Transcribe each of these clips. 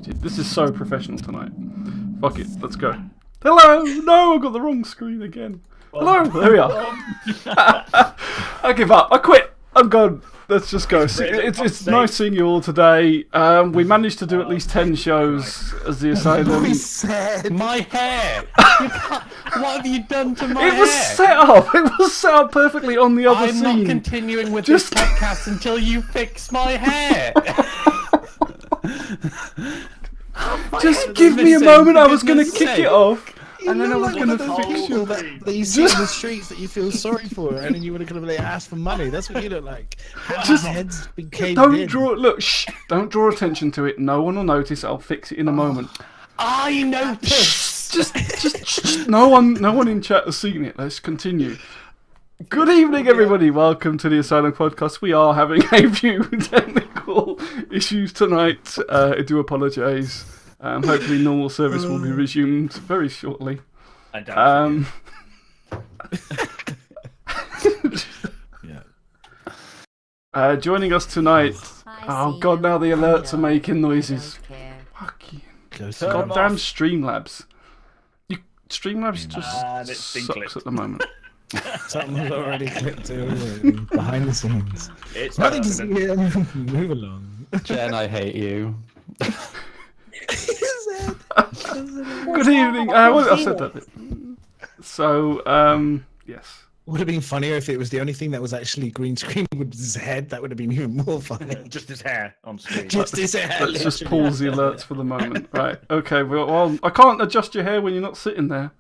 muted. This is so professional tonight. Fuck it, let's go. Hello! No, I got the wrong screen again. Hello! There we are. I give up. I quit. I'm gone. Let's just go. It's nice seeing you all today. We managed to do at least 10 shows as the Asylum. My hair! What have you done to my hair? It was set up. It was set up perfectly on the other scene. I'm not continuing with this podcast until you fix my hair. Just give me a moment. I was going to kick it off. And then I was going to fix you. That you see in the streets that you feel sorry for, and then you want to kind of ask for money. That's what you look like. Just heads been caved don't in. look. Shh! Don't draw attention to it. No one will notice. I'll fix it in a moment. I noticed. Just no one in chat has seen it. Let's continue. Good evening, everybody. Welcome to the Asylum podcast. We are having a few technical issues tonight. I do apologise. Hopefully normal service will be resumed very shortly. I doubt Joining us tonight. Oh god, now the alerts are making noises. Fucking goddamn Streamlabs. Streamlabs just sucks at the moment. Something's already clicked behind the scenes. It's nothing to see here. Move along. Jen, I hate you. Good evening. Well, I said that bit. So, yes. Would have been funnier if it was the only thing that was actually green screen with his head. That would have been even more funny. Just his hair on screen. Just his hair. Let's just pause the alerts for the moment. Right. Okay. Well, I can't adjust your hair when you're not sitting there.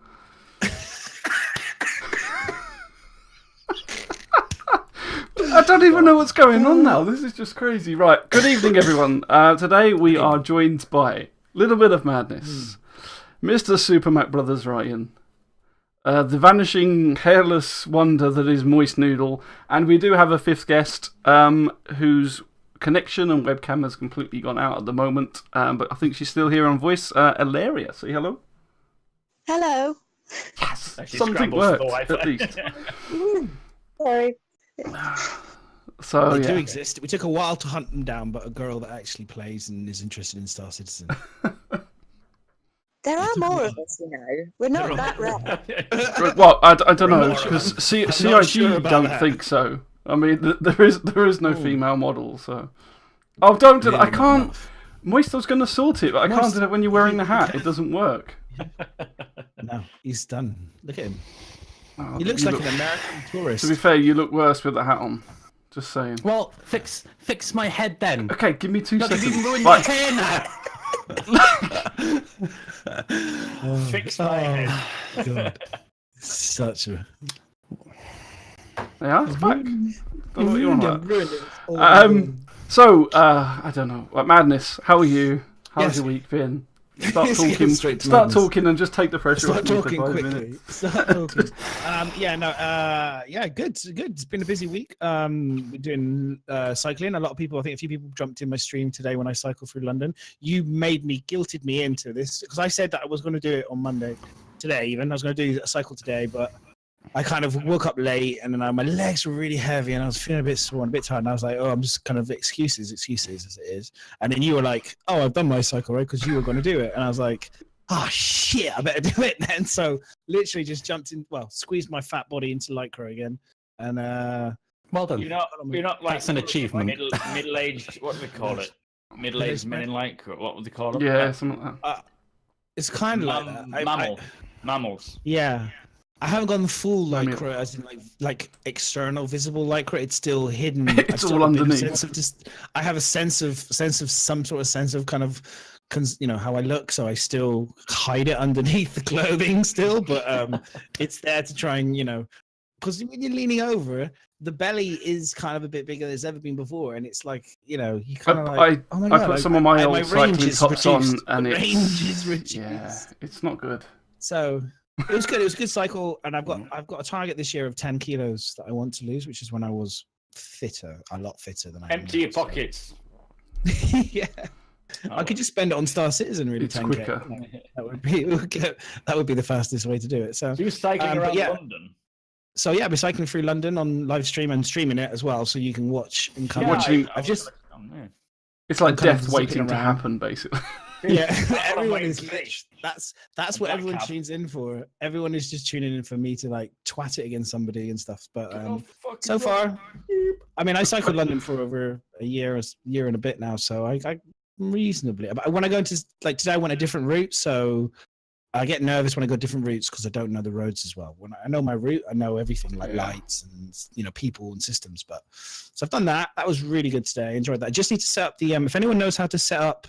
I don't even know what's going on now. This is just crazy. Right. Good evening, everyone. Today we are joined by Little Bit of Madness, Mr. Super Mac Brothers Ryan, the vanishing hairless wonder that is Moist Noodle, and we do have a fifth guest whose connection and webcam has completely gone out at the moment, but I think she's still here on voice. Ilaria, say hello. Hello. Yes, something worked at least. Sorry. So They do exist. We took a while to hunt them down, but a girl that actually plays and is interested in Star Citizen. There are more of us, you know. We're not that rare. Well, I don't know, because CIG sure about don't that. think so. I mean, there is no female model, so. Oh, don't do that. I can't. Moist was going to sort it, but I can't do it when you're wearing the hat. It doesn't work. No, he's done. Look at him. Oh, He looks like an American tourist. To be fair, you look worse with the hat on. Just saying. Well, fix my head then. Okay, give me 2 Look, seconds. you've even ruined Right. my hair now. Fix my head. God. Such a... Yeah, it's back. Don't know what you want Ruined about. it. So, I don't know. Madness, how are you? How's Yes. your week been? Start Let's get talking. straight to Start madness. talking and just take the pressure off Start me for talking 5 quickly. minutes. Start talking. Good. It's been a busy week. We're doing cycling. A few people jumped in my stream today when I cycled through London. You guilted me into this because I said that I was going to do it on Monday, today even. I was going to do a cycle today, but I kind of woke up late and then my legs were really heavy and I was feeling a bit sore and a bit tired. And I was like, I'm just kind of excuses as it is. And then you were like, I've done my cycle, right? Because you were going to do it. And I was like, shit, I better do it then. So literally just jumped in, squeezed my fat body into Lycra again. And Well done. You're not like That's an achievement. Middle-aged. What do they call it? Middle-aged men in lycra. What would they call it? Yeah, something like that. it's kind of like that. Mammals. Yeah. I haven't gone full Lycra, as in like external visible Lycra. It's still hidden. It's all underneath. I have a sense of some sort of sense of kind of, how I look. So I still hide it underneath the clothing still, but it's there to try and because when you're leaning over, the belly is kind of a bit bigger than it's ever been before, and it's like you kind of like. Oh my God, I put some of my old range cycling is tops on, reduced. and The it's range is reduced. yeah, it's not good. So it was good. It was a good cycle, and I've got a target this year of 10 kilos that I want to lose, which is when I was a lot fitter than I am. Empty your pockets. Yeah, I could just spend it on Star Citizen. Really, It's 10K. quicker. That would be the fastest way to do it. So So you're cycling around London. So yeah, we're cycling through London on live stream and streaming it as well, so you can watch and come. watching- I've just. It's like I'm kind of death zipping waiting to around. happen, basically. Yeah, That's what I'm everyone waiting is. to see. That's And what black everyone cab. tunes in for. Everyone is just tuning in for me to like twat it against somebody and stuff. But Get off the fucking so road. far, I mean, I cycled London for over a year and a bit now, so I reasonably. But when I go into like today, I went a different route, so I get nervous when I go different routes because I don't know the roads as well. When I know my route, I know everything like lights and people and systems. But so I've done that. That was really good today. I enjoyed that. I just need to set up the if anyone knows how to set up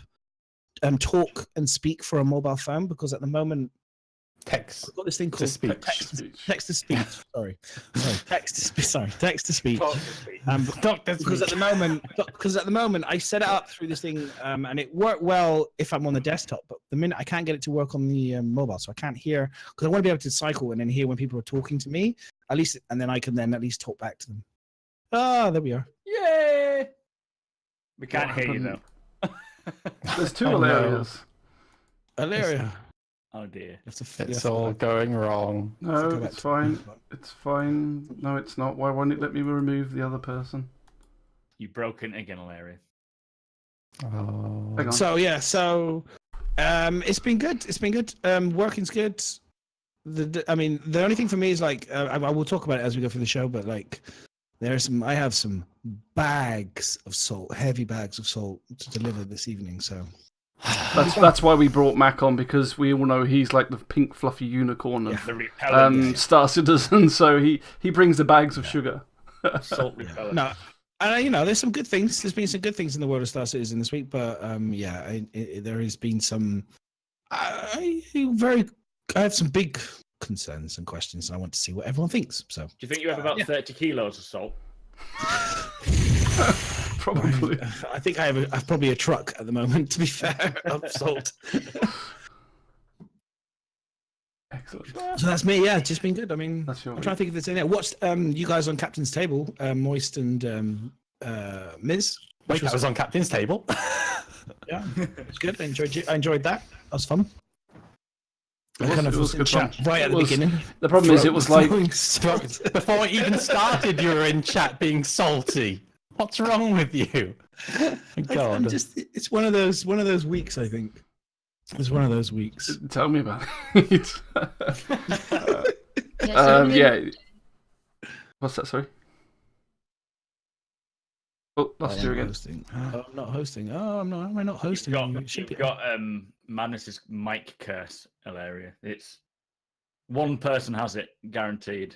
talk and speak for a mobile phone, because at the moment Text I've got this thing to called speech. text to speech. Sorry, text to speech. Sorry, text to speech. Talk to speak. Because at the moment I set it up through this thing and it worked well if I'm on the desktop, but the minute I can't get it to work on the mobile, so I can't hear, because I want to be able to cycle and then hear when people are talking to me at least, and then I can then at least talk back to them. There we are. Yay! We can't What hear you happened? though. There's two Oh, no. areas. Hilaria. Oh dear. It's all going wrong. No, go back it's to- fine. It's fine. No, it's not. Why won't it let me remove the other person? You've broken again, Larry. Oh. Hang on. So it's been good. It's been good. Working's good. I mean, the only thing for me is like I will talk about it as we go through the show, but like I have some bags of salt, heavy bags of salt to deliver this evening. So That's why we brought Mac on, because we all know he's like the pink fluffy unicorn of The repellent. Star Citizen, so he brings the bags of sugar. Salt repellent. no, and there's some good things. There's been some good things in the world of Star Citizen this week, but there has been some. I have some big concerns and questions, and I want to see what everyone thinks. So, Do you think you have about 30 kilos of salt? Probably. I think I have probably a truck at the moment. To be fair, of salt. Excellent. So that's me. Yeah, it's just been good. I mean, That's your I'm trying to think if there's any. Watched you guys on Captain's Table, Moist and Miz. Wait, that was on Captain's Table. Yeah, it's good. I enjoyed that. That was fun. I It kind of was was in good fun. chat right at the It was- beginning. The problem is, it was like Before it even started, you were in chat being salty. What's wrong with you? God. It's one of those weeks. I think it's one of those weeks. Tell me about it. Yeah, Yeah. What's that? Sorry. Oh, lost you again. Hosting. Oh, I'm not hosting. Oh, I'm not. Am I not hosting? You've got Madness's mic curse, Hilaria. It's one person has it, guaranteed.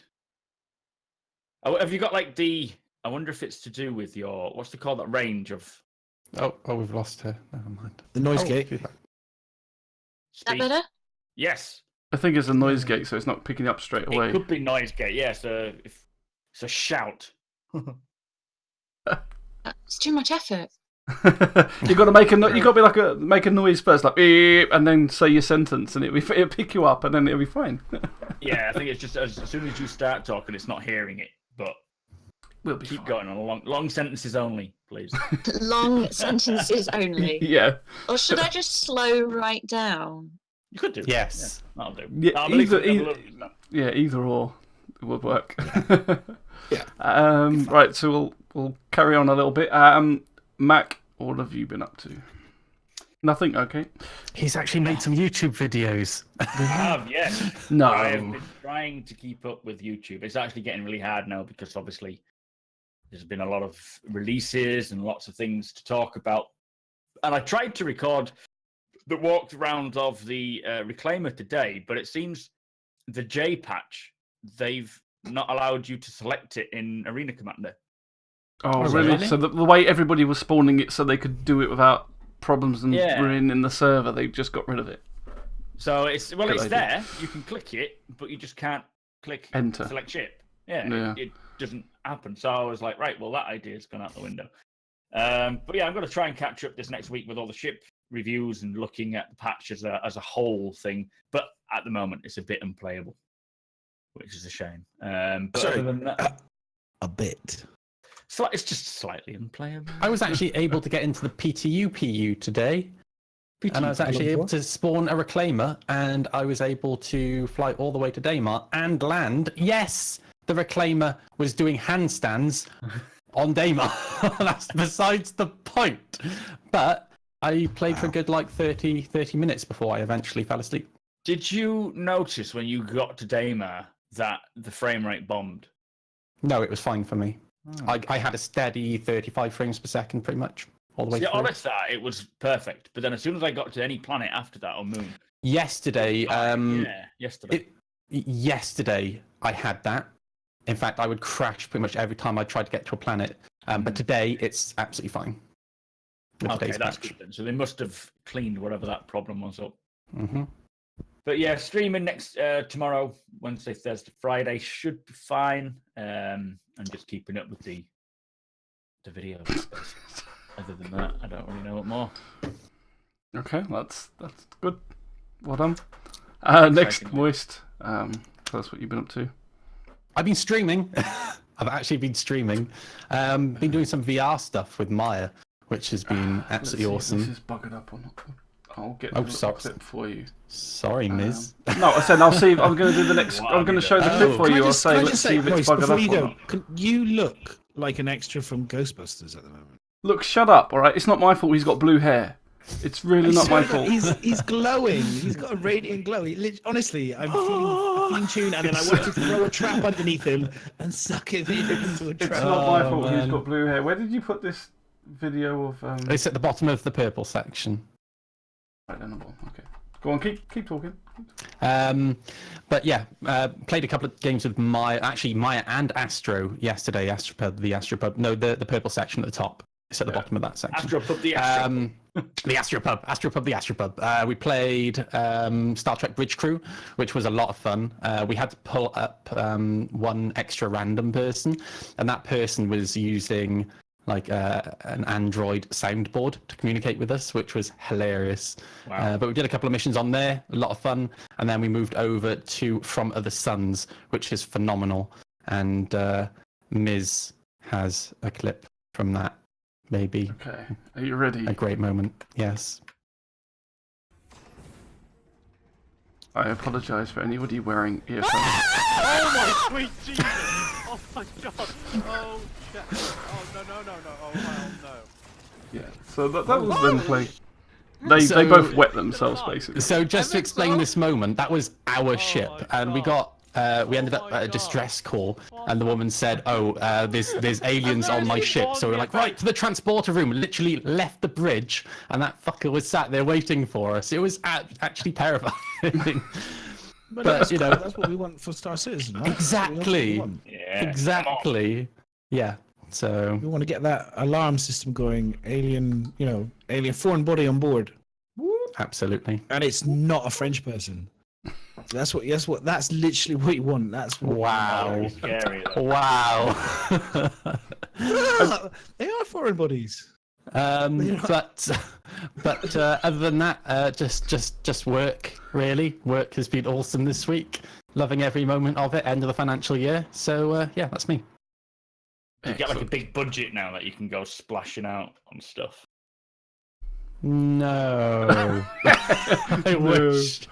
Oh, have you got like I wonder if it's to do with your what's it called, that range of Oh, we've lost her. Never mind. the noise Oh, gate. she's back. that speed? better? Yes. I think it's a noise gate, so it's not picking up straight away. It could be noise gate, yeah, so if it's a shout. It's too much effort. You got to make you got to be make a noise first, like beep, and then say your sentence, and it'll pick you up, and then it'll be fine. Yeah, I think it's just as soon as you start talking, it's not hearing it. But We'll be keep fine. going on long sentences only, please. Long sentences only. Yeah. Or should I just slow right down? You could do. Yes. Yeah, that'll do. Yeah, That'll at least either- Yeah, either or would work. Yeah. Right, so we'll carry on a little bit. Mac, what have you been up to? Nothing. Okay. He's actually made some YouTube videos. I have, yes. No. I have been trying to keep up with YouTube. It's actually getting really hard now because obviously there's been a lot of releases and lots of things to talk about. And I tried to record the walked around of the Reclaimer today, but it seems the J patch, they've not allowed you to select it in Arena Commander. Oh, Oh, really? really? So the way everybody was spawning it so they could do it without problems and Yeah. ruining the server, they just got rid of it. So it's Good idea. there. You can click it, but you just can't click Enter. select ship. Yeah, Yeah. It doesn't happen. So I was like, right, well, that idea's gone out the window. But yeah, I'm going to try and catch up this next week with all the ship reviews and looking at the patch as a whole thing. But at the moment, it's a bit unplayable, which is a shame. But Sorry. other than that, A bit. it's just slightly unplayable. I was actually able to get into the PTU PU today, and I was actually able to spawn a Reclaimer, and I was able to fly all the way to Daymar and land. Yes, the Reclaimer was doing handstands on Daymar. That's besides the point. But I played for a good 30 minutes before I eventually fell asleep. Did you notice when you got to Daymar that the frame rate bombed? No, it was fine for me. I had a steady 35 frames per second pretty much all the way through. Honest that it was perfect, but then as soon as I got to any planet after that or moon, Yesterday, yesterday I had that. In fact, I would crash pretty much every time I tried to get to a planet. But today, it's absolutely fine. Okay, that's good then. So they must have cleaned whatever that problem was up. Mm-hmm. But yeah, streaming next tomorrow, Wednesday, Thursday, Friday should be fine. And just keeping up with the videos. Other than that, I don't really know what more. Okay, that's good. Well done. Next, Moist. Tell us what you've been up to. I've been streaming. I've actually been streaming. Been doing some VR stuff with Maya, which has been absolutely awesome. This is buggered up or not. I'll get the clip for you. Sorry, Miz. No, I said I'll see if I'm going to do the next. I'm going to show the clip for you. I'll say let's see if it's buggered up or not. Can you look like an extra from Ghostbusters at the moment? Look, shut up, all right? It's not my fault he's got blue hair. It's really not my fault. He's glowing. He's got a radiant glow. Honestly, I'm feeling a tune, and then I want to throw a trap underneath him and suck him into a trap. It's not my fault he's got blue hair. Where did you put this video of... It's at the bottom of the purple section. Right then, okay. Go on, keep talking. But yeah, played a couple of games with Maya and Astro yesterday. The purple section at the top. It's at the bottom of that section. Astropub, the Astropub. The Astropub. We played Star Trek Bridge Crew, which was a lot of fun. We had to pull up one extra random person, and that person was using an Android soundboard to communicate with us, which was hilarious. Wow. But we did a couple of missions on there, a lot of fun, and then we moved over to From Other Suns, which is phenomenal. And Miz has a clip from that. Maybe. Okay. Are you ready? A great moment. Yes. I apologise for anybody wearing earphones. Oh my sweet Jesus! Oh my god! Oh shit! Oh no! Oh hell no! Yeah. So that was them playing. They both wet themselves basically. So just to explain this moment, that was our ship, and we ended up at a distress call, and the woman said, there's aliens on my ship. So we're like, right, to the transporter room. We literally left the bridge, and that fucker was sat there waiting for us. It was actually terrifying. But that's what we want for Star Citizen, right? Exactly. Yeah, exactly. Yeah. So we want to get that alarm system going. Alien foreign body on board. Absolutely. And it's not a French person. That's literally what you want. That's what wow. Scary, wow. They are foreign bodies. But other than that, just work. Really, work has been awesome this week. Loving every moment of it. End of the financial year. So yeah, that's me. You get like a big budget now that you can go splashing out on stuff. No, I wish.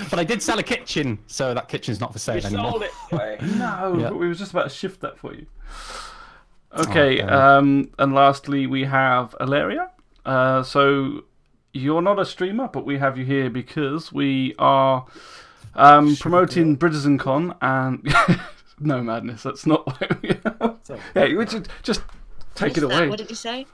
But I did sell a kitchen, so that kitchen's not for sale anymore. Sold it. No, Yeah. but we were just about to shift that for you. Okay, and lastly we have Alaria. So you're not a streamer, but we have you here because we are promoting Britizencon and no madness. That's not why we are. Hey, just take it away. What did you say?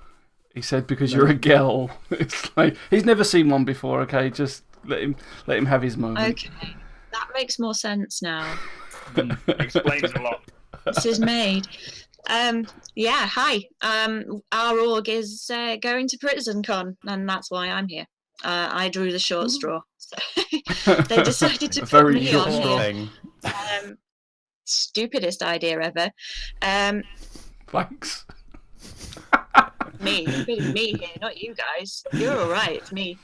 He said because you're a girl. It's like he's never seen one before. Okay, just let him have his moment. Okay, that makes more sense now. Explains a lot. This is made. Yeah, hi. Our org is going to Britizencon, and that's why I'm here. I drew the short straw. So they decided to put me on here. Stupidest idea ever. Thanks. Me here, not you guys. You're all right. It's me.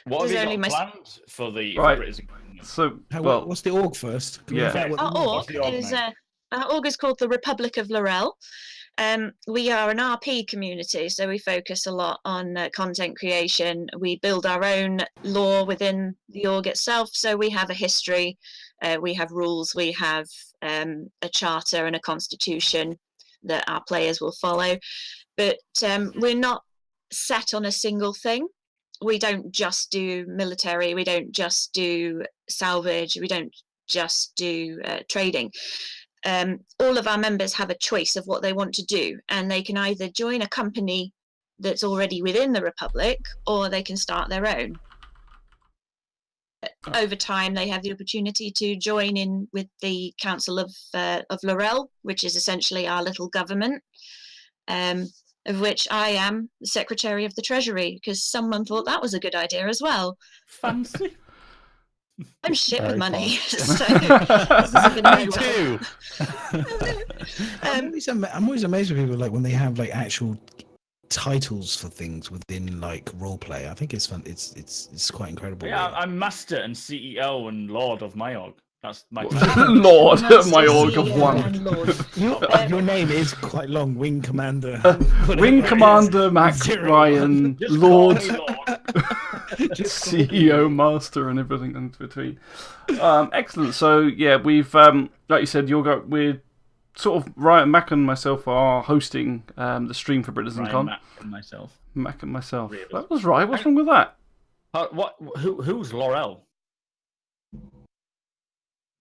What There's have you only got planned for the Right. Britizencon? So, What's the org first? Can we Yeah. find out what the Our org is called the Republic of Laurel. We are an RP community, so we focus a lot on content creation. We build our own lore within the org itself. So we have a history, we have rules, we have a charter and a constitution that our players will follow. But we're not set on a single thing. We don't just do military. We don't just do salvage. We don't just do trading. All of our members have a choice of what they want to do, and they can either join a company that's already within the Republic, or they can start their own. Over time, they have the opportunity to join in with the Council of Laurel, which is essentially our little government, of which I am the Secretary of the Treasury, because someone thought that was a good idea as well. Fancy. I'm shit with money, fun. so this isn't going Me to too. I'm always amazed with people like when they have like actual titles for things within like role play. I think it's fun. It's quite incredible. Yeah, I'm Master and CEO and Lord of my org. That's my Lord of my org of one. Your name is quite long. Wing Commander. Wing Commander Mac Ryan, Just Lord, call me Lord. CEO, Master, and everything in between. Excellent. So yeah, we've like you said, we're sort of Mac and myself are hosting the stream for Britizencon. Mac and myself. Mac and myself. Really? That was right. What's wrong with that? Who's Laurel?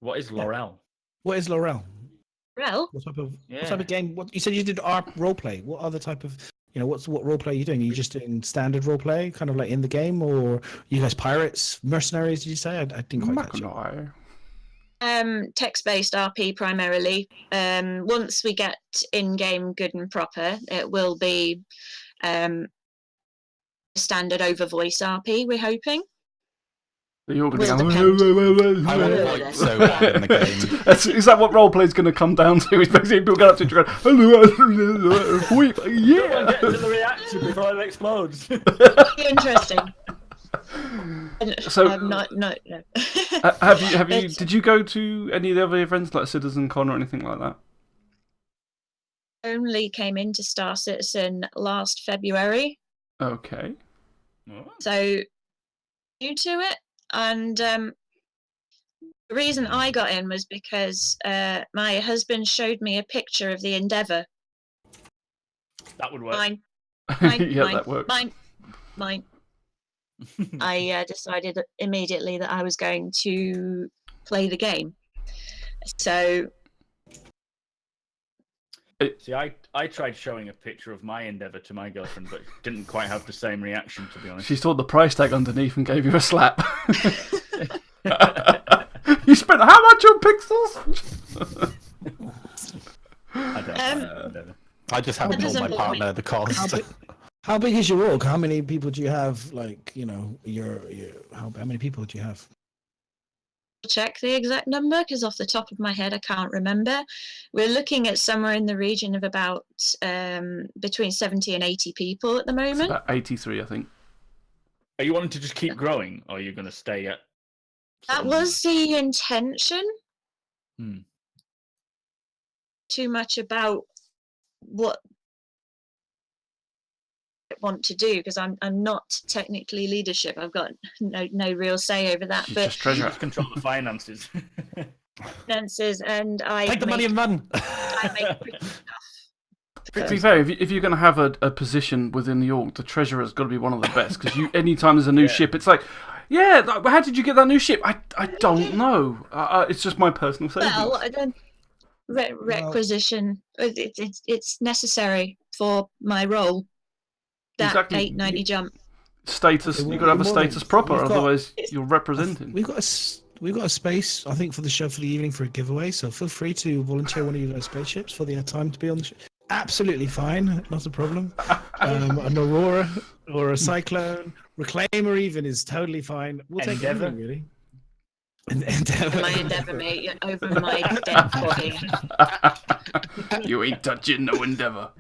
What is Laurel? What is Laurel? Well, What type of game? What you said you did ARP role play? What other type of what role play are you doing? Are you just doing standard role play, kind of like in the game, or are you guys pirates, mercenaries? Did you say? I didn't quite catch it. Text-based RP primarily. Once we get in-game good and proper, it will be standard over voice RP. We're hoping. You're going to I want to voice so bad in the game. Is that what roleplay's going to come down to? Is basically people go up to you and go, hello, yeah. Get to the reactor before it explodes. Interesting. So, no. Did you go to any of the other events like Britizencon or anything like that? Only came into Star Citizen last February. Okay. So new to it. And the reason I got in was because my husband showed me a picture of the Endeavour. That would work. Mine, That works. Mine. I decided immediately that I was going to play the game. So, see, I tried showing a picture of my Endeavour to my girlfriend, but didn't quite have the same reaction, to be honest. She saw the price tag underneath and gave you a slap. You spent how much on pixels? I don't know Endeavour. I just haven't told my partner the cost. How big is your org? How many people do you have? Like, how many people do you have? check the exact number because off the top of my head I can't remember. We're looking at somewhere in the region of about between 70 and 80 people at the moment. It's about 83, I think. Are you wanting to just keep growing, or are you going to stay at? That was the intention. Too much about what I want to do because I'm not technically leadership. I've got no real say over that. She's but just treasure. You control the finances. Finances, and I Take the money and run. I make pretty tough. To be fair, if you're going to have a position within the org, the treasurer's got to be one of the best because anytime there's a new ship, it's like, yeah, how did you get that new ship? I don't know. It's just my personal savings. Well, I don't. Requisition. It's necessary for my role. That Exactly. 890 jump. Status. You've got to have a status proper, otherwise you're representing. We've got a space, I think, for the show for the evening for a giveaway. So feel free to volunteer one of your guys' spaceships for the time to be on the show. Absolutely fine, not a problem. An Aurora or a Cyclone, Reclaimer even is totally fine. We'll take anything, really. Endeavour. My Endeavour, mate, over my dead body. You ain't touching no Endeavour.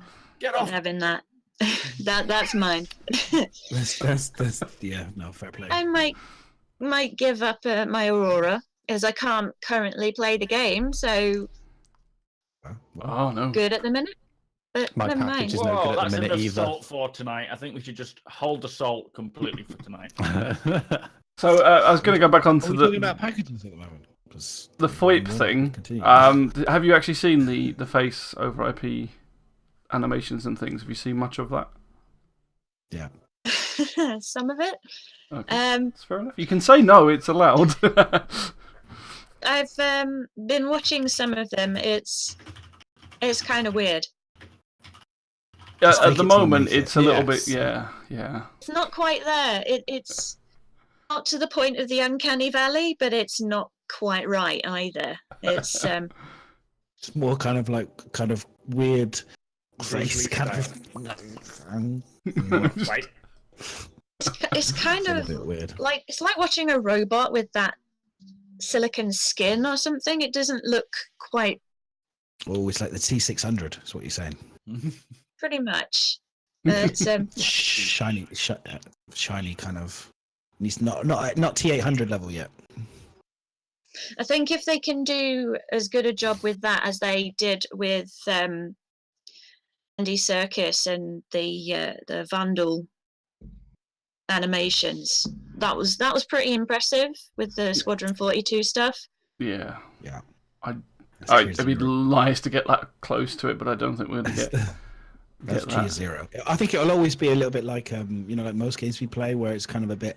Get off. Having that. That's mine. That's fair play. I might give up my Aurora as I can't currently play the game, so Oh no. good at the minute. But My never mind. package is no good at That's the minute enough either. salt for tonight. I think we should just hold the salt completely for tonight. So I was going to go back Are onto we talking about packages at the moment? the FOIP thing. Continue. Have you actually seen the face over IP animations and things? Have you seen much of that? Yeah. Some of it. Okay, that's fair enough. You can say no; it's allowed. I've been watching some of them. It's kind of weird. At the moment, it. it's a little Yes. bit, yeah. It's not quite there. It's not to the point of the uncanny valley, but it's not quite right either. It's It's more kind of weird, grace kind of. Right. it's kind A of bit weird. like it's like watching a robot with that silicon skin or something. It doesn't look quite. Oh, it's like the T600. Is what you're saying? Pretty much. It's Shiny kind of. He's not T800 level yet. I think if they can do as good a job with that as they did with Andy Serkis and the Vandal animations, that was pretty impressive with the Squadron 42 stuff. Yeah. That's It'd be nice to get that close to it, but I don't think we're going to get. That's Tier 0. I think it'll always be a little bit like like most games we play, where it's kind of a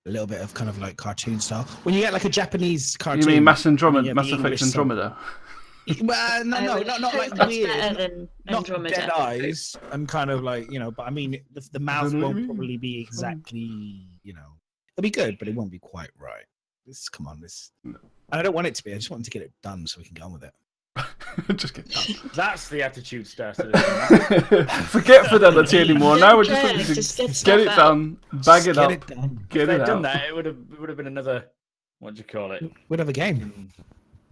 little bit of kind of like cartoon style. When you get like a Japanese cartoon, You mean Mass Effect Andromeda? Well, no, not like That's weird, better than not Andromeda. dead eyes, and kind of like but I mean the mouth know what I won't mean? probably be exactly it'll be good, but it won't be quite right. Come on, and I don't want it to be. I just want to get it done so we can get on with it. Just get done. That's the attitude starter. Forget fidelity anymore. Now we're just Yeah, looking to just get get stuff it out. done, bag it up, done. get If they'd it done out. that, it would have been another. What do you call it? We'd have a game.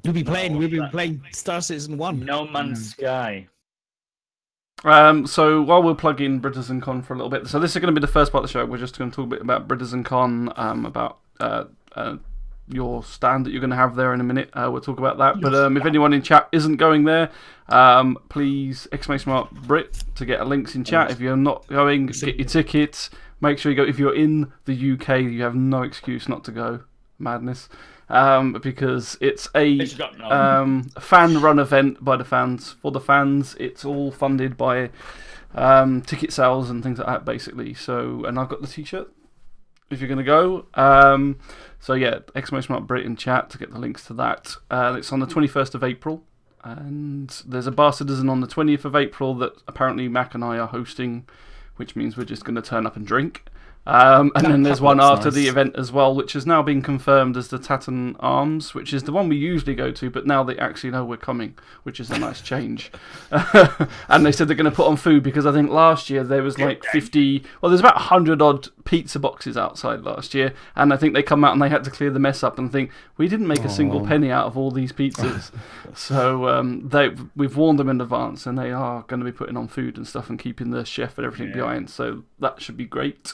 We'll be playing Star Citizen 1. No Man's Sky. So while we'll plug in Britizencon for a little bit, so this is going to be the first part of the show. We're just going to talk a bit about Britizencon, about your stand that you're going to have there in a minute. We'll talk about that. But if anyone in chat isn't going there, please ! Brit to get links in chat. If you're not going, get your tickets. Make sure you go. If you're in the UK, you have no excuse not to go. Madness. Because it's a fan-run event by the fans, for the fans. It's all funded by ticket sales and things like that, basically. So, and I've got the t-shirt if you're going to go. So yeah, ! Brit in chat to get the links to that. It's on the 21st of April, and there's a Bar Citizen on the 20th of April that apparently Mac and I are hosting, which means we're just going to turn up and drink. And then there's one after the event as well, which has now been confirmed as the Tatton Arms, which is the one we usually go to, but now they actually know we're coming, which is a nice change. And they said they're going to put on food, because I think last year there was like 50, well, there's about 100 odd pizza boxes outside last year, and I think they come out and they had to clear the mess up and think, we didn't make a single penny out of all these pizzas. So we've warned them in advance, and they are going to be putting on food and stuff and keeping the chef and everything behind, so that should be great.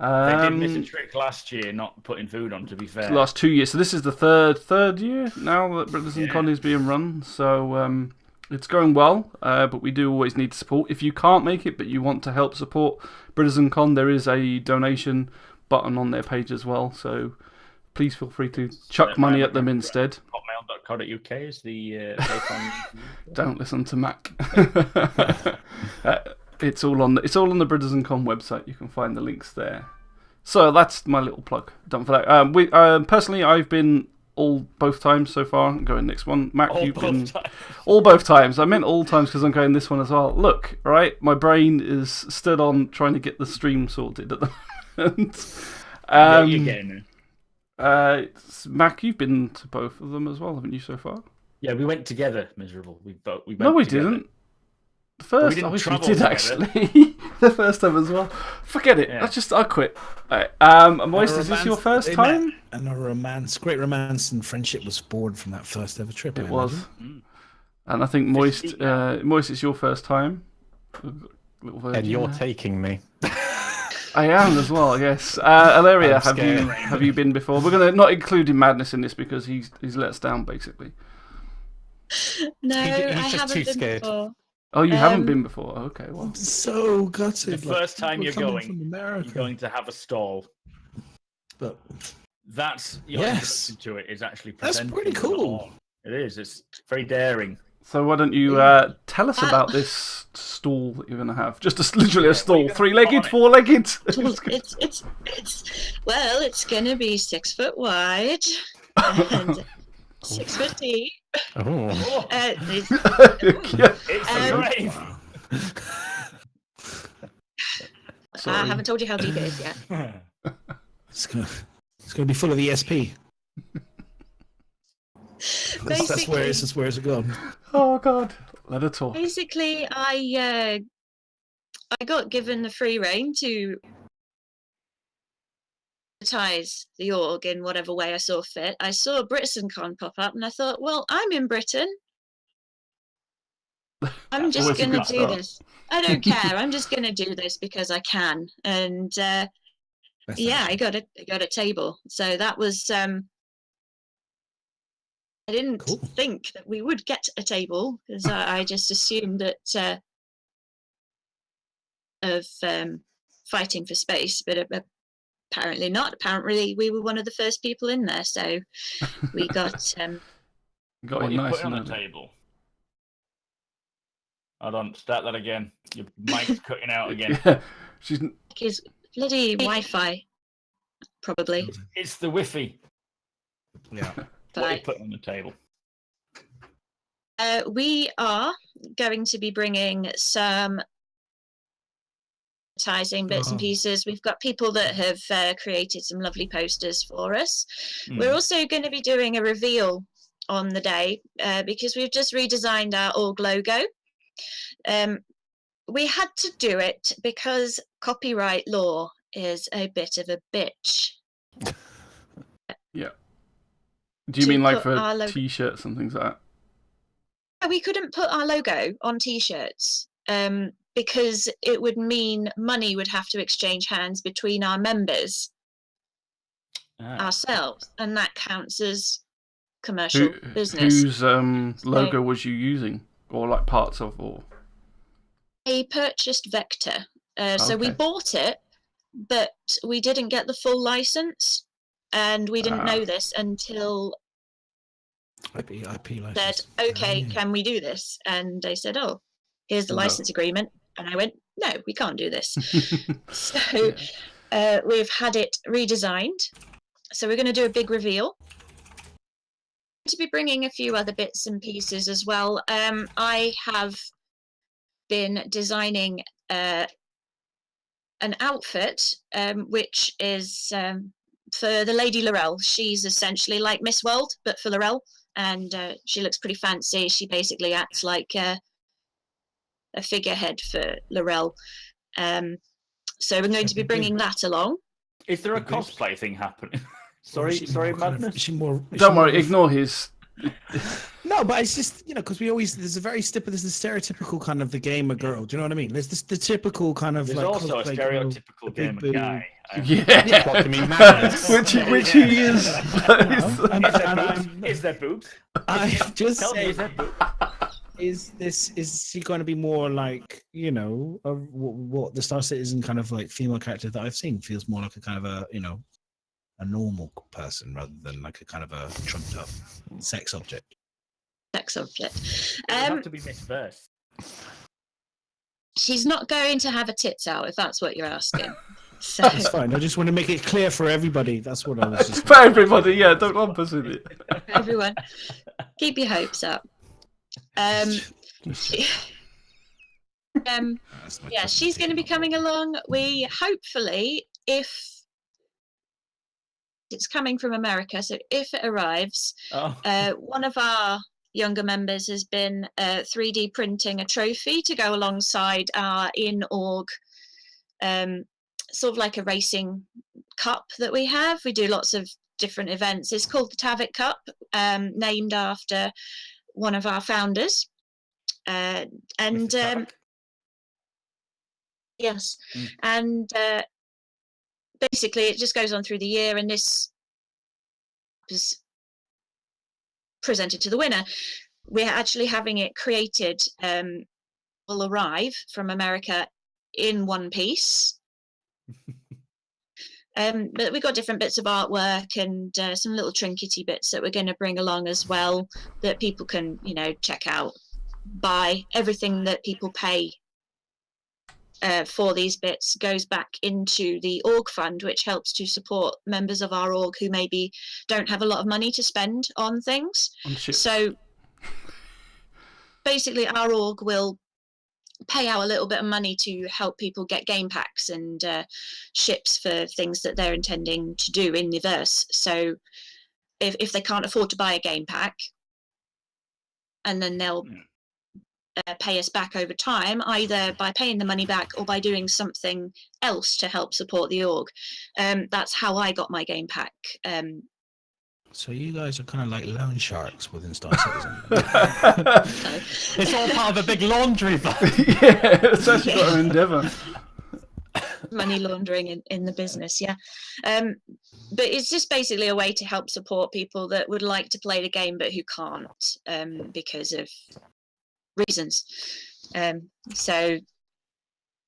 They did miss a trick last year, not putting food on, to be fair. The last 2 years. So this is the third year now that Britizencon is being run. So it's going well, but we do always need support. If you can't make it, but you want to help support Britizencon, there is a donation button on their page as well. So please feel free to chuck money at them instead. Hotmail.co.uk is the Don't listen to Mac. It's all on the Britizencon website. You can find the links there. So that's my little plug. Done for that. Personally, I've been both times so far. I'm going next one. Mac, you've been both times. I meant all times because I'm going this one as well. Look, right, my brain is stood on trying to get the stream sorted at the moment. You're getting there. Mac, you've been to both of them as well, haven't you, so far? Yeah, we went together. Miserable. We went No, we together. didn't. The first, we we travel did together. actually. The first time as well. Forget it. Yeah. I quit. Right. Moist, is this your first time? And great romance and friendship was born from that first ever trip. It was. And I think Moist, it's your first time. And you're taking me. I am as well, yes. Alaria, I'm have you been before? We're going to not include Madness in this because he's let us down, basically. No, He's I just haven't too been scared. before. Oh, you haven't been before? Okay, well. I'm so gutted. The first time you're people going, coming from America. you're going to have a stall. But That's your Yes. introduction to it is actually That's presenting pretty the cool. hall. It is. It's very daring. So why don't you tell us about this stall that you're going to have? Just literally a stall, 3-legged, 4-legged. It's going to be 6 foot wide and 6 foot deep. Oh. It's a grave. I haven't told you how deep it is yet. It's gonna be full of ESP. That's where it's gone. Oh God, let her talk. Basically, I got given the free rein to advertise the org in whatever way I saw fit. I saw Britizencon pop up, and I thought, well, I'm in Britain. I'm just going to do this. I don't care. I'm just going to do this because I can. And I got a table. So that was. I didn't think that we would get a table because I just assumed that of fighting for space, but apparently not. Apparently, we were one of the first people in there, so we got. Got what it you nice put on the table. Hold on, start that again. Your mic's cutting out again. Yeah, His bloody Wi-Fi, probably. It's the Wi-Fi. Yeah. What are you putting on the table? We are going to be bringing some advertising bits and pieces. We've got people that have created some lovely posters for us. We're also going to be doing a reveal on the day because we've just redesigned our org logo. We had to do it because copyright law is a bit of a bitch. Yeah. Do you mean like for T-shirts and things like that? We couldn't put our logo on T-shirts because it would mean money would have to exchange hands between our members ourselves, and that counts as commercial business. Whose logo was you using, or like parts of, or? I purchased Vector, so we bought it, but we didn't get the full license, and we didn't know this until IP license. said, "Okay, can we do this?" And they said, "Oh, here's the license agreement," and I went, "No, we can't do this." So we've had it redesigned. So we're going to do a big reveal. To be bringing a few other bits and pieces as well. I have been designing an outfit which is for the Lady Laurel. She's essentially like Miss World, but for Laurel, and she looks pretty fancy. She basically acts like a figurehead for Laurel. So we're going to be bringing that along. Is there a cosplay thing happening? Sorry, Madness. Don't worry, ignore his. No, but it's just, because there's the stereotypical kind of the gamer girl. Do you know what I mean? There's the typical kind of. There's like also a stereotypical gamer guy. Yeah, What, you mean Madness? which he is. Is there boobs? I just Tell me, say, is she going to be more like what the Star Citizen kind of like female character that I've seen feels more like a kind of a a normal person rather than like a kind of a trumped up sex object. Sex object. It have to be Miss Verse. She's not going to have her tits out, if that's what you're asking. So That's fine. I just want to make it clear for everybody. That's what I was just. For everybody, yeah, don't opposite it. everyone, keep your hopes up. She's going to be coming along. We hopefully, if it's coming from America, so if it arrives, one of our younger members has been 3D printing a trophy to go alongside our in-org, sort of like a racing cup that we have. We do lots of different events. It's called the Tavik Cup, named after one of our founders. Yes, and basically it just goes on through the year, and this was presented to the winner. We're actually having it created, will arrive from America in one piece. But we've got different bits of artwork and some little trinkety bits that we're going to bring along as well that people can, check out. buy, everything that people pay for these bits goes back into the org fund, which helps to support members of our org who maybe don't have a lot of money to spend on things. So basically our org will pay out a little bit of money to help people get game packs and ships for things that they're intending to do in the verse. So if they can't afford to buy a game pack, and then they'll pay us back over time, either by paying the money back or by doing something else to help support the org. That's how I got my game pack. So you guys are kind of like loan sharks within Star Citizen. It's all part of a big laundry fund. Yeah, it's actually got an endeavour. Money laundering in the business, yeah. But it's just basically a way to help support people that would like to play the game but who can't because of reasons. So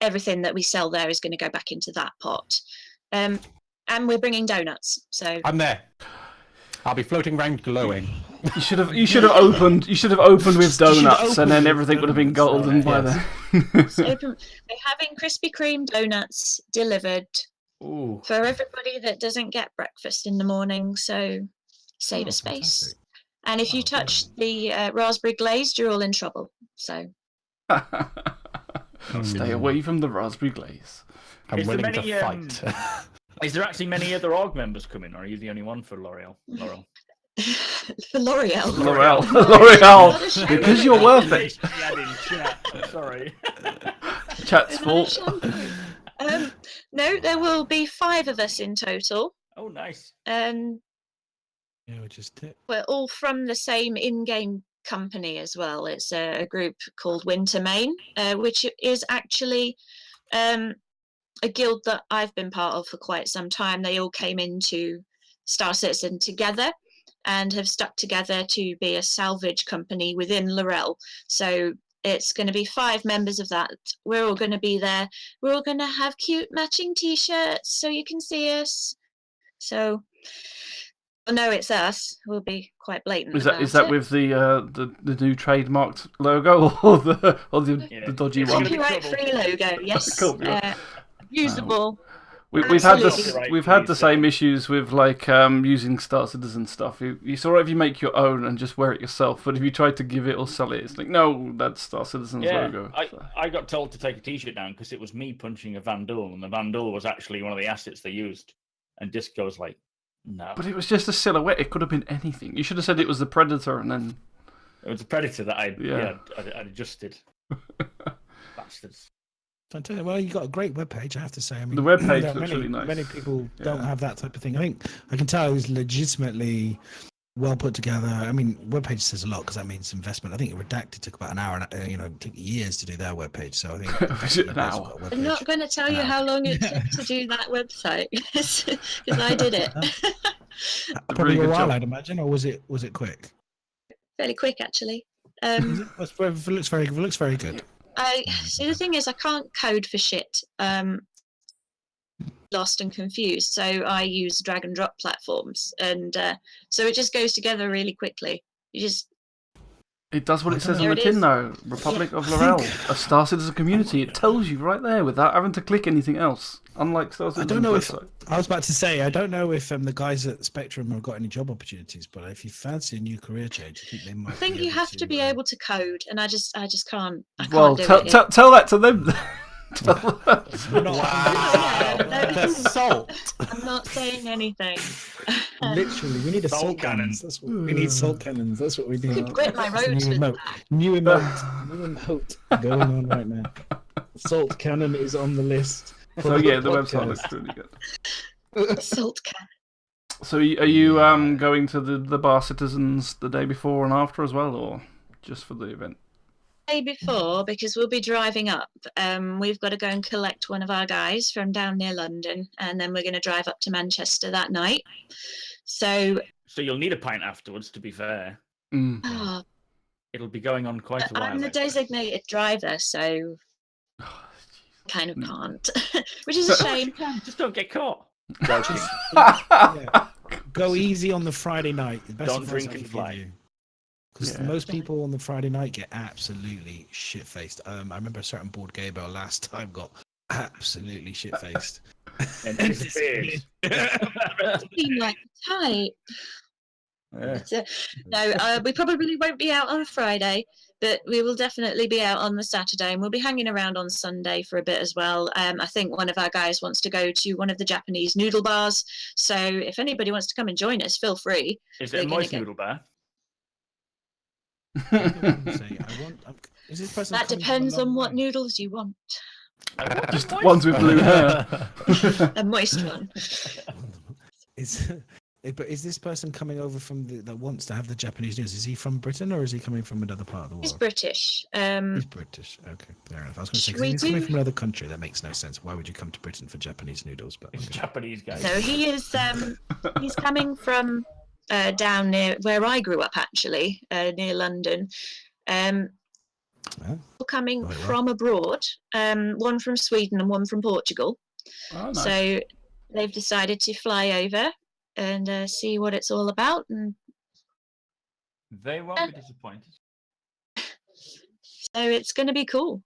everything that we sell there is going to go back into that pot. And we're bringing donuts. So I'm there. I'll be floating around glowing. You should have opened with donuts, and then everything would have been golden by then. we're having Krispy Kreme donuts delivered Ooh. for everybody that doesn't get breakfast in the morning. So save a space. Fantastic. And if you touch the raspberry glazed, you're all in trouble. So Stay away from the raspberry glaze. I'm Is there willing many, to fight. Is there actually many other org members coming, or are you the only one for L'Oreal? Laurel. for L'Oreal. L'Oreal. Because you're worth it. Sorry. Chat's fault. No, there will be 5 of us in total. Oh, nice. Yeah, which is tip. We're all from the same in-game company as well. It's a group called Winter Main, which is actually a guild that I've been part of for quite some time. They all came into Star Citizen together and have stuck together to be a salvage company within Laurel. So it's going to be 5 members of that. We're all going to be there. We're all going to have cute matching t-shirts so you can see us. So no, it's us. We'll be quite blatant. Is that with the new trademarked logo or the dodgy one? Copyright free logo, yes. Usable. We've had the same issues with like using Star Citizen stuff. It's alright if you make your own and just wear it yourself, but if you try to give it or sell it, it's like no, that's Star Citizen's logo. I got told to take a t-shirt down because it was me punching a Vandal, and the Vandal was actually one of the assets they used, and Disco was like, no. But it was just a silhouette. It could have been anything. You should have said it was the Predator, and then it was the Predator that I adjusted. Bastards. Fantastic. Well, you got a great webpage, I have to say. I mean, the webpage looks really nice. Many people don't have that type of thing. I think I can tell it was legitimately well put together. I mean, webpage says a lot because that means investment. I think Redacted took about an hour, and it took years to do their webpage. So I think an hour. I'm not going to tell you how long it took to do that website because I did it. Probably a while, I'd imagine, or was it quick? Fairly quick, actually. It looks very good. See, the thing is, I can't code for shit. Lost and confused, so I use drag and drop platforms, and so it just goes together really quickly. It does what it says on the tin, though. Republic of Laurel, a Star Citizen community. It tells you right there without having to click anything else. Unlike Star Citizen. I don't know if I was about to say I don't know if the guys at Spectrum have got any job opportunities, but if you fancy a new career change, I think they might. I think you have to be able to code, and I just can't. Well, tell that to them. Wow. The salt. I'm not saying anything. Literally, we need salt cannons. That's what we need. Salt cannons. That's what we need. Could grit my roads with that. New emote going on right now. Salt cannon is on the list. So yeah, the website looks really good. Salt cannon. So are you going to the Bar Citizens the day before and after as well, or just for the event? Day before, because we'll be driving up. We've got to go and collect one of our guys from down near London, and then we're going to drive up to Manchester that night. So you'll need a pint afterwards, to be fair. It'll be going on quite a while. I'm the designated driver, so kind of can't, which is a shame. Just don't get caught. Go easy on the Friday night. Don't drink and fly. Because most people on the Friday night get absolutely shit-faced. I remember a certain board gamer last time got absolutely shit-faced. And disappeared. Seem like the type. Yeah. But, no, we probably won't be out on a Friday, but we will definitely be out on the Saturday, and we'll be hanging around on Sunday for a bit as well. I think one of our guys wants to go to one of the Japanese noodle bars, so if anybody wants to come and join us, feel free. Is it a moist noodle bar? Is this person That depends on what noodles you want. Just ones with blue hair. A moist one. But is this person coming over from that wants to have the Japanese news? Is he from Britain or is he coming from another part of the world? He's British. He's British. Okay, fair enough. I was going to say, 'cause if he's coming from another country, that makes no sense. Why would you come to Britain for Japanese noodles? But It's Japanese guy. No, he is. He's coming from down near where I grew up, actually, near London. Coming from abroad, one from Sweden and one from Portugal. Oh, nice. So they've decided to fly over and see what it's all about. And They won't be disappointed. so it's going to be cool.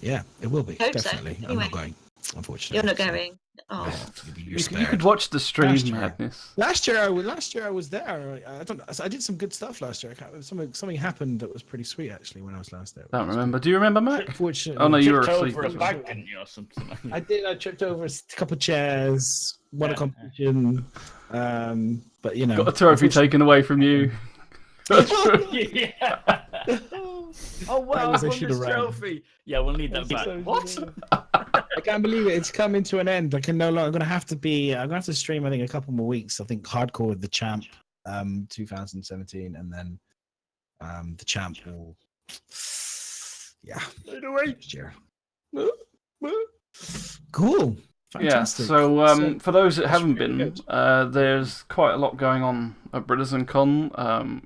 Yeah, it will be. Hope so. Definitely. I'm Anyway. not going, unfortunately. You're not going. Oh, You could watch the stream, Madness. Last year I was there. I did some good stuff last year. Something happened that was pretty sweet actually when I was last there. Don't remember. Do you remember, Mac? Unfortunately, Oh no, you were Tripped asleep. over a as well. bag, didn't you, or something? I did. I tripped over a couple of chairs, won a competition. But you know, Got a trophy taken away from you. Yeah. Oh wow! I won this trophy. Yeah, we'll need that back. What? I can't believe it. It's coming to an end. I can no longer. I'm gonna have to stream. I think a couple more weeks. I think hardcore with the champ, 2017, and then the champ will. Yeah. Next year. Cool. Fantastic. Yeah, so for those that haven't been, there's quite a lot going on at Britizencon.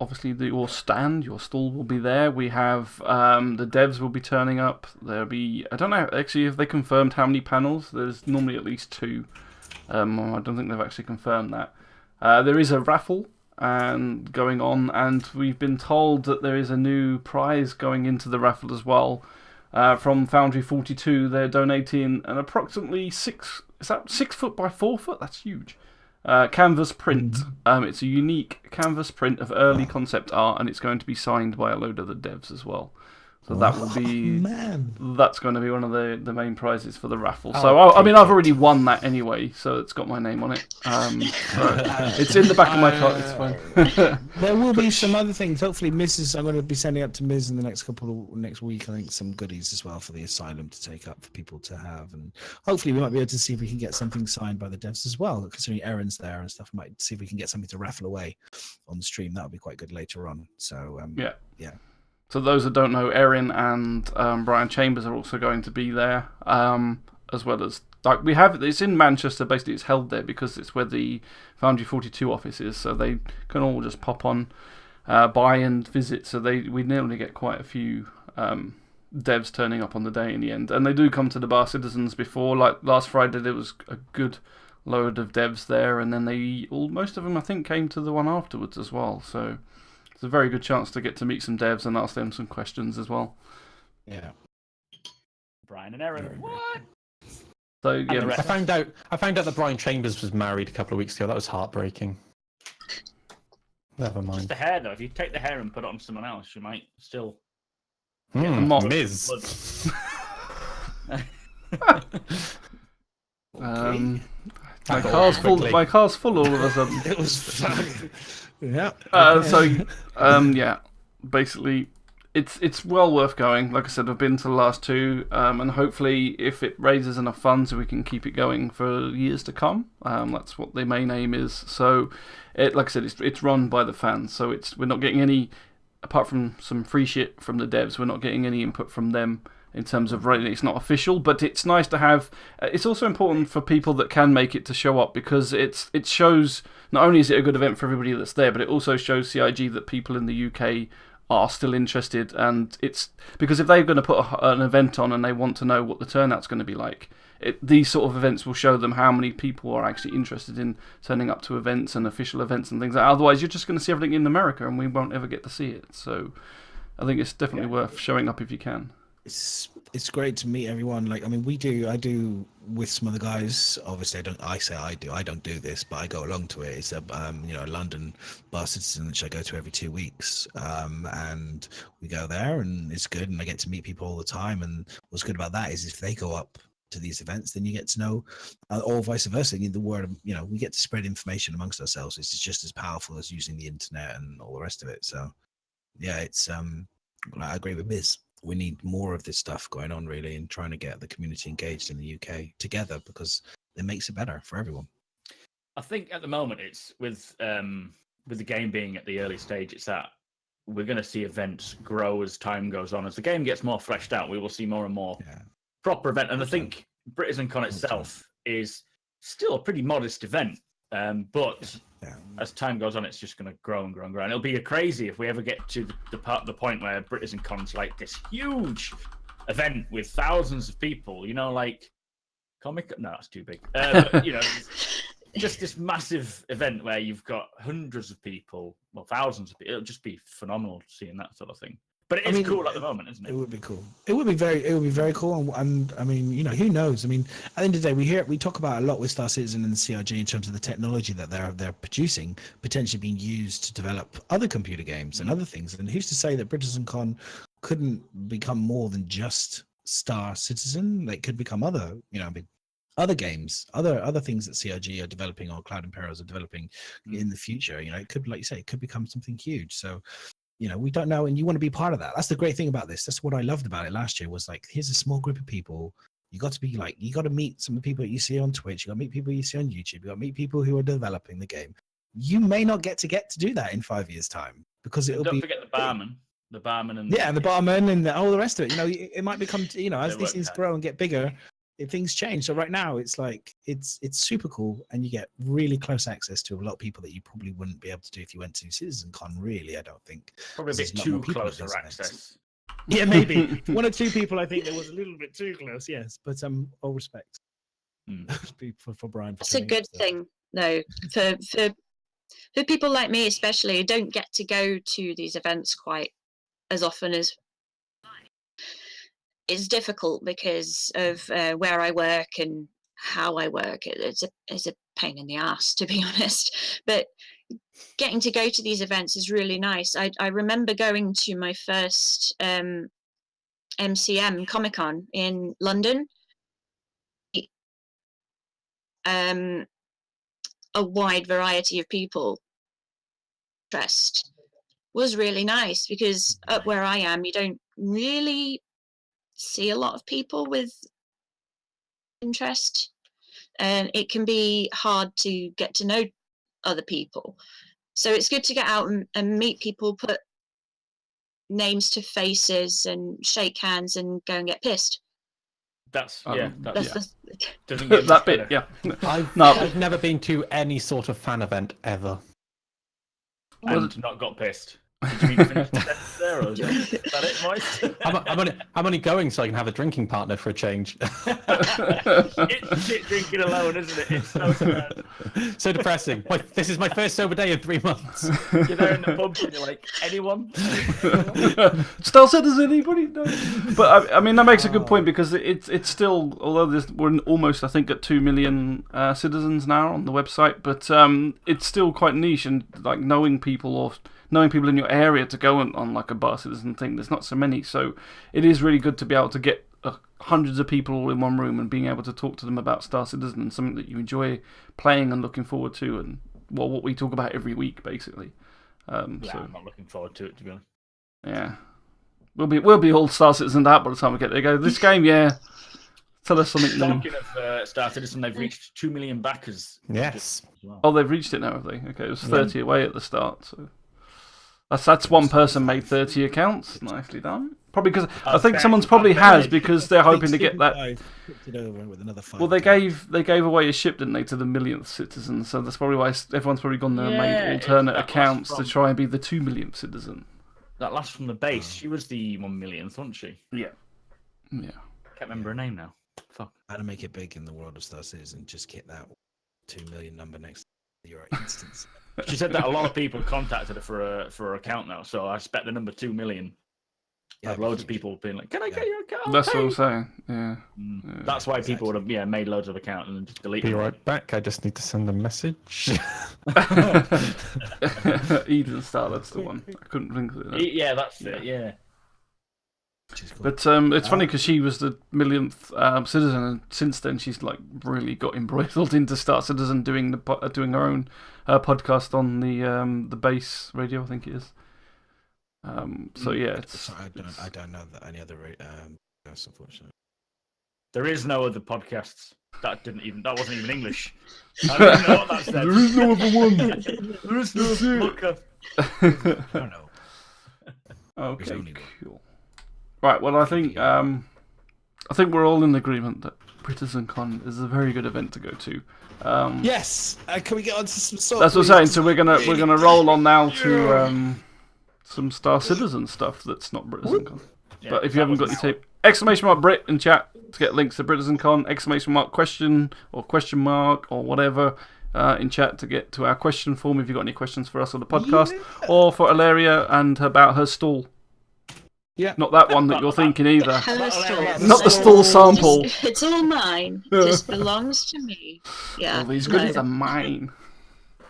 Obviously, your stall will be there. We have the devs will be turning up. There'll be, I don't know actually if they confirmed how many panels. There's normally at least 2. I don't think they've actually confirmed that. There is a raffle going on, and we've been told that there is a new prize going into the raffle as well. From Foundry 42, they're donating an approximately 6 foot by 4 foot. That's huge. Canvas print. It's a unique canvas print of early concept art, and it's going to be signed by a load of the devs as well. So that will be that's going to be one of the main prizes for the raffle. So I mean, I've already won that anyway, so it's got my name on it. It's in the back of my car. It's fine. There will be some other things. Hopefully, I'm going to be sending up to Ms in the next week. I think some goodies as well for the asylum to take up for people to have, and hopefully we might be able to see if we can get something signed by the devs as well. Considering Erin's there and stuff, we might see if we can get something to raffle away on the stream. That would be quite good later on. So yeah. So those that don't know, Erin and Brian Chambers are also going to be there, as well as it's in Manchester. Basically, it's held there because it's where the Foundry 42 office is. So they can all just pop on, by and visit. So we nearly get quite a few devs turning up on the day in the end, and they do come to the Bar Citizens before. Like last Friday, there was a good load of devs there, and then most of them I think came to the one afterwards as well. So. It's a very good chance to get to meet some devs and ask them some questions as well. Yeah. Brian and Erin. What? So yeah, I found out that Brian Chambers was married a couple of weeks ago. That was heartbreaking. Never mind. Just the hair though. If you take the hair and put it on someone else, you might still. Miz. My car's full. My car's full all of a sudden. It was fun. Yeah. Yeah. Basically, it's well worth going. Like I said, I've been to the last 2, and hopefully, if it raises enough funds, we can keep it going for years to come. That's what the main aim is. So, like I said, it's run by the fans. So we're not getting any, apart from some free shit from the devs. We're not getting any input from them. In terms of writing, it's not official, but it's nice to have. It's also important for people that can make it to show up because it shows not only is it a good event for everybody that's there, but it also shows CIG that people in the UK are still interested, and it's because if they're going to put an event on and they want to know what the turnout's going to be like, these sort of events will show them how many people are actually interested in turning up to events and official events and things like that. Otherwise, you're just going to see everything in America, and we won't ever get to see it. So I think it's definitely worth showing up if you can. It's great to meet everyone. Like, I mean, I do with some of the guys. Obviously, I don't do this, but I go along to it. It's a London bar citizen, which I go to every 2 weeks, and we go there, and it's good, and I get to meet people all the time. And what's good about that is if they go up to these events, then you get to know, or vice versa. The word, we get to spread information amongst ourselves. It's just as powerful as using the internet and all the rest of it. So, yeah, it's I agree with Biz. We need more of this stuff going on, really, and trying to get the community engaged in the UK together, because it makes it better for everyone. I think at the moment it's with the game being at the early stage, it's that we're going to see events grow as time goes on. As the game gets more fleshed out, we will see more and more proper event. And I think Britizencon itself is still a pretty modest event, but as time goes on, it's just going to grow and grow and grow. And it'll be crazy if we ever get to the point where Britizencon's like this huge event with thousands of people, like Comic. No, that's too big. But, just this massive event where you've got hundreds of people, well, thousands of people. It'll just be phenomenal seeing that sort of thing. But it is cool at the moment, isn't it? It would be cool. It would be very cool. And I mean, who knows? I mean, at the end of the day, we talk about a lot with Star Citizen and CRG in terms of the technology that they're producing, potentially being used to develop other computer games and other things. And who's to say that Britizencon couldn't become more than just Star Citizen? They could become other games, other things that CRG are developing or Cloud Imperials are developing in the future. It could, like you say, it could become something huge. So, we don't know, and you want to be part of that. That's the great thing about this. That's what I loved about it last year, was like, here's a small group of people. You got to meet some of the people that you see on Twitch. You got to meet people you see on YouTube. You got to meet people who are developing the game. You may not get to do that in 5 years' time, because it'll Don't forget the barman. The barman and the barman and all the rest of it. It might become, as these things grow and get bigger, things change. So right now it's like it's super cool, and you get really close access to a lot of people that you probably wouldn't be able to do if you went to CitizenCon. Really, I don't think. Probably a bit too close for access. Yeah, maybe one or two people. I think there was a little bit too close. Yes, but all respect for Brian. It's a good thing, though, for people like me, especially, who don't get to go to these events quite as often as. It's difficult because of where I work and how I work. It's a pain in the ass, to be honest. But getting to go to these events is really nice. I remember going to my first MCM Comic-Con in London. A wide variety of people. Interest was really nice, because up where I am, you don't really see a lot of people with interest, and it can be hard to get to know other people. So it's good to get out and meet people, put names to faces and shake hands and go and get pissed. That's that bit. Yeah, I've never been to any sort of fan event ever, and not got pissed. Did you mean to finish the sentence there, or is that it, Moist? I'm only going so I can have a drinking partner for a change. It's shit drinking alone, isn't it? It's so sad. So depressing. This is my first sober day in 3 months. You're there in the pub and you're like, anyone? Star Citizen, anybody? No. But I mean, that makes a good point, because it's still, although we're almost, I think, at 2 million citizens now on the website, but it's still quite niche, and like knowing people in your area to go on like a bar citizen thing, there's not so many. So it is really good to be able to get hundreds of people all in one room and being able to talk to them about Star Citizen, and something that you enjoy playing and looking forward to, and what we talk about every week, basically. So I'm not looking forward to it, to be honest. Yeah, we'll be all Star Citizen out by the time we get there. Go, this game, yeah. Tell us something new. Talking of Star Citizen, they've reached 2 million backers. Yes. Well. Oh, they've reached it now, have they? Okay, it was 30 away at the start, so. That's one person made 30 accounts. Nicely done. Probably because I think someone's probably has, because they're hoping to get that. It over with another 5. Well, they gave away a ship, didn't they, to the millionth citizen? So that's probably why everyone's probably gone there and made alternate accounts to try and be the 2 millionth citizen. That last from the base, she was the 1 millionth, wasn't she? Yeah. Yeah. Can't remember her name now. Fuck. How to make it big in the world of Star Citizen? Just get that 2 million number next to your instance. She said that a lot of people contacted her for her account now, so I expect the number 2 million. Yeah, Had loads of people being like, "Can I get your account?" That's what I'm saying. Yeah. That's why people would have made loads of accounts and then just deleted Be them. right back. I just need to send a message. Eden Star, that's the one. I couldn't think of it. Yeah, that's it. Yeah. But it's funny because she was the millionth citizen, and since then she's like really got embroiled into Star Citizen, doing her own podcast on the base radio, I think it is. So yeah, it's. I don't know that any other podcast, unfortunately. There is no other podcasts. That wasn't even English. I don't even know what that said. There is no other one. There is no podcast. I don't know. Okay, only one. cool. Right, well, I think we're all in agreement that Britizencon is a very good event to go to. Yes. Can we get on to some sort? That's what I'm saying. So we're gonna roll on now to some Star Citizen stuff that's not Britizencon. Yeah, But if you haven't got your tape, exclamation mark Brit in chat to get links to Britizencon. Exclamation mark question or question mark or whatever in chat to get to our question form if you've got any questions for us on the podcast or for Ilaria and about her stall. Yeah. Not that one that you're thinking either. Her stall. Not the stall sample. It's all mine. It just belongs to me. Yeah. All these goodies are mine.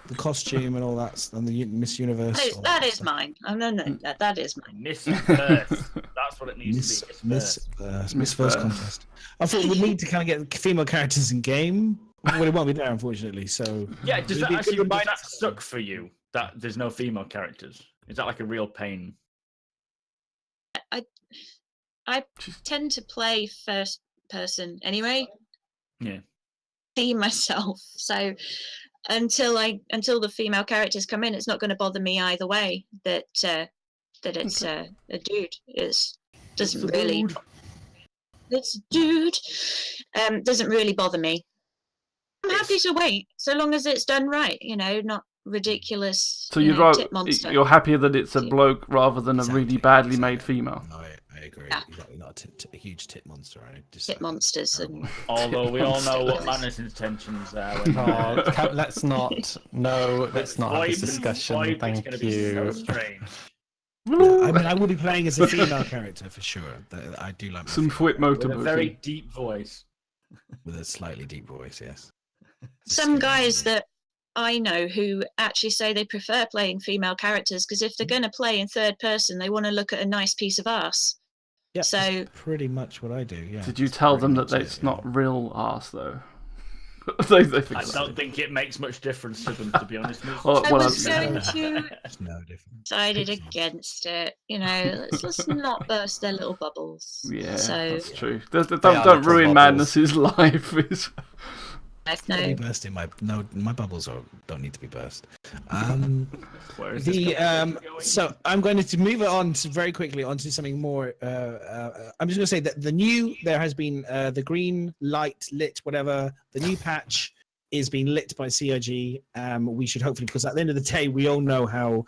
The costume and all that, and the Miss Universe. That is mine. Oh, no, that is mine. Miss First. That's what it needs to be. Miss First contest. I thought we'd need to kind of get female characters in game. Well, it won't be there, unfortunately. So Yeah, does that suck for you that there's no female characters? Is that like a real pain? I tend to play first person anyway. Yeah. See myself. So until the female characters come in, it's not going to bother me either way that it's a dude. It's a dude. Doesn't really bother me. I'm happy to wait so long as it's done right. Not ridiculous. So tit monster. you're happier that it's a bloke rather than a really badly made female. No, I agree. Yeah. Exactly, not a huge tit monster. Tit monsters. Although we all know what Manus' intentions are. Let's not have this discussion. Thank you. So strange. I mean, I will be playing as a female character for sure. I do like Some foot motor. With a very deep voice. with a slightly deep voice. Yes. Some guys that I know who actually say they prefer playing female characters because if they're going to play in third person, they want to look at a nice piece of arse. Yeah. So that's pretty much what I do. Yeah. Did you tell them that it's not real arse though? they think I don't think it makes much difference to them, to be honest. I was going to There's no difference. decided against it. Let's not burst their little bubbles. Yeah, So that's true. Don't ruin Madness's life. Be bursting my bubbles don't need to be burst. Where is this So I'm going to move it on very quickly onto something more. I'm just going to say that there has been the green light lit whatever the new patch is being lit by CIG. We should hopefully, because at the end of the day we all know how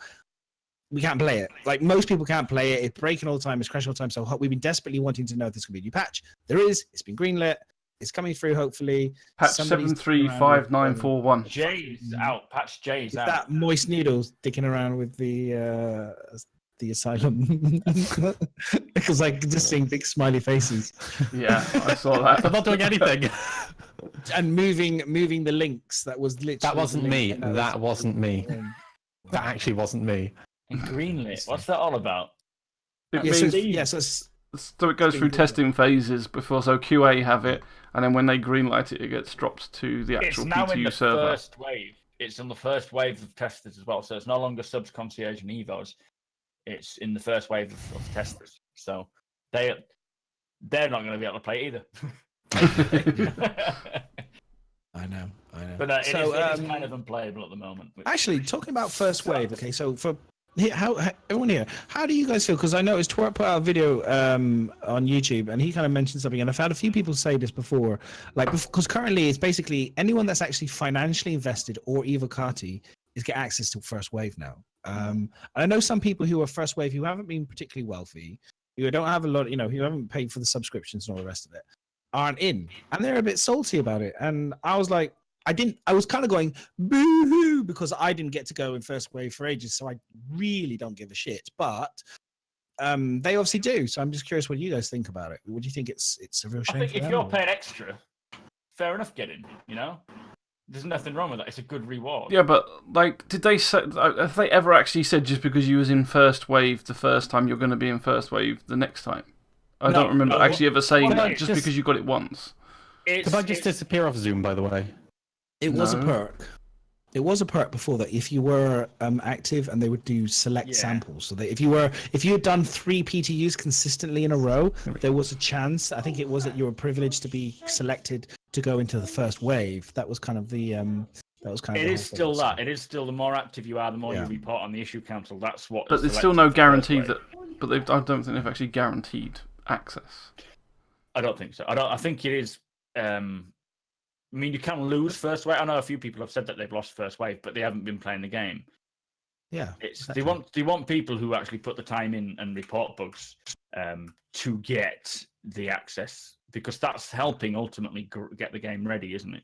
we can't play it. Like most people can't play it. It's breaking all the time. It's crashing all the time. So we've been desperately wanting to know if there's going to be a new patch. There is. It's been greenlit. It's coming through, hopefully. Patch 735941. J's out. Patch J's out. That moist needle sticking around with the asylum. Because I can just seeing big smiley faces. Yeah, I saw that. I'm not doing anything. And moving the links. That was literally. That wasn't me. That wasn't me. Um, That actually wasn't me. And greenlit. What's that all about? It Yeah, means, so it goes through testing phases before, so QA have it, and then when they greenlight it, it gets dropped to the actual It's now in PTU the server. first wave. It's on the first wave of testers as well, so it's no longer subs, concierge, and evos. It's in the first wave of testers, so they're not going to be able to play either. I know. But it is kind of unplayable at the moment. Actually, talking about first wave. Okay, so for how everyone here, how do you guys feel? Because I noticed Twerp put out a video on YouTube, and he kind of mentioned something, and I've had a few people say this before, like because currently it's basically anyone that's actually financially invested or evocati is get access to first wave now. I know some people who are first wave who haven't been particularly wealthy, who don't have a lot, who haven't paid for the subscriptions and all the rest of it. aren't in, and they're a bit salty about it. And I was like, I was kind of going boo-hoo because I didn't get to go in first wave for ages, so I really don't give a shit. But they obviously do. So I'm just curious what you guys think about it. What do you think? It's a real shame. I think for if them, you're or- paying extra, fair enough, get in. You know, there's nothing wrong with that. It's a good reward. Yeah, but like, did they say? Have they ever actually said just because you was in first wave the first time, you're going to be in first wave the next time? I don't remember actually ever saying well, that. it's Just because you got it once. Could I just disappear off Zoom, by the way? It was a No. perk. It was a perk before that if you were active, and they would do select samples. So that if you had done 3 PTUs consistently in a row, there was a chance. I think it was that you were privileged to be selected to go into the first wave. That was kind of the It is still that. It is still the more active you are, the more Yeah. you report on the issue council. That's what. But is there's still selected no for first guarantee wave. that. But I don't think they've actually guaranteed access. I don't think so. I think it is. I mean, you can lose first wave. I know a few people have said that they've lost first wave, but they haven't been playing the game. Yeah. It's they want people who actually put the time in and report bugs to get the access, because that's helping ultimately get the game ready, isn't it?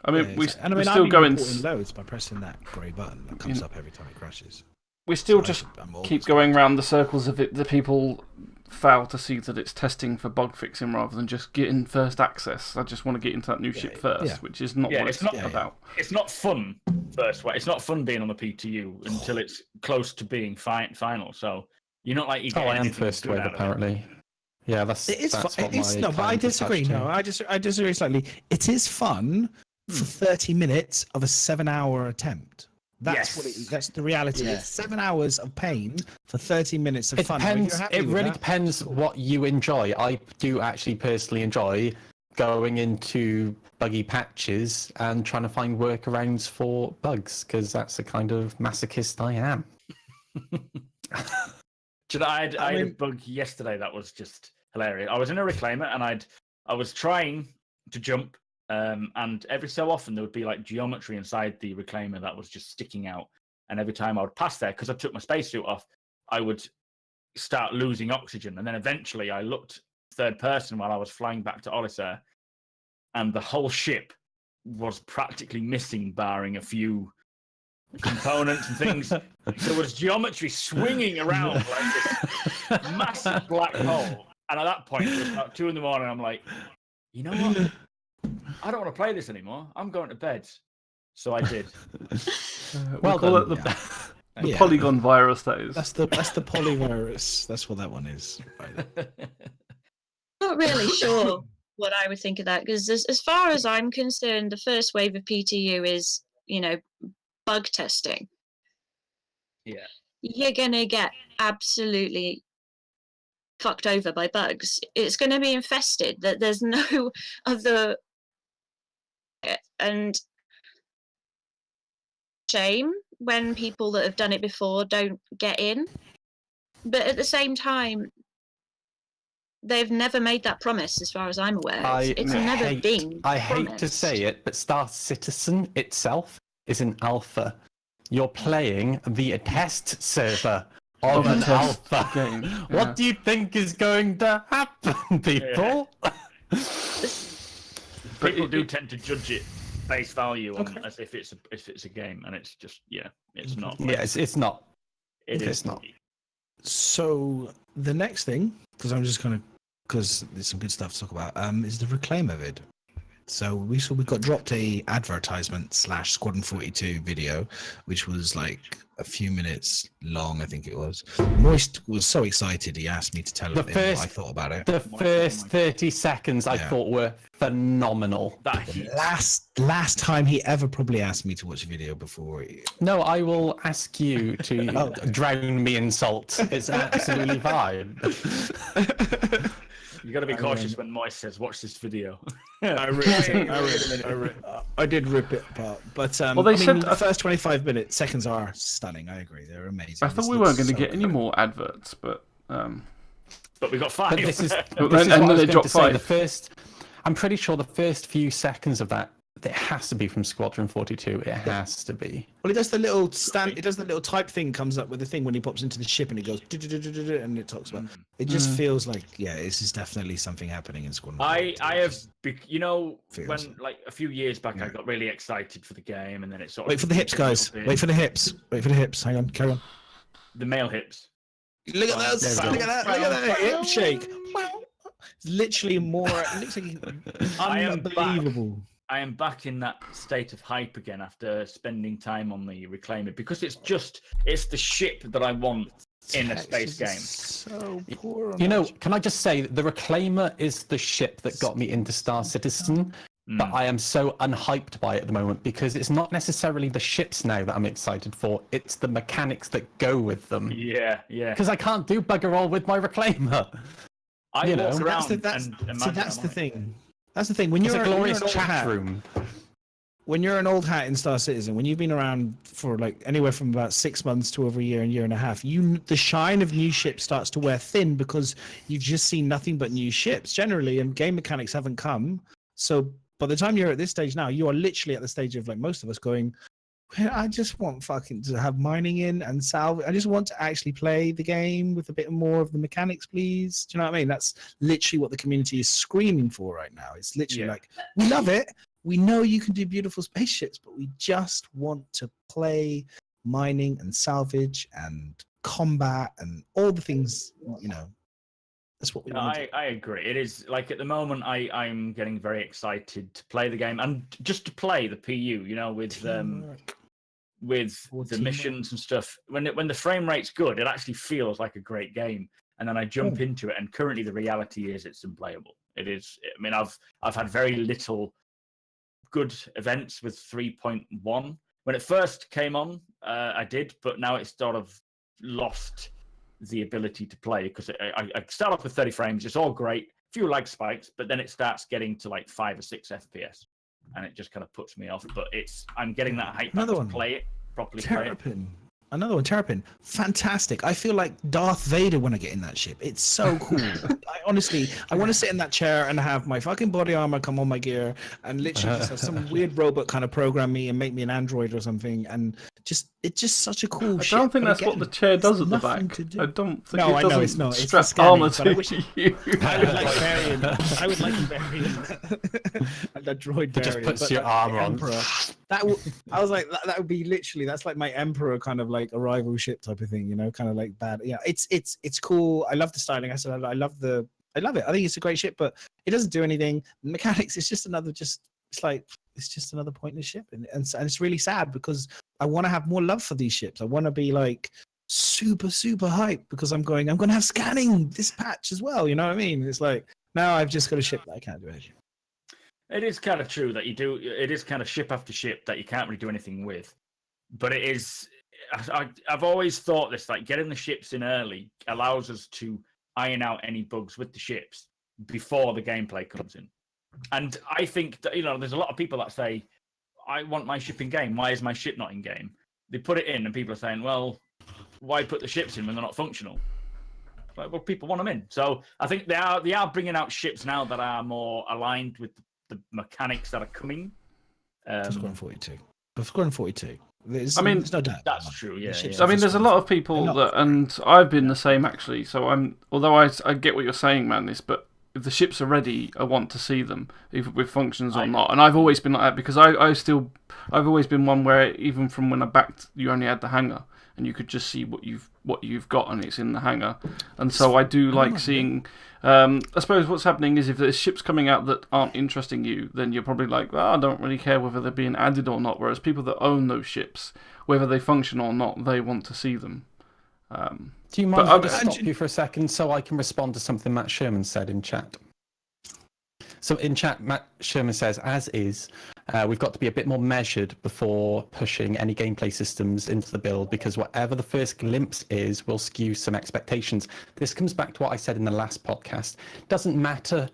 I mean, Yeah, we're exactly. And I mean, still I've been going. reporting loads by pressing that grey button that comes up every time it crashes. We still So just I'm always keep going round the circles of it. The people fail to see that it's testing for bug fixing rather than just getting first access. I just want to get into that new ship first, which is not what it's about. It's not fun first wave. It's not fun being on the PTU until it's close to being final. So you're not like you get I am anything first good wave, out of it. apparently. Yeah, that's It is that's fun. what It's, my no, but I plan is disagree. attached to. No, I disagree slightly. It is fun for 30 minutes of a 7-hour attempt. That's what that's the reality. It's 7 hours of pain for 30 minutes of It fun. depends. It really depends what you enjoy. I do actually personally enjoy going into buggy patches and trying to find workarounds for bugs, because that's the kind of masochist I am. I had a bug yesterday that was just hilarious. I was in a reclaimer and I was trying to jump, and every so often there would be like geometry inside the reclaimer that was just sticking out. And every time I would pass there, because I took my spacesuit off, I would start losing oxygen. And then eventually I looked third person while I was flying back to Olisar, and the whole ship was practically missing, barring a few components and things. There was geometry swinging around like this massive black hole. And at that point, it was about 2 a.m. I'm like, you know what? I don't want to play this anymore. I'm going to bed. So I did. We'll call it the polygon virus, that is. That's the polyvirus. That's what that one is. Not really sure what I would think of that, because as far as I'm concerned, the first wave of PTU is, bug testing. Yeah. You're going to get absolutely fucked over by bugs. It's going to be infested. That there's no other. And shame when people that have done it before don't get in. But at the same time, they've never made that promise, as far as I'm aware. It's never been. I hate to say it, but Star Citizen itself is an alpha. You're playing the test server of an alpha game. What do you think is going to happen, people? People do tend to judge it face value as if it's a game, and it's just it's not. Yeah, it's not. It's not. So the next thing, because there's some good stuff to talk about, is the Reclaimer vid. So we got dropped a advertisement / Squadron 42 video, which was like a few minutes long, I think it was. Moist was so excited, he asked me to tell him what I thought about it. The first 30 seconds I thought were phenomenal. Last time he ever probably asked me to watch a video before. No, I will ask you to drown me in salt. It's absolutely fine. You got to be cautious when Moist says, "Watch this video." I did rip it apart, but the first 25 seconds are stunning. I agree, they're amazing. I thought we weren't going to get any more adverts, but we got 5. But this is and then they dropped 5. I'm pretty sure the first few seconds of that It has to be from Squadron 42. It has to be. Well, it does the little stand. It does the little type thing. Comes up with the thing when he pops into the ship, and it goes, and it talks about. It just feels like, yeah, this is definitely something happening in Squadron 42. I have, you know, feels when like a few years back, I got really excited for the game, and then it sort of Wait for the hips, guys. Wait for the hips. Wait for the hips. Hang on, carry on. the male hips. Look at that! Look at that! Look at that hip shake. It's literally more. It looks like unbelievable. I am back in that state of hype again after spending time on the Reclaimer because it's the ship that I want in a space game. So poor. You know, can I just say the Reclaimer is the ship that got me into Star Citizen, but I am so unhyped by it at the moment because it's not necessarily the ships now that I'm excited for, it's the mechanics that go with them. Yeah. Because I can't do bugger all with my Reclaimer. I walk around that's the thing. That's the thing. When you're a glorious an old chat hat, room. When you're an old hat in Star Citizen, when you've been around for like anywhere from about 6 months to over a year and a half, the shine of new ships starts to wear thin because you've just seen nothing but new ships generally, and game mechanics haven't come. So by the time you're at this stage now, you are literally at the stage of like most of us going, I just want fucking to have mining in and salvage. I just want to actually play the game with a bit more of the mechanics, please. Do you know what I mean? That's literally what the community is screaming for right now. It's literally like, we love it. We know you can do beautiful spaceships, but we just want to play mining and salvage and combat and all the things, you know. That's what we want. I agree. It is like at the moment I'm getting very excited to play the game and just to play the PU, you know, with the missions and stuff. When the frame rate's good, it actually feels like a great game. And then I jump into it, and currently the reality is it's unplayable. It is. I mean, I've had very little good events with 3.1. When it first came on, I did, but now it's sort of lost the ability to play because I start off with 30 frames. It's all great, few lag spikes, but then it starts getting to like 5 or 6 FPS, and it just kind of puts me off. But I'm getting that hype back to play it properly. Terrapin. Another one, Terrapin. Fantastic. I feel like Darth Vader when I get in that ship. It's so cool. I honestly want to sit in that chair and have my fucking body armor come on my gear and literally just have some weird robot kind of program me and make me an android or something. And it's just such a cool ship. I don't think that's what the chair does at the back. I don't think it doesn't it's not. It's strap armor to you. I would like variant. I would like a variant. A droid variant. It just puts your armor on. I was like, that would be literally, that's like my Emperor kind of like arrival ship type of thing, you know, kind of like bad. Yeah, it's cool. I love the styling. I said I love it. I think it's a great ship, but it doesn't do anything. The mechanics, it's just another it's just another pointless ship, and it's really sad because I want to have more love for these ships. I want to be like super hyped because I'm going to have scanning this patch as well. You know what I mean? It's like now I've just got a ship that I can't do anything. It is kind of true that you do. It is kind of ship after ship that you can't really do anything with. But it is. I've always thought this, like getting the ships in early allows us to iron out any bugs with the ships before the gameplay comes in. And I think that, you know, there's a lot of people that say, I want my ship in game. Why is my ship not in game? They put it in and people are saying, well, why put the ships in when they're not functional? Like, well, people want them in. So I think they are bringing out ships now that are more aligned with the mechanics that are coming. Squadron 42. Squadron 42. There's no doubt. That's true. Yeah. I mean, there's a lot of people that, and I've been the same actually. So although I get what you're saying, Madness, but if the ships are ready, I want to see them, either with functions or not. And I've always been like that because I've always been one where even from when I backed, you only had the hangar and you could just see what you've got and it's in the hangar. And so I do like seeing. I suppose what's happening is if there's ships coming out that aren't interesting you, then you're probably like, I don't really care whether they're being added or not. Whereas people that own those ships, whether they function or not, they want to see them. Do you mind if I just stop you for a second so I can respond to something Matt Sherman said in chat? So in chat, Matt Sherman says, as is, we've got to be a bit more measured before pushing any gameplay systems into the build because whatever the first glimpse is will skew some expectations. This comes back to what I said in the last podcast. It doesn't matter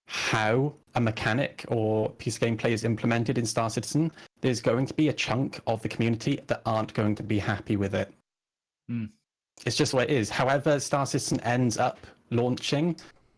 how a mechanic or piece of gameplay is implemented in Star Citizen, there's going to be a chunk of the community that aren't going to be happy with it. It's just what it is. However Star Citizen ends up launching,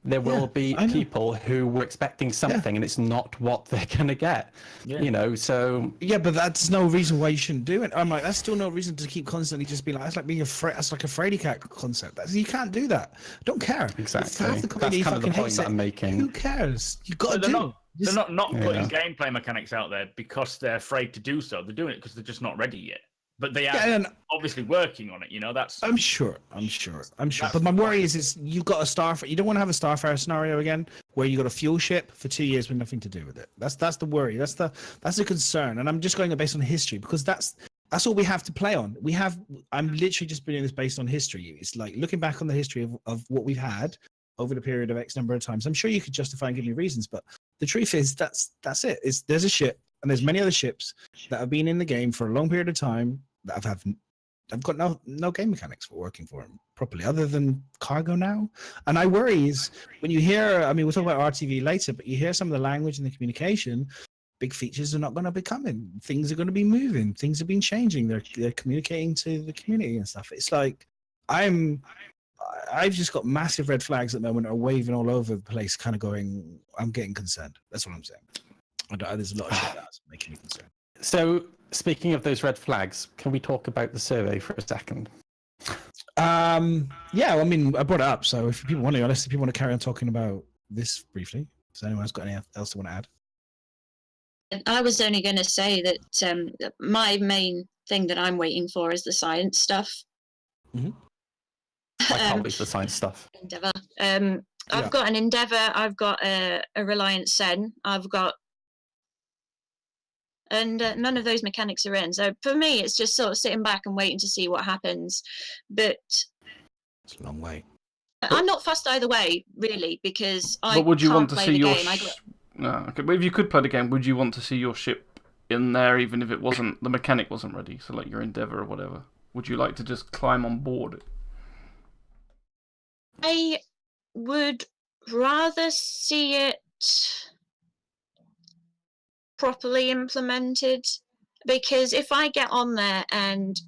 there will be people who were expecting something and it's not what they're going to get. Yeah. You know, so... Yeah, but that's no reason why you shouldn't do it. I'm like, that's still no reason to keep constantly just being like, that's like being that's like a Frady cat concept. You can't do that. Don't care. Exactly. If half the community That's kind of the fucking point hates that it, I'm making. who cares? You got to do. They're not putting gameplay mechanics out there because they're afraid to do so. They're doing it because they're just not ready yet. But they are obviously working on it. You know, that's. I'm sure. But my worry is you've got a Starfire. You don't want to have a Starfire scenario again where you got a fuel ship for 2 years with nothing to do with it. That's the worry. That's the concern. And I'm just going based on history because that's all we have to play on. I'm literally just doing this based on history. It's like looking back on the history of what we've had over the period of X number of times. I'm sure you could justify and give me reasons, but the truth is that's it. There's a ship. And there's many other ships that have been in the game for a long period of time that I've got no game mechanics for working for them properly, other than cargo now. And I worry is when you hear, I mean, we'll talk about RTV later, but you hear some of the language and the communication, big features are not going to be coming. Things are going to be moving. Things have been changing. They're communicating to the community and stuff. It's like I've just got massive red flags at the moment are waving all over the place, kind of going, I'm getting concerned. That's what I'm saying. There's a lot of shit that's making me concerned. So, speaking of those red flags, can we talk about the survey for a second? Yeah, I mean, I brought it up, so if people want to carry on talking about this briefly, does anyone else got anything else they want to add? I was only going to say that my main thing that I'm waiting for is the science stuff. Mm-hmm. I can't wait for the science stuff. Endeavour. I've got an Endeavour, I've got a Reliant Sen, and none of those mechanics are in. So for me, it's just sort of sitting back and waiting to see what happens. But it's a long way. I'm not fussed either way, really, because I But would you can't want to play see the your game. No, okay. But if you could play the game, would you want to see your ship in there, even if the mechanic wasn't ready? So like your Endeavour or whatever. Would you like to just climb on board? I would rather see it properly implemented, because if I get on there and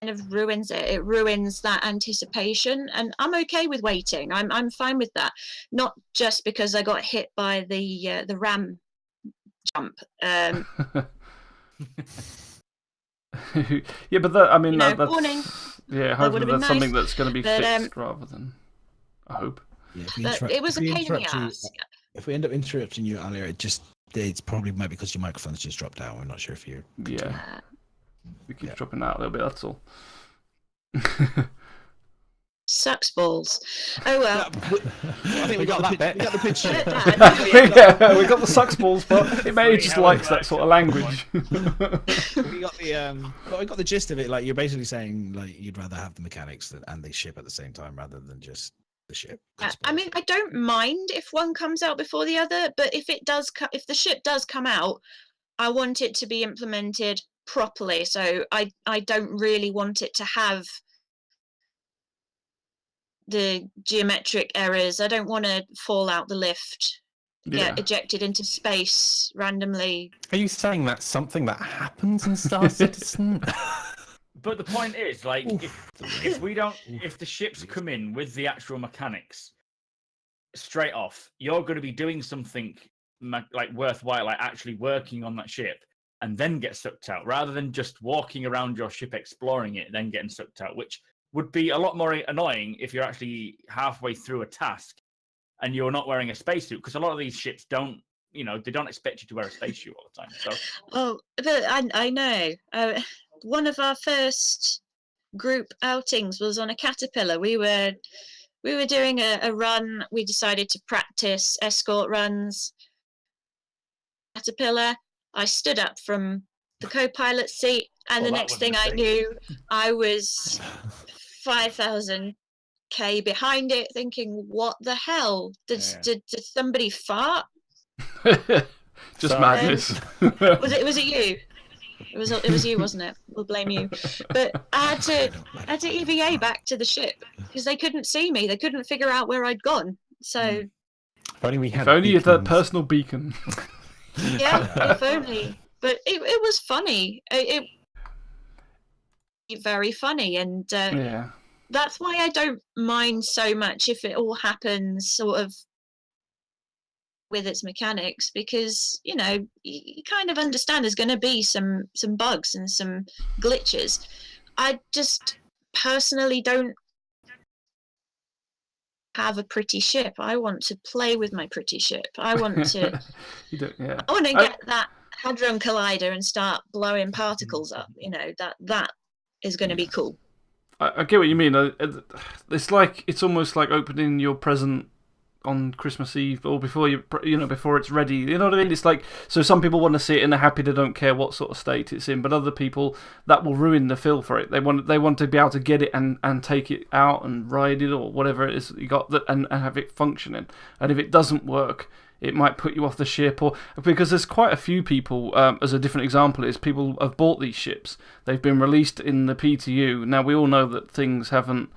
kind of ruins it ruins that anticipation, and I'm okay with waiting. I'm fine with that, not just because I got hit by the ram jump. Yeah, but that, I mean, that's warning. Yeah, hopefully that's something nice, that's going to be fixed rather than. I hope. Yeah, but it was a pain in the ass. If we end up interrupting you earlier, it's probably maybe because your microphone's just dropped out. We're not sure if you're. Yeah. It keeps dropping out a little bit. That's all. Sucks balls. Oh well. I think we got that bit. We got the picture. Yeah, we got the sucks balls, but it may just likes that sort of language. we got the gist of it. Like you're basically saying, like you'd rather have the mechanics and the ship at the same time rather than just the ship. I mean, I don't mind if one comes out before the other, but if the ship does come out, I want it to be implemented properly. So I don't really want it to have the geometric errors. I don't want to fall out the lift, get ejected into space randomly. Are you saying that's something that happens in Star Citizen? But the point is, like, if the ships come in with the actual mechanics straight off, you're going to be doing something like worthwhile, like actually working on that ship, and then get sucked out, rather than just walking around your ship exploring it, then getting sucked out, which would be a lot more annoying if you're actually halfway through a task and you're not wearing a spacesuit, because a lot of these ships don't expect you to wear a spacesuit all the time. So, but I know. One of our first group outings was on a Caterpillar. We were doing a run. We decided to practice escort runs. Caterpillar. I stood up from the co-pilot seat, and the next thing I knew, I was 5,000 K behind it, thinking, "What the hell? Did somebody fart?" Just madness. Was it you? It was you, wasn't it? We'll blame you. But I had to EVA back to the ship because they couldn't see me. They couldn't figure out where I'd gone. So if only we had. If only you had that personal beacon. Yeah, if only. But it was funny. It very funny, and that's why I don't mind so much if it all happens sort of with its mechanics, because you know you kind of understand there's going to be some bugs and some glitches. I just personally don't have a pretty ship. I want to play with my pretty ship. I want to Yeah. I want to get that hadron collider and start blowing particles up. You know, that is going to be cool. I get what you mean. It's almost like opening your present on Christmas Eve or before before it's ready. You know what I mean? It's like, so some people want to see it and they're happy, they don't care what sort of state it's in, but other people, that will ruin the feel for it. They want to be able to get it and take it out and ride it or whatever it is that you got and have it functioning. And if it doesn't work, it might put you off the ship, or because there's quite a few people, as a different example is people have bought these ships. They've been released in the PTU. Now we all know that things haven't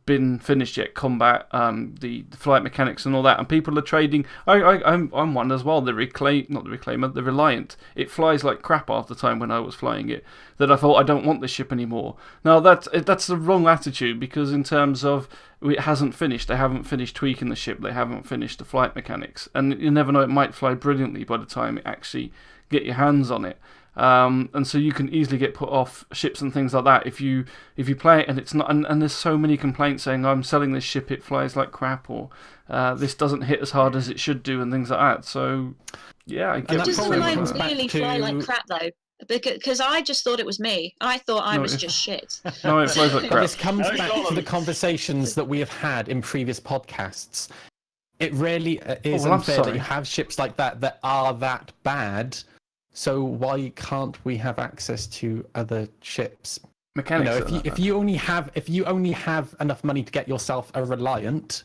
been finished yet, combat, the flight mechanics and all that, and people are trading. I'm one as well. The Reliant. It flies like crap half the time when I was flying it. That I thought, I don't want this ship anymore. Now that's the wrong attitude, because in terms of it hasn't finished, they haven't finished tweaking the ship, they haven't finished the flight mechanics, and you never know, it might fly brilliantly by the time it actually get your hands on it. And so you can easily get put off ships and things like that if you play it and it's not. And there's so many complaints saying, I'm selling this ship, it flies like crap, or this doesn't hit as hard as it should do, and things like that. So yeah, I get. Does the Reliant really fly like crap though? Because I just thought it was me. I thought I was just shit. No, it flies like crap. This comes back to the conversations that we have had in previous podcasts. It really is unfair that you have ships like that are that bad. So why can't we have access to other ships? Mechanics. If you only have enough money to get yourself a Reliant,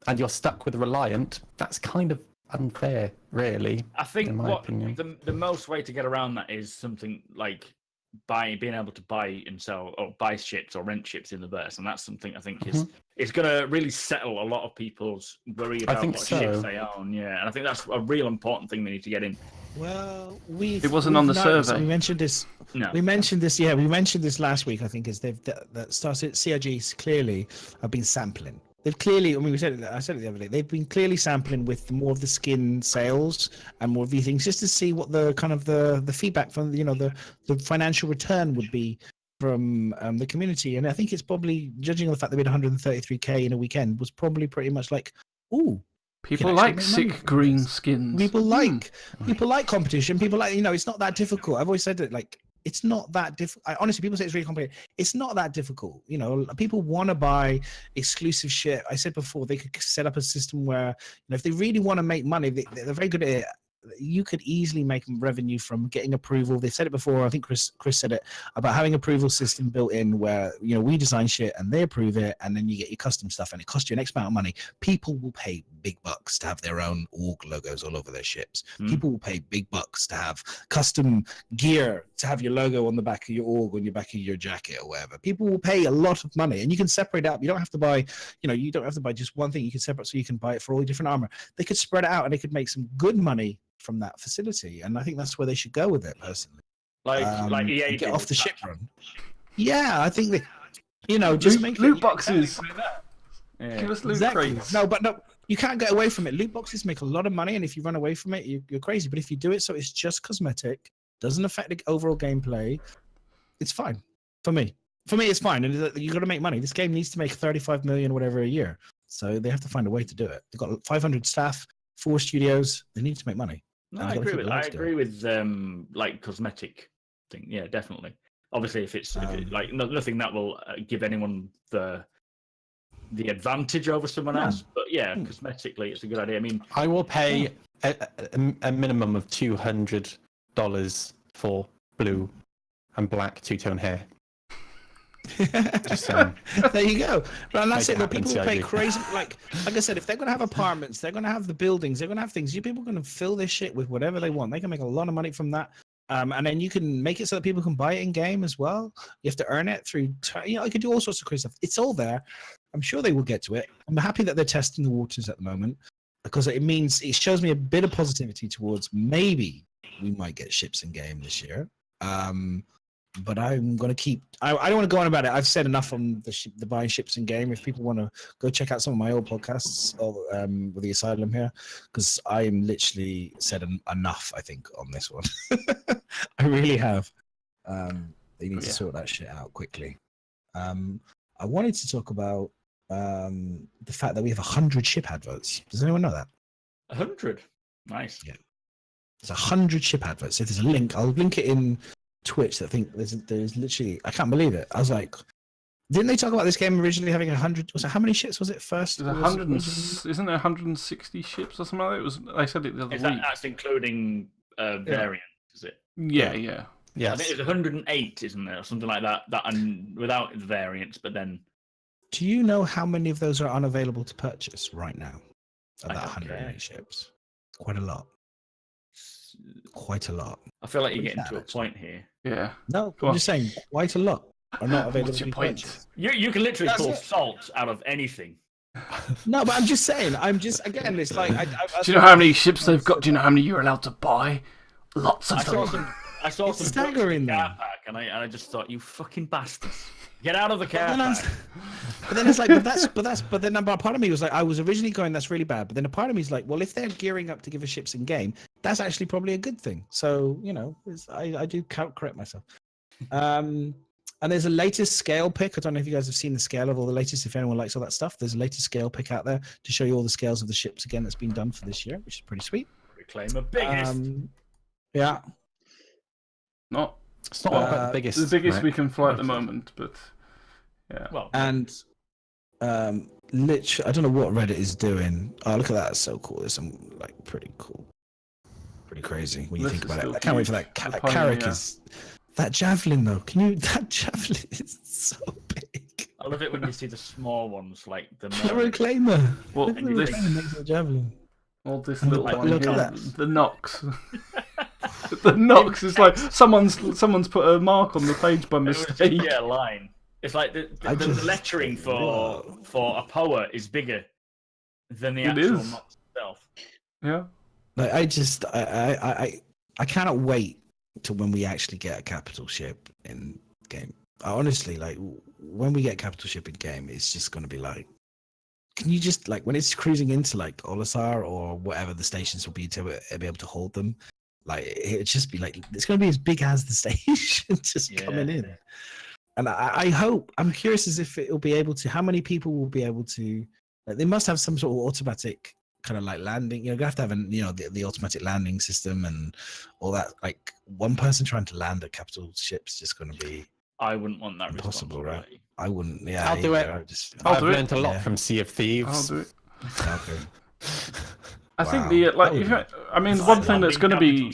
and you're stuck with a Reliant, that's kind of unfair, really. I think in my opinion. the most way to get around that is something like being able to buy and sell, or buy ships or rent ships in the verse, and that's something I think is going to really settle a lot of people's worry about what ships they own. Yeah, and I think that's a real important thing they need to get in. Well, it wasn't on the survey. We mentioned this. No. We mentioned this. Yeah, we mentioned this last week. I think is that started. CRGs clearly have been sampling. They've clearly. I mean, I said it the other day. They've been clearly sampling with more of the skin sales and more of these things, just to see what the kind of the feedback from the financial return would be from the community. And I think it's probably, judging on the fact they made 133K in a weekend, was probably pretty much like, ooh. People like sick green skins. People like competition. People like, it's not that difficult. I've always said it, like, it's not that difficult. Honestly, people say it's really complicated. It's not that difficult. People want to buy exclusive shit. I said before, they could set up a system where, if they really want to make money, they're very good at it. You could easily make revenue from getting approval. They said it before. I think Chris said it about having approval system built in where, we design shit and they approve it, and then you get your custom stuff and it costs you an X amount of money. People will pay big bucks to have their own org logos all over their ships. People will pay big bucks to have custom gear, to have your logo on the back of your org, on your back of your jacket or whatever. People will pay a lot of money, and you can separate out. You don't have to buy, you don't have to buy just one thing. You can separate, so you can buy it for all the different armor. They could spread it out and they could make some good money from that facility, and I think that's where they should go with it personally. Like EA get off the ship run. Yeah, I think they, just make loot boxes. Give us loot crates. No, you can't get away from it. Loot boxes make a lot of money, and if you run away from it, you're crazy. But if you do it so it's just cosmetic, doesn't affect the overall gameplay, it's fine. For me, it's fine. And you got to make money. This game needs to make 35 million whatever a year, so they have to find a way to do it. They've got 500 staff, 4 studios. They need to make money. No, I agree with like cosmetic thing. Yeah, definitely. Obviously, if it's like nothing that will give anyone the advantage over someone else, but yeah, cosmetically, it's a good idea. I mean, I will pay a minimum of $200 for blue and black two-tone hair. Just saying. There you go. And that's it. People will pay crazy. Like I said, if they're going to have apartments, they're going to have the buildings, they're going to have things. People are going to fill this shit with whatever they want. They can make a lot of money from that. And then you can make it so that people can buy it in game as well. You have to earn it through. You can do all sorts of crazy stuff. It's all there. I'm sure they will get to it. I'm happy that they're testing the waters at the moment, because it shows me a bit of positivity towards maybe we might get ships in game this year. but I'm going to keep. I don't want to go on about it. I've said enough on the buying ships in game. If people want to go check out some of my old podcasts with the Asylum here, because I'm literally said enough. I think on this one, I really have. They need to sort that shit out quickly. I wanted to talk about the fact that we have 100 ship adverts. Does anyone know that? 100. Nice. Yeah. There's 100 ship adverts. If there's a link, I'll link it in Twitch. I think there's literally, I can't believe it. I was like, didn't they talk about this game originally having 100? Was it how many ships was it first? Isn't there 160 ships or something like that? It was. I said it the other week. That's including variant, is it? Yeah. I think it's 108, isn't there, or something like that? That and without the variants, but then. Do you know how many of those are unavailable to purchase right now? Of that 108 ships, quite a lot. Quite a lot. I feel like you're getting to a point here. Yeah. No, I'm just saying, quite a lot are not available. What's your point? You can literally pull salt out of anything. No, but I'm just saying. Again, it's like. Do you know how many ships they've got? Do you know how many you're allowed to buy? Lots of them. I saw some staggering car pack, and I just thought, you fucking bastards, get out of the car pack. But then it's like, but then a part of me was like, I was originally going, that's really bad. But then a part of me is like, well, if they're gearing up to give us ships in game, that's actually probably a good thing. So I do correct myself. And there's a latest scale pick. I don't know if you guys have seen the scale of all the latest. If anyone likes all that stuff, there's a latest scale pick out there to show you all the scales of the ships again that's been done for this year, which is pretty sweet. Reclaim a biggest. Yeah. It's not about the biggest. The biggest right? we can fly at the moment, but yeah. Well, and literally, I don't know what Reddit is doing. Oh, look at that! It's so cool. There's some like pretty cool, pretty crazy when you think about it. I can't wait for that. Carrick is that javelin though. That javelin is so big. I love it when you see the small ones like the reclaimer. Well, the reclaimer makes a javelin. All this little one look here, at that. the Nox. The Nox is like someone's put a mark on the page by mistake. Yeah, a line. It's like the lettering for a power is bigger than the actual Nox itself. Yeah. Like I cannot wait to when we actually get a capital ship in game. Honestly, like when we get capital ship in game, it's just going to be like, can you just like when it's cruising into like Olisar or whatever the stations will be to be able to hold them, like it'd just be like it's going to be as big as the station just coming in. And I hope, I'm curious as if it'll be able to, how many people will be able to, like, they must have some sort of automatic kind of like landing, you have to have the automatic landing system and all that. Like one person trying to land a capital ship's just going to be, I wouldn't want that impossible, right? I wouldn't. Yeah, I'll do it. I've learned a lot from Sea of Thieves. I'll do it. Okay. I think one thing that's going to be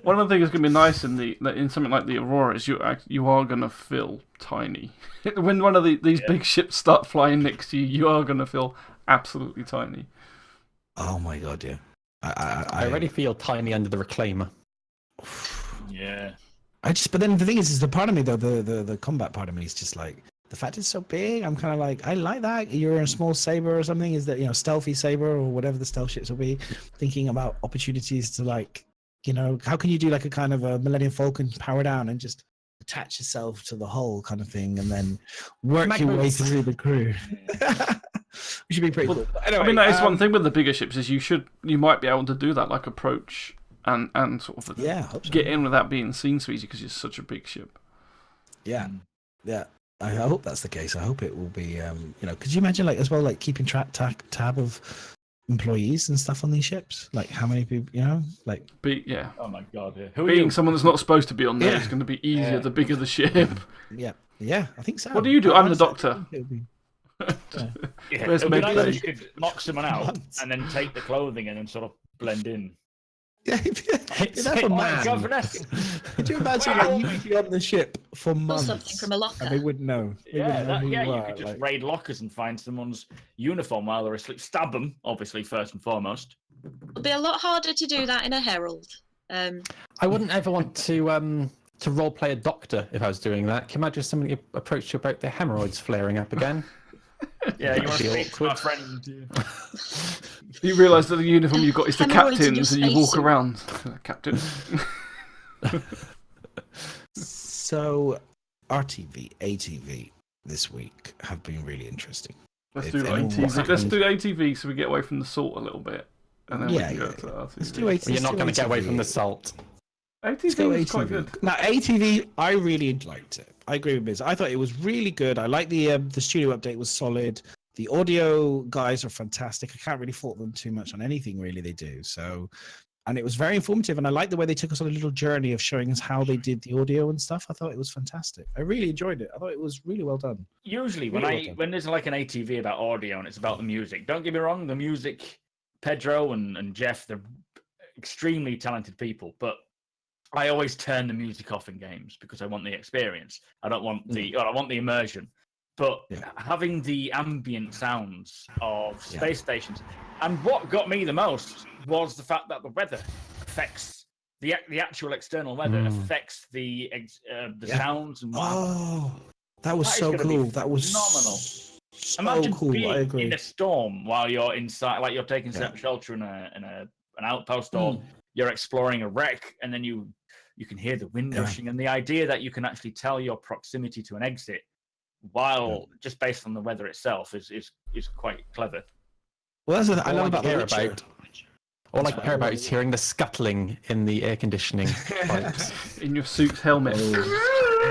one of the things that's going to be nice in something like the Aurora is you are going to feel tiny. When one of these big ships start flying next to you, you are going to feel absolutely tiny. Oh my god, yeah. I already feel tiny under the reclaimer. Yeah. But then the thing is the part of me though, the combat part of me is just like, the fact it's so big, I'm kind of like, I like that. You're in a small saber or something. Is that, stealthy saber or whatever the stealth ships will be. Thinking about opportunities to like, how can you do like a kind of a Millennium Falcon power down and just attach yourself to the hull kind of thing and then work your way through the crew. Which should be pretty cool. Anyway, I mean, that is one thing with the bigger ships is you might be able to do that, like approach and sort of get in without being seen so easy because it's such a big ship. Yeah. I hope that's the case. I hope it will be, could you imagine like as well, like keeping tab of employees and stuff on these ships? Like how many people, like... Oh my God, yeah. Being someone that's not supposed to be on there is going to be easier the bigger the ship. Yeah, I think so. What do you do? I'm the doctor. It would be nice if you could knock someone out and then take the clothing and then sort of blend in. Yeah, that's a man. Could you imagine like you could be on the ship for months something from a locker. and they wouldn't know? You could just raid lockers and find someone's uniform while they're asleep. Stab them, obviously, first and foremost. It'll be a lot harder to do that in a herald. I wouldn't ever want to role play a doctor if I was doing that. Can you imagine somebody approached you about their hemorrhoids flaring up again? Yeah, you want to speak to my friend. You realise that the uniform you've got is the captain's and you walk around. Captain. So, RTV, ATV this week have been really interesting. Let's If do anyone ATV. wants to- Let's do ATV so we get away from the salt a little bit, and then we Yeah, can go yeah, to yeah. RTV. Let's do ATV. You're not going to get away from the salt. Let's ATV go was ATV. quite good. Now, ATV, I really liked it. I agree with Biz. I thought it was really good. I like the studio update was solid. The audio guys are fantastic. I can't really fault them too much on anything really they do. So, and it was very informative. And I like the way they took us on a little journey of showing us how they did the audio and stuff. I thought it was fantastic. I really enjoyed it. I thought it was really well done. Usually, Really when there's like an ATV about audio and it's about the music, don't get me wrong, the music, Pedro and Jeff, they're extremely talented people, but I always turn the music off in games because I want the experience. I don't want I want the immersion. But having the ambient sounds of space stations, and what got me the most was the fact that the weather affects the actual external weather affects the sounds and that was so cool. That was phenomenal. So Imagine cool. being I agree. in a storm while you're inside, like you're taking shelter in an outpost, or you're exploring a wreck, and then you can hear the wind rushing, and the idea that you can actually tell your proximity to an exit while just based on the weather itself is quite clever. Well, that's what I love All about I the care Witcher. about. All I care about is hearing the scuttling in the air conditioning pipes. In your suit's helmet.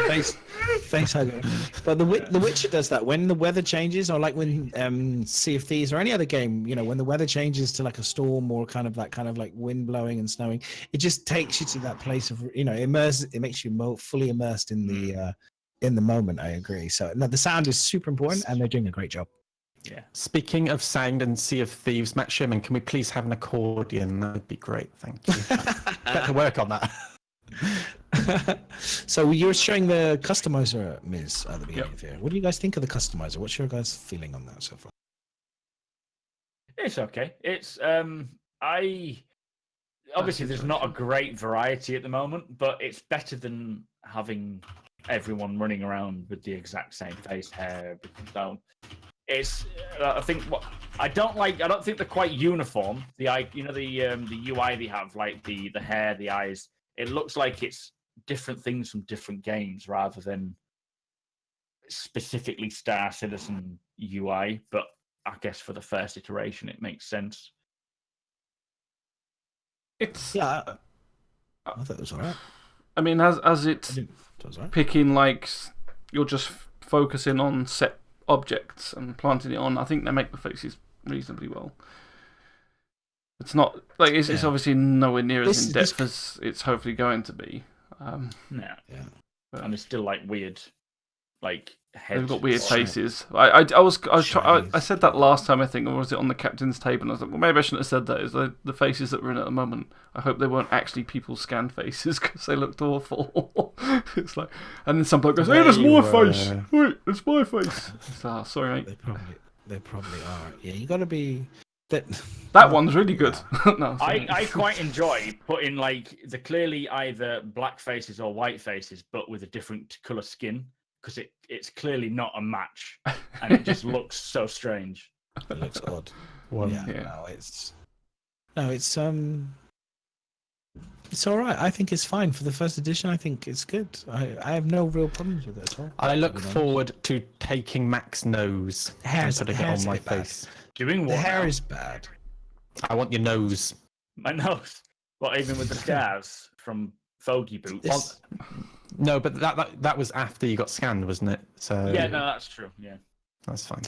Face hugger. But the Witcher does that when the weather changes, or like when Sea of Thieves or any other game, when the weather changes to like a storm or kind of like wind blowing and snowing, it just takes you to that place of it makes you fully immersed in the moment. I agree. So no, the sound is super important, and they're doing a great job. Yeah. Speaking of sound and Sea of Thieves, Matt Sherman, can we please have an accordion? That would be great. Thank you. Get to work on that. So you were showing the customizer, Ms. at the beginning of here. What do you guys think of the customizer? What's your guys' feeling on that so far? It's okay. It's obviously there's not a great variety at the moment, but it's better than having everyone running around with the exact same face, hair, down. It's I think I don't think they're quite uniform. The UI they have, like the hair, the eyes. It looks like it's different things from different games rather than specifically Star Citizen UI. But I guess for the first iteration, it makes sense. It's I thought it was alright. I mean, as it's picking like you're just focusing on set objects and planting it on, I think they make the faces reasonably well. It's not like it's obviously nowhere near as in depth as it's hopefully going to be. And it's still like weird, like heads. They've got weird faces. I said that last time, I think, or was it on the captain's table? And I was like, well, maybe I shouldn't have said that. Is the faces that we're in at the moment? I hope they weren't actually people's scanned faces because they looked awful. It's like, and then some bloke goes, "Hey, that's my face. Wait, it's my face." It's like, sorry, mate. They probably are. Yeah, you got to be. That one's really good. No, I quite enjoy putting like the clearly either black faces or white faces, but with a different colour skin, because it's clearly not a match, and it just looks so strange. It looks odd. Yeah. It's all right. I think it's fine for the first edition. I think it's good. I have no real problems with it at all. I look forward to taking Mac's nose and putting it on my face. Doing what? The hair now? is bad. I want your nose. My nose. What, even with the scars from Fogey Boots? No, but that was after you got scanned, wasn't it? So yeah, no, that's true. Yeah, that's fine.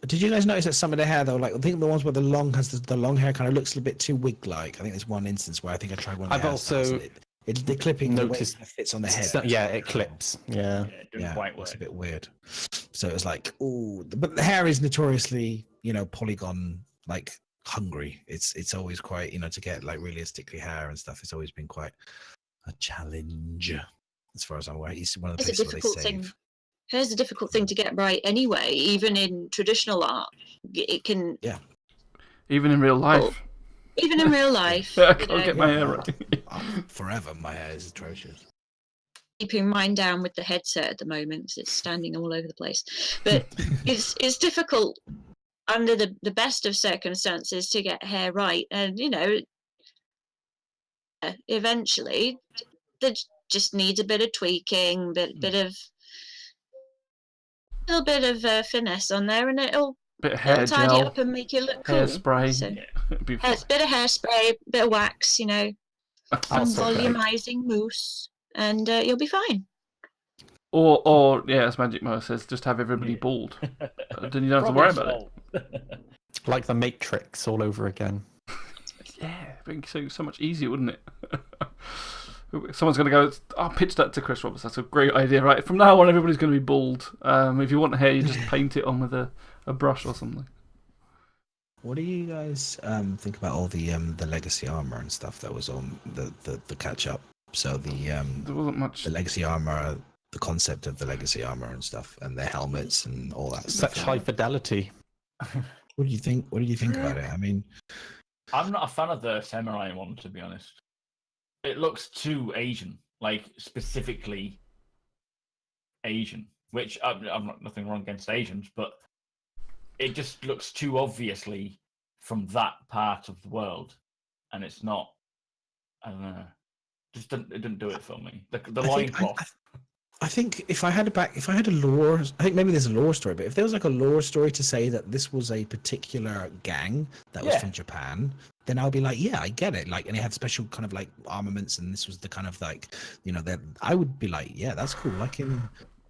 Did you guys notice that some of the hair though, like I think the ones where the long hair kind of looks a bit too wig-like? I think there's one instance where I think I tried one. I've also the clipping noticed the fits on the head. Yeah, it clips. Yeah, it didn't quite work. It's a bit weird. So it was like, ooh, but the hair is notoriously, polygon like hungry. It's always quite, to get like realistically hair and stuff. It's always been quite a challenge, as far as I'm aware. It's one of the It's places a difficult where they thing. save. Hair's a difficult thing to get right anyway. Even in traditional art, it can. Yeah. Even in real life. Even in real life. I can't get my hair right. Forever, my hair is atrocious. Keeping mine down with the headset at the moment, so it's standing all over the place. But it's difficult under the best of circumstances to get hair right, and eventually just needs a bit of tweaking, a little bit of finesse on there, and it'll Bit of hair tidy it gel, up and make it look cool. hairspray. So, It'd be fine. bit of hairspray, bit of wax, some Also great. volumizing mousse, and you'll be fine. Or as Magic Mo says, just have everybody bald. Then you don't have to worry about it. Like the Matrix all over again. Yeah, it'd be so much easier, wouldn't it? Someone's going to go, I'll pitch that to Chris Roberts. That's a great idea, right? From now on, everybody's going to be bald. If you want hair, you just paint it on with a brush or something. What do you guys think about all the legacy armor and stuff that was on the catch up? So There wasn't much. the legacy armor, the concept of the legacy armor and stuff, and their helmets and all that stuff. Such high fidelity. What do you think? What do you think about it? I mean, I'm not a fan of the samurai one, to be honest. It looks too Asian, like specifically Asian. Which I'm not nothing wrong against Asians, but it just looks too obviously from that part of the world, and it's not. I don't know. It didn't do it for me. The loincloth. I think if I had a lore, I think maybe there's a lore story, but if there was like a lore story to say that this was a particular gang that was from Japan, then I'll be like, yeah, I get it. Like, and it had special kind of like armaments, and this was the kind of like, that I would be like, yeah, that's cool. Like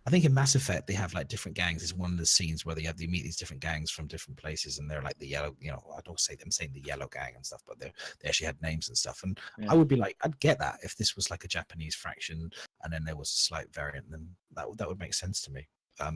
I think in Mass Effect, they have like different gangs. It's one of the scenes where they meet these different gangs from different places, and they're like the yellow, I don't say them saying the yellow gang and stuff, but they actually had names and stuff. And I would be like, I'd get that if this was like a Japanese faction, and then there was a slight variant, then that would make sense to me.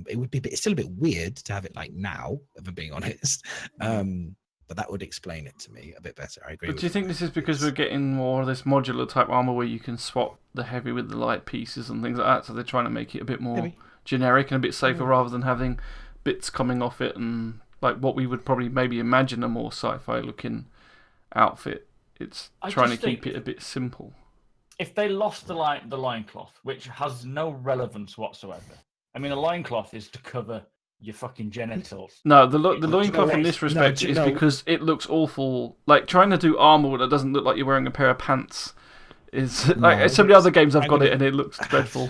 It would be, it's still a bit weird to have it like now, if I'm being honest. But that would explain it to me a bit better. I agree. But do you think this is because we're getting more of this modular type armor where you can swap the heavy with the light pieces and things like that? So they're trying to make it a bit more generic and a bit safer rather than having bits coming off it and like what we would probably maybe imagine a more sci-fi looking outfit. It's trying to keep it a bit simple. If they lost the loincloth, which has no relevance whatsoever. I mean, a loincloth is to cover your fucking genitals. No, the loincloth in this respect is because it looks awful. Like trying to do armor that doesn't look like you're wearing a pair of pants is like some of the other games I've got it and it looks dreadful.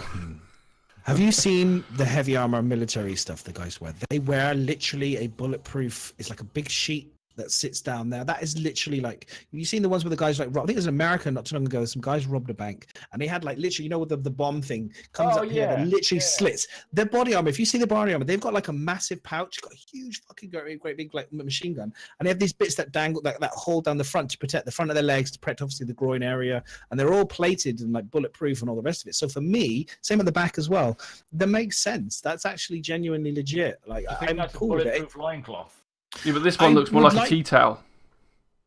Have you seen the heavy armor military stuff the guys wear? They wear literally a bulletproof. It's like a big sheet that sits down there. That is literally like, have you seen the ones where the guys like, I think it was in America not too long ago, some guys robbed a bank and they had like literally, with the bomb thing comes up here and literally slits. Their body armor, if you see the body armor, they've got like a massive pouch, got a huge fucking great big like machine gun, and they have these bits that dangle, that hold down the front to protect the front of their legs, to protect obviously the groin area, and they're all plated and like bulletproof and all the rest of it. So for me, same at the back as well, that makes sense. That's actually genuinely legit. Like I'm cool with it. Bulletproof loincloth. Yeah, but this one looks more like a tea towel.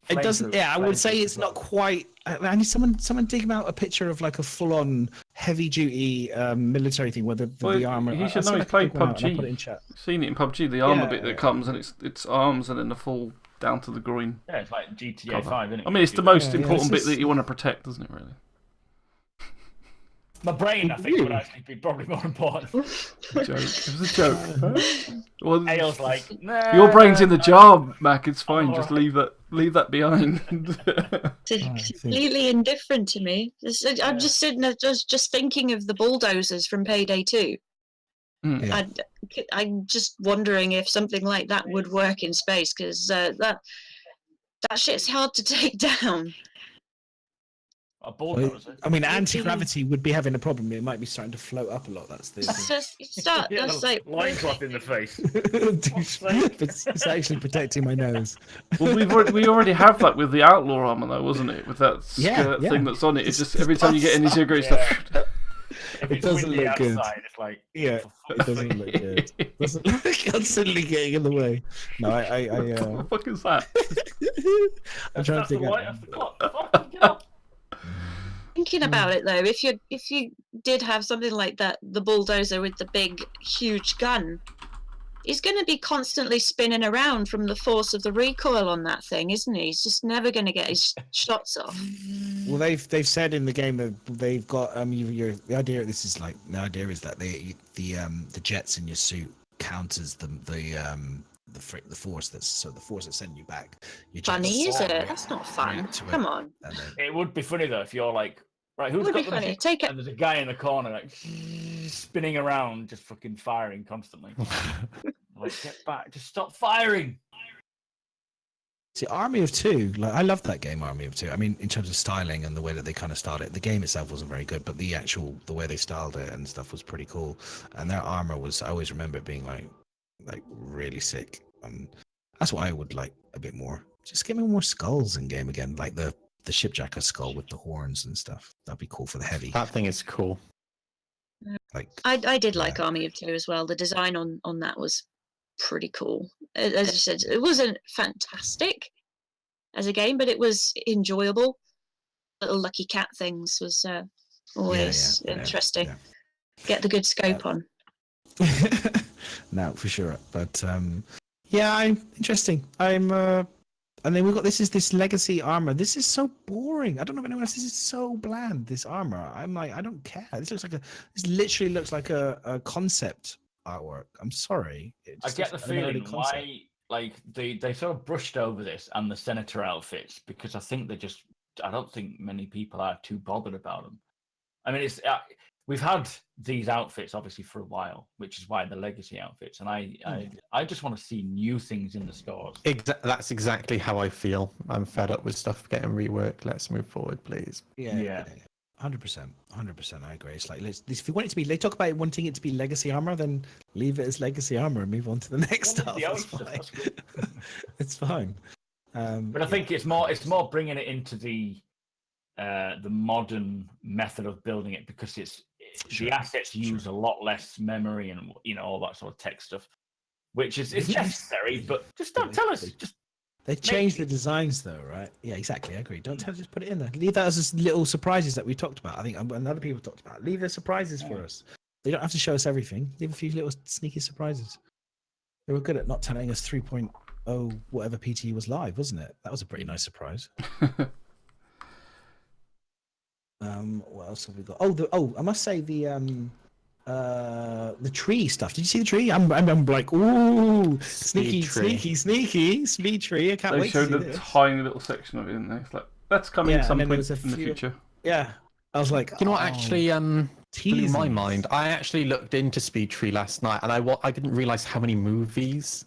It doesn't. Yeah, I would say it's not quite. I need someone dig out a picture of like a full-on heavy-duty military thing where the armor. You should know he's played PUBG. Put it in chat. Seen it in PUBG. The armor bit that comes and it's arms and then the full down to the groin. Yeah, it's like GTA 5, isn't it? I mean, it's the most important bit that you want to protect, doesn't it? Really. My brain, I think, would actually be probably more important. Joke. It was a joke. Well, Ale's like, nah, your brain's in the jar, Mac. It's fine. Just leave that behind. Completely indifferent to me. I'm just sitting there, just thinking of the bulldozers from Payday 2. I'm just wondering if something like that would work in space, because that shit's hard to take down. I mean, anti-gravity would be having a problem. It might be starting to float up a lot. That's the That's like loincloth in the face. It's actually protecting my nose. Well, we already have that with the outlaw armor, though, wasn't it? With that skirt thing that's on it. It's just every time you get any cigarette stuff. It doesn't look good. It's like, it doesn't look good. It doesn't look constantly getting in the way. No, What the fuck is that? I'm trying to think out. Thinking about it though, if you did have something like that, the bulldozer with the big huge gun, he's going to be constantly spinning around from the force of the recoil on that thing, isn't he? He's just never going to get his shots off. Well, they've said in the game that they've got the idea. This is like the idea is that the jets in your suit counters the force that's the force that's sending you back. Funny, is it? That's not fun. Come on. It would be funny though if you're like Right, who's Would got be the funny. machine? Take it. And there's a guy in the corner, like spinning around, just fucking firing constantly. Like, get back! Just stop firing. See, Army of Two, like I love that game, Army of Two. I mean, in terms of styling and the way that they kind of styled it, the game itself wasn't very good, but the way they styled it and stuff was pretty cool. And their armor was, I always remember it being like really sick. And that's what I would like a bit more. Just give me more skulls in game again, like the shipjacker skull with the horns and stuff. That'd be cool for the heavy. That thing is cool. Like I did like Army of Two as well. The design on that was pretty cool. As I said, it wasn't fantastic as a game, but it was enjoyable. Little lucky cat things was always interesting. Yeah. Get the good scope on. No, for sure. But interesting. And then we've got this legacy armor. This is so boring. I don't know if anyone else. This is so bland. This armor. I'm like, I don't care. This literally looks like a concept artwork. I'm sorry. I get the feeling why, like they sort of brushed over this and the senator outfits because I don't think many people are too bothered about them. I mean, we've had these outfits obviously for a while, which is why the legacy outfits, and I just want to see new things in the stores. That's exactly how I feel. I'm fed up with stuff getting reworked. Let's move forward, please. Yeah. 100%. I agree. It's like, if you want it to be, they talk about wanting it to be legacy armor, then leave it as legacy armor and move on to the next stuff. It's fine. It's fine. But I think it's more bringing it into the modern method of building it because the assets use a lot less memory and all that sort of tech stuff, which is necessary. But just don't tell us. They changed the designs though, right? Yeah, exactly. I agree. Don't tell. Just put it in there. Leave that as just little surprises that we talked about. I think and other people talked about. Leave the surprises for us. They don't have to show us everything. Leave a few little sneaky surprises. They were good at not telling us 3.0 whatever PTU was live, wasn't it? That was a pretty nice surprise. What else have we got? I must say the tree stuff. Did you see the tree? I'm like, ooh, sneaky speed tree. I can't wait to see this. They showed a tiny little section of it in there. It's like, that's coming some point in the future. Yeah. I was like, you know what actually blew my mind? I actually looked into Speed Tree last night, and I didn't realize how many movies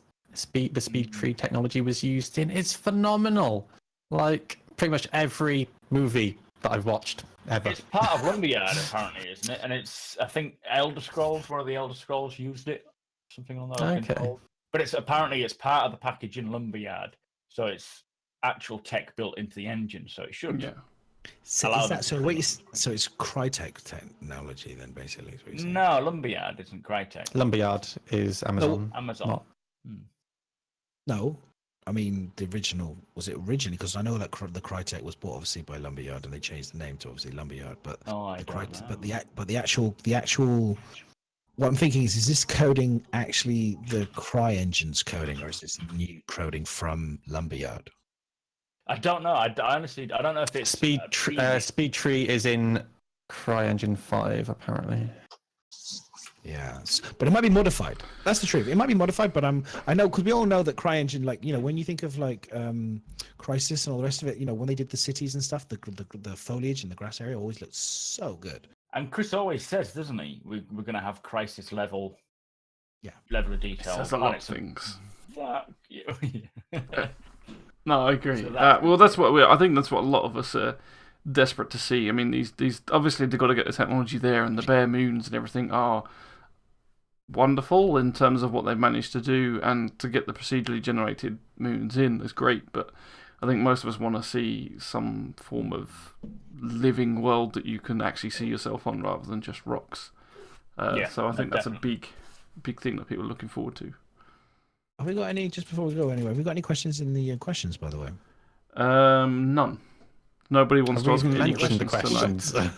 the Speed Tree technology was used in. It's phenomenal. Like pretty much every movie that I've watched ever. It's part of Lumberyard, apparently, isn't it? And I think Elder Scrolls, one of the Elder Scrolls used it, something on that. Okay. But it's part of the package in Lumberyard, so it's actual tech built into the engine, so it should. Yeah. So it's Crytek technology then, basically? No, Lumberyard isn't Crytek. Lumberyard is Amazon. Amazon. No, I mean the original. Was it originally? Because I know that the Crytek was bought obviously by Lumberyard, and they changed the name to obviously Lumberyard. But the actual. What I'm thinking is this coding actually the CryEngine's coding, or is this new coding from Lumberyard? I don't know. I honestly don't know if it's Speed Tree is in CryEngine 5 apparently. Yeah, but it might be modified. That's the truth. It might be modified, but I know because we all know that CryEngine, like when you think of like Crysis and all the rest of it, when they did the cities and stuff, the foliage and the grass area always looked so good. And Chris always says, doesn't he? We're going to have Crysis level of detail. That's a lot of things. Yeah. No, I agree. Well, that's what I think that's what a lot of us are desperate to see. I mean, these obviously they've got to get the technology there, and the bare moons and everything are wonderful in terms of what they've managed to do, and to get the procedurally generated moons in is great. But I think most of us want to see some form of living world that you can actually see yourself on, rather than just rocks. So I think that's a big thing that people are looking forward to. Have we got any, just before we go anyway, have we got any questions in the questions, by the way? None. Nobody wants to ask any questions tonight.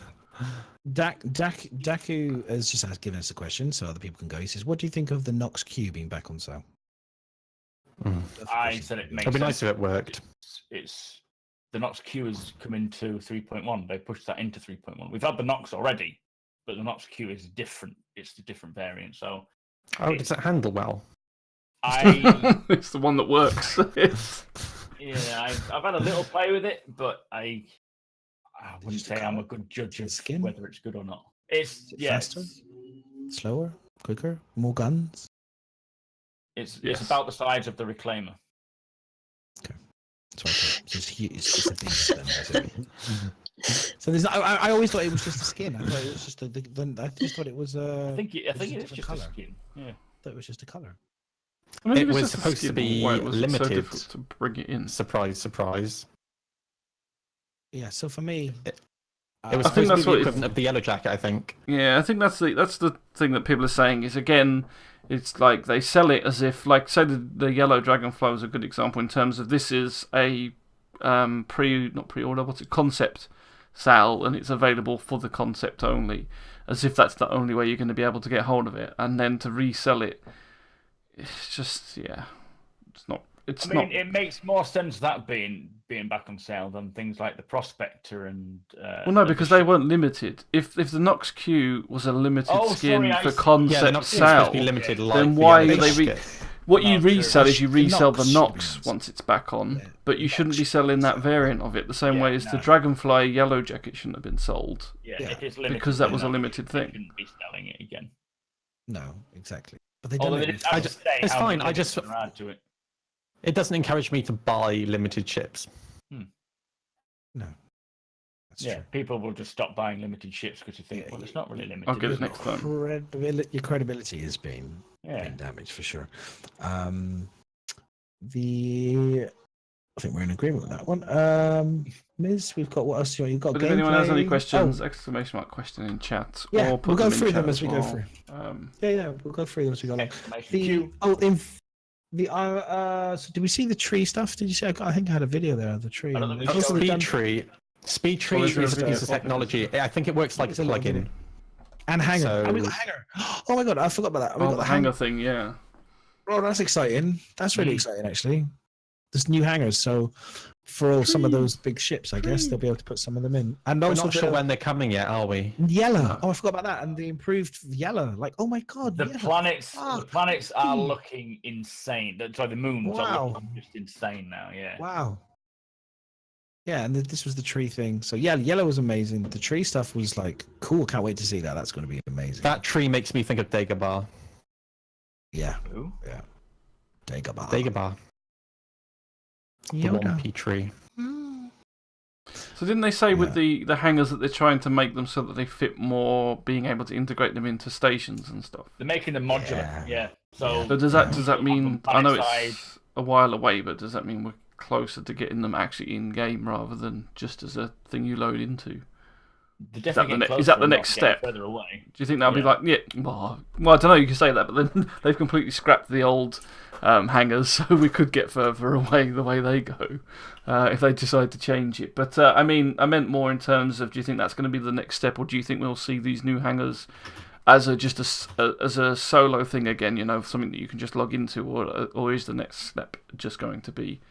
Daku has just given us a question, so other people can go. He says, what do you think of the Nox Q being back on sale? I said it makes sense. It'd be nice if it worked. It's the Nox Q has come into 3.1. They pushed that into 3.1. We've had the Nox already, but the Nox Q is different. It's the different variant. So, does it handle well? It's the one that works. Yeah, I've had a little play with it, but I I wouldn't say I'm a good judge of skin? whether it's good or not. It's faster, slower, quicker, more guns. It's Yes. about the size of the reclaimer. So it's just a beast then, basically. So there's. I always thought it was just the skin. I thought it was just I just thought it was. I think it is just color. a skin. Yeah. I thought it was just a color. I mean, It if it's was just a supposed to skin, be why was it so limited. difficult to bring it in. Surprise, surprise. Yeah. So for me, It was I think supposed to be that's the what equivalent of the yellow jacket, I think. Yeah, I think that's the thing that people are saying is, again, it's like they sell it as if, like, say the yellow dragonfly was a good example in terms of this is a concept sale, and it's available for the concept only, as if that's the only way you're going to be able to get hold of it, and then to resell it, it's just, yeah, it's not. I mean, it makes more sense that being back on sale than things like the Prospector and. Well, no, because they weren't limited. If the Nox Q was a limited skin for concept sale, limited then why are they? What you resell is you resell the Nox Nox once it's back on, Yeah, but you shouldn't be selling that variant of it the same way as the Dragonfly Yellow Jacket shouldn't have been sold. Yeah, if it's limited, because that was a limited thing. You shouldn't be selling it again. no, exactly. But they Although don't. they didn't actually say it's how fine, many I just- limits are added to it. It doesn't encourage me to buy limited chips. No. That's Yeah, true. people will just stop buying limited ships because you think, well, it's not really limited. I'll get is it next time. Your credibility has been damaged for sure. I think we're in agreement with that one. Miz, we've got what else? You've got. But if anyone has any gameplay? questions, Oh, exclamation mark question in chat, yeah, or put we'll go them in through chat them as we go well. through. Um, yeah, we'll go through them as we go along. Exclamation Q. So did we see the tree stuff? Did you see? I think I had a video there of the tree. I don't and think we there's also the Speed Tree. Speed Tree is there a is a video piece of of it? technology. I think it works like It's a a little plugin. video. And hanger. So- And we got hanger. Oh my god, I forgot about that. We oh, got the hanger thing, yeah. Oh, that's exciting. That's really exciting, actually. There's new hangers, so for some of those big ships, I guess they'll be able to put some of them in. And We're also not sure when they're coming yet, are we? yellow. Oh, I forgot about that. And the improved yellow. Like, oh my god, The yellow. planets Fuck. are looking insane. Sorry, the moons are Wow. looking just insane now. Yeah. Wow. Yeah, and this was the tree thing. So yeah, yellow was amazing. The tree stuff was like cool. Can't wait to see that. That's going to be amazing. That tree makes me think of Dagobah. Yeah, Who? Dagobah. Dagobah. The Yoda. Lumpy tree. So didn't they say with the hangers that they're trying to make them so that they fit more, being able to integrate them into stations and stuff? They're making them modular. Yeah. So So does that mean? I know planet it's a while away, but does that mean we're closer to getting them actually in game rather than just as a thing you load into? they're Is that definitely the getting is that closer the and next not getting step? further away. Do you think that'll be Yeah. like well, I don't know. You can say that, but then they've completely scrapped the old hangers, so we could get further away the way they go if they decide to change it. But I meant more in terms of, do you think that's going to be the next step, or do you think we'll see these new hangers as a solo thing again? You know, something that you can just log into, or is the next step just going to be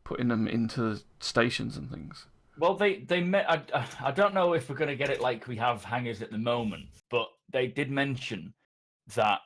putting them into stations and things? Well, I don't know if we're going to get it like we have hangers at the moment, but they did mention that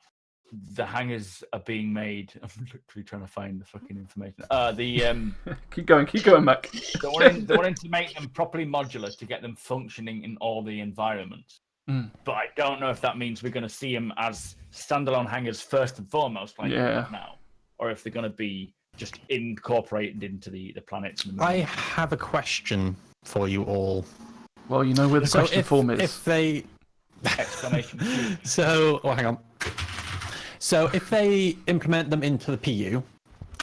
the hangers are being made. I'm literally trying to find the fucking information. Keep going, Mac. They're wanting to make them properly modular to get them functioning in all the environments. But I don't know if that means we're going to see them as standalone hangers first and foremost, like now, or if they're going to be just incorporated into the planets. And the I have a question for you all. Well, you know where the question form is. If they... Exclamation point. hang on. So if they implement them into the PU,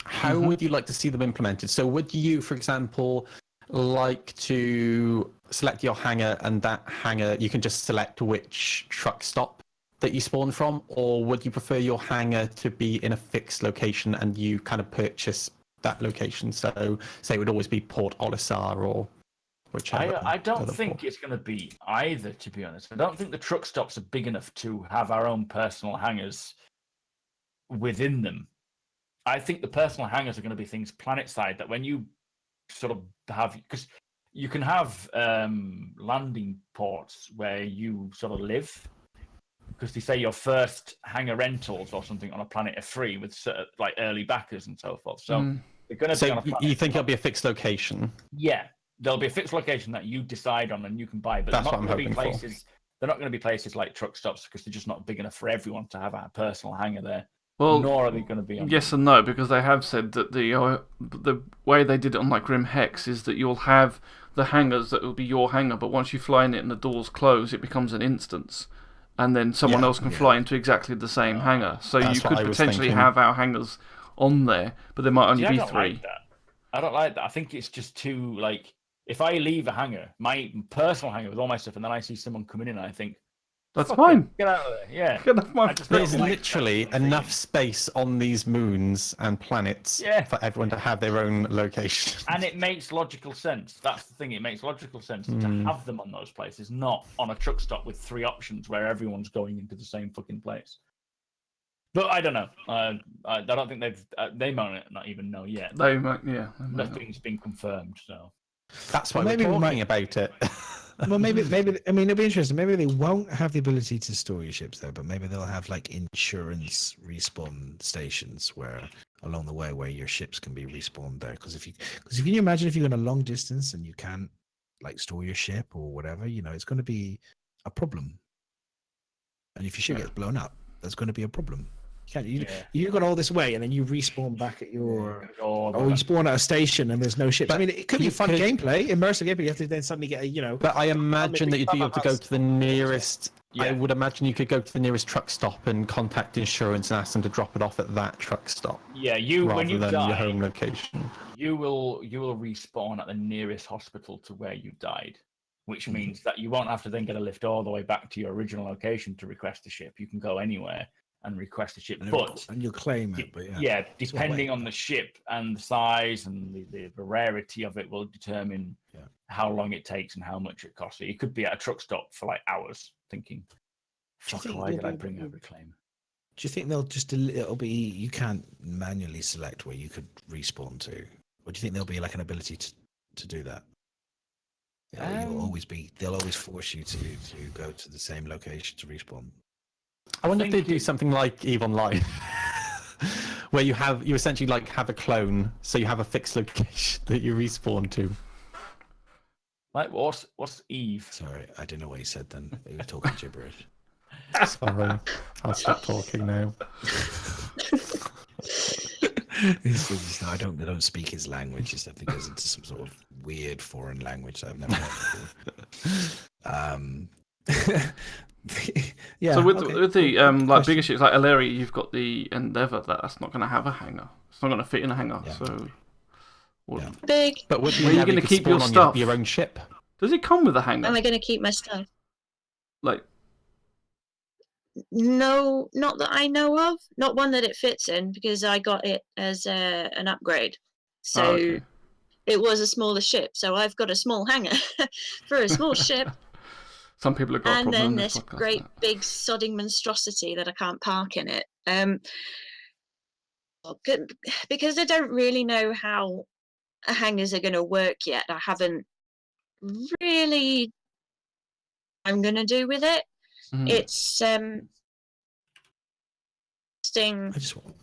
how would you like to see them implemented? So would you, for example, like to select your hangar, and that hangar you can just select which truck stop that you spawn from, or would you prefer your hangar to be in a fixed location and you kind of purchase that location? So say it would always be Port Olisar or whichever. I don't other think port. it's going to be either, to be honest. I don't think the truck stops are big enough to have our own personal hangars within them. I think the personal hangars are going to be things planet side, that when you sort of have, because you can have landing ports where you sort of live, because they say your first hangar rentals or something on a planet are free with like early backers and so forth. So they're going to be on a So planet. you think it'll be a fixed location? Yeah, there'll be a fixed location that you decide on and you can buy, but That's they're what not I'm going to be hoping for. places. They're not going to be places like truck stops because they're just not big enough for everyone to have a personal hangar there. Well, nor are they going to be on. Yes and no, because they have said that the way they did it on like Grim Hex is that you'll have the hangars that will be your hangar, but once you fly in it and the doors close, it becomes an instance, and then someone else can fly into exactly the same hangar. So you could potentially have our hangars on there, but there might only be 3. Like that. I don't like that. I think it's just too like if I leave a hangar, my personal hangar with all my stuff, and then I see someone coming in, and I think. That's fine. Get out of there. Yeah. Get off my There's literally enough space on these moons and planets for everyone to have their own location. And it makes logical sense. That's the thing. It makes logical sense to have them on those places, not on a truck stop with 3 options where everyone's going into the same fucking place. But I don't know. I don't think they might not even know yet. They might, Nothing's been confirmed. So that's why we're talking about it. Well, maybe. I mean, it'll be interesting. Maybe they won't have the ability to store your ships there, but maybe they'll have like insurance respawn stations where along the way where your ships can be respawned there. Because if you imagine if you're in a long distance and you can't like store your ship or whatever, it's going to be a problem. And if your ship gets blown up, there's going to be a problem. You've got all this way, and then you respawn back at your, or you spawn at a station, and there's no ships. But I mean, it could be fun gameplay, immersive gameplay. You have to then suddenly get But I imagine that you'd be able to go to the nearest. Yeah. I would imagine you could go to the nearest truck stop and contact insurance and ask them to drop it off at that truck stop. Yeah, when you die, your home location. You will respawn at the nearest hospital to where you died, which means that you won't have to then get a lift all the way back to your original location to request a ship. You can go anywhere and request a ship, and you'll claim it. But depending on the ship and the size and the rarity of it will determine how long it takes and how much it costs. So you could be at a truck stop for like hours thinking, "Fuck, why did I bring a reclaimer?" Do you think it'll be you can't manually select where you could respawn to, or do you think there'll be like an ability to do that? They'll always force you to go to the same location to respawn. I wonder if they do something like EVE Online, where you essentially like have a clone, so you have a fixed location that you respawn to. Like what's EVE? Sorry, I didn't know what you said then. You were talking gibberish. Sorry, I'll stop talking now. I don't speak his language. He said he goes into some sort of weird foreign language that I've never heard before. So with the like bigger ships like Illyria, you've got the Endeavour that's not going to have a hangar. It's not going to fit in a hangar. Yeah. So big. But where are you going to keep your stuff? Your own ship. Does it come with a hangar? Am I going to keep my stuff? Like, no, not that I know of. Not one that it fits in because I got it as an upgrade. So it was a smaller ship. So I've got a small hangar for a small ship. Some people have got a problem. And then this great big sodding monstrosity that I can't park in it. Because I don't really know how hangars are going to work yet. I haven't really. I'm going to do with it. It's interesting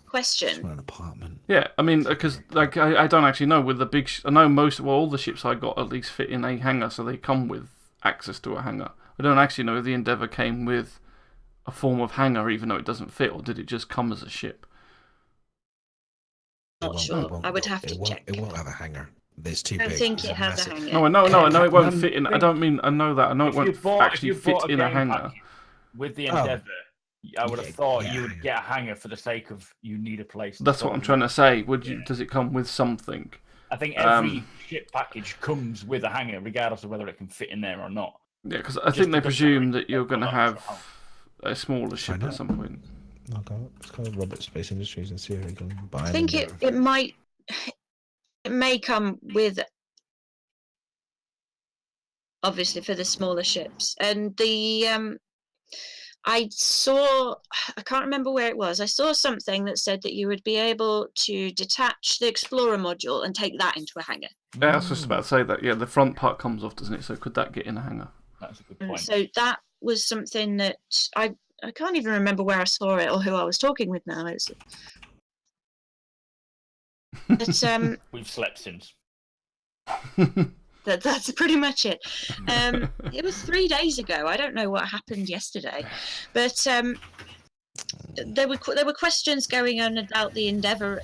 question. I just want an apartment. Yeah, I mean, because like I don't actually know with the big. I know all the ships I got at least fit in a hangar, so they come with access to a hangar. I don't actually know if the Endeavour came with a form of hangar, even though it doesn't fit, or did it just come as a ship? Not sure. I would have to check. It won't have a hangar. There's too big. I think it has a hangar. No, I know it won't fit in. I don't mean I know that. I know it won't actually fit in a hangar. With the Endeavour, I would have thought you would get a hangar for the sake of you need a place. That's what I'm trying to say. Does it come with something? I think every ship package comes with a hangar, regardless of whether it can fit in there or not. Yeah, because I think they presume that you're going to have a smaller ship at some point. Let's go to Robert Space Industries and see if we can buy. I think it may come with, obviously for the smaller ships, and the I can't remember where it was. I saw something that said that you would be able to detach the Explorer module and take that into a hangar. Yeah, I was just about to say that. Yeah, the front part comes off, doesn't it? So could that get in a hangar? That's a good point. So that was something that I can't even remember where I saw it or who I was talking with now. We've slept since. That's pretty much it. It was 3 days ago. I don't know what happened yesterday, but there were questions going on about the Endeavour.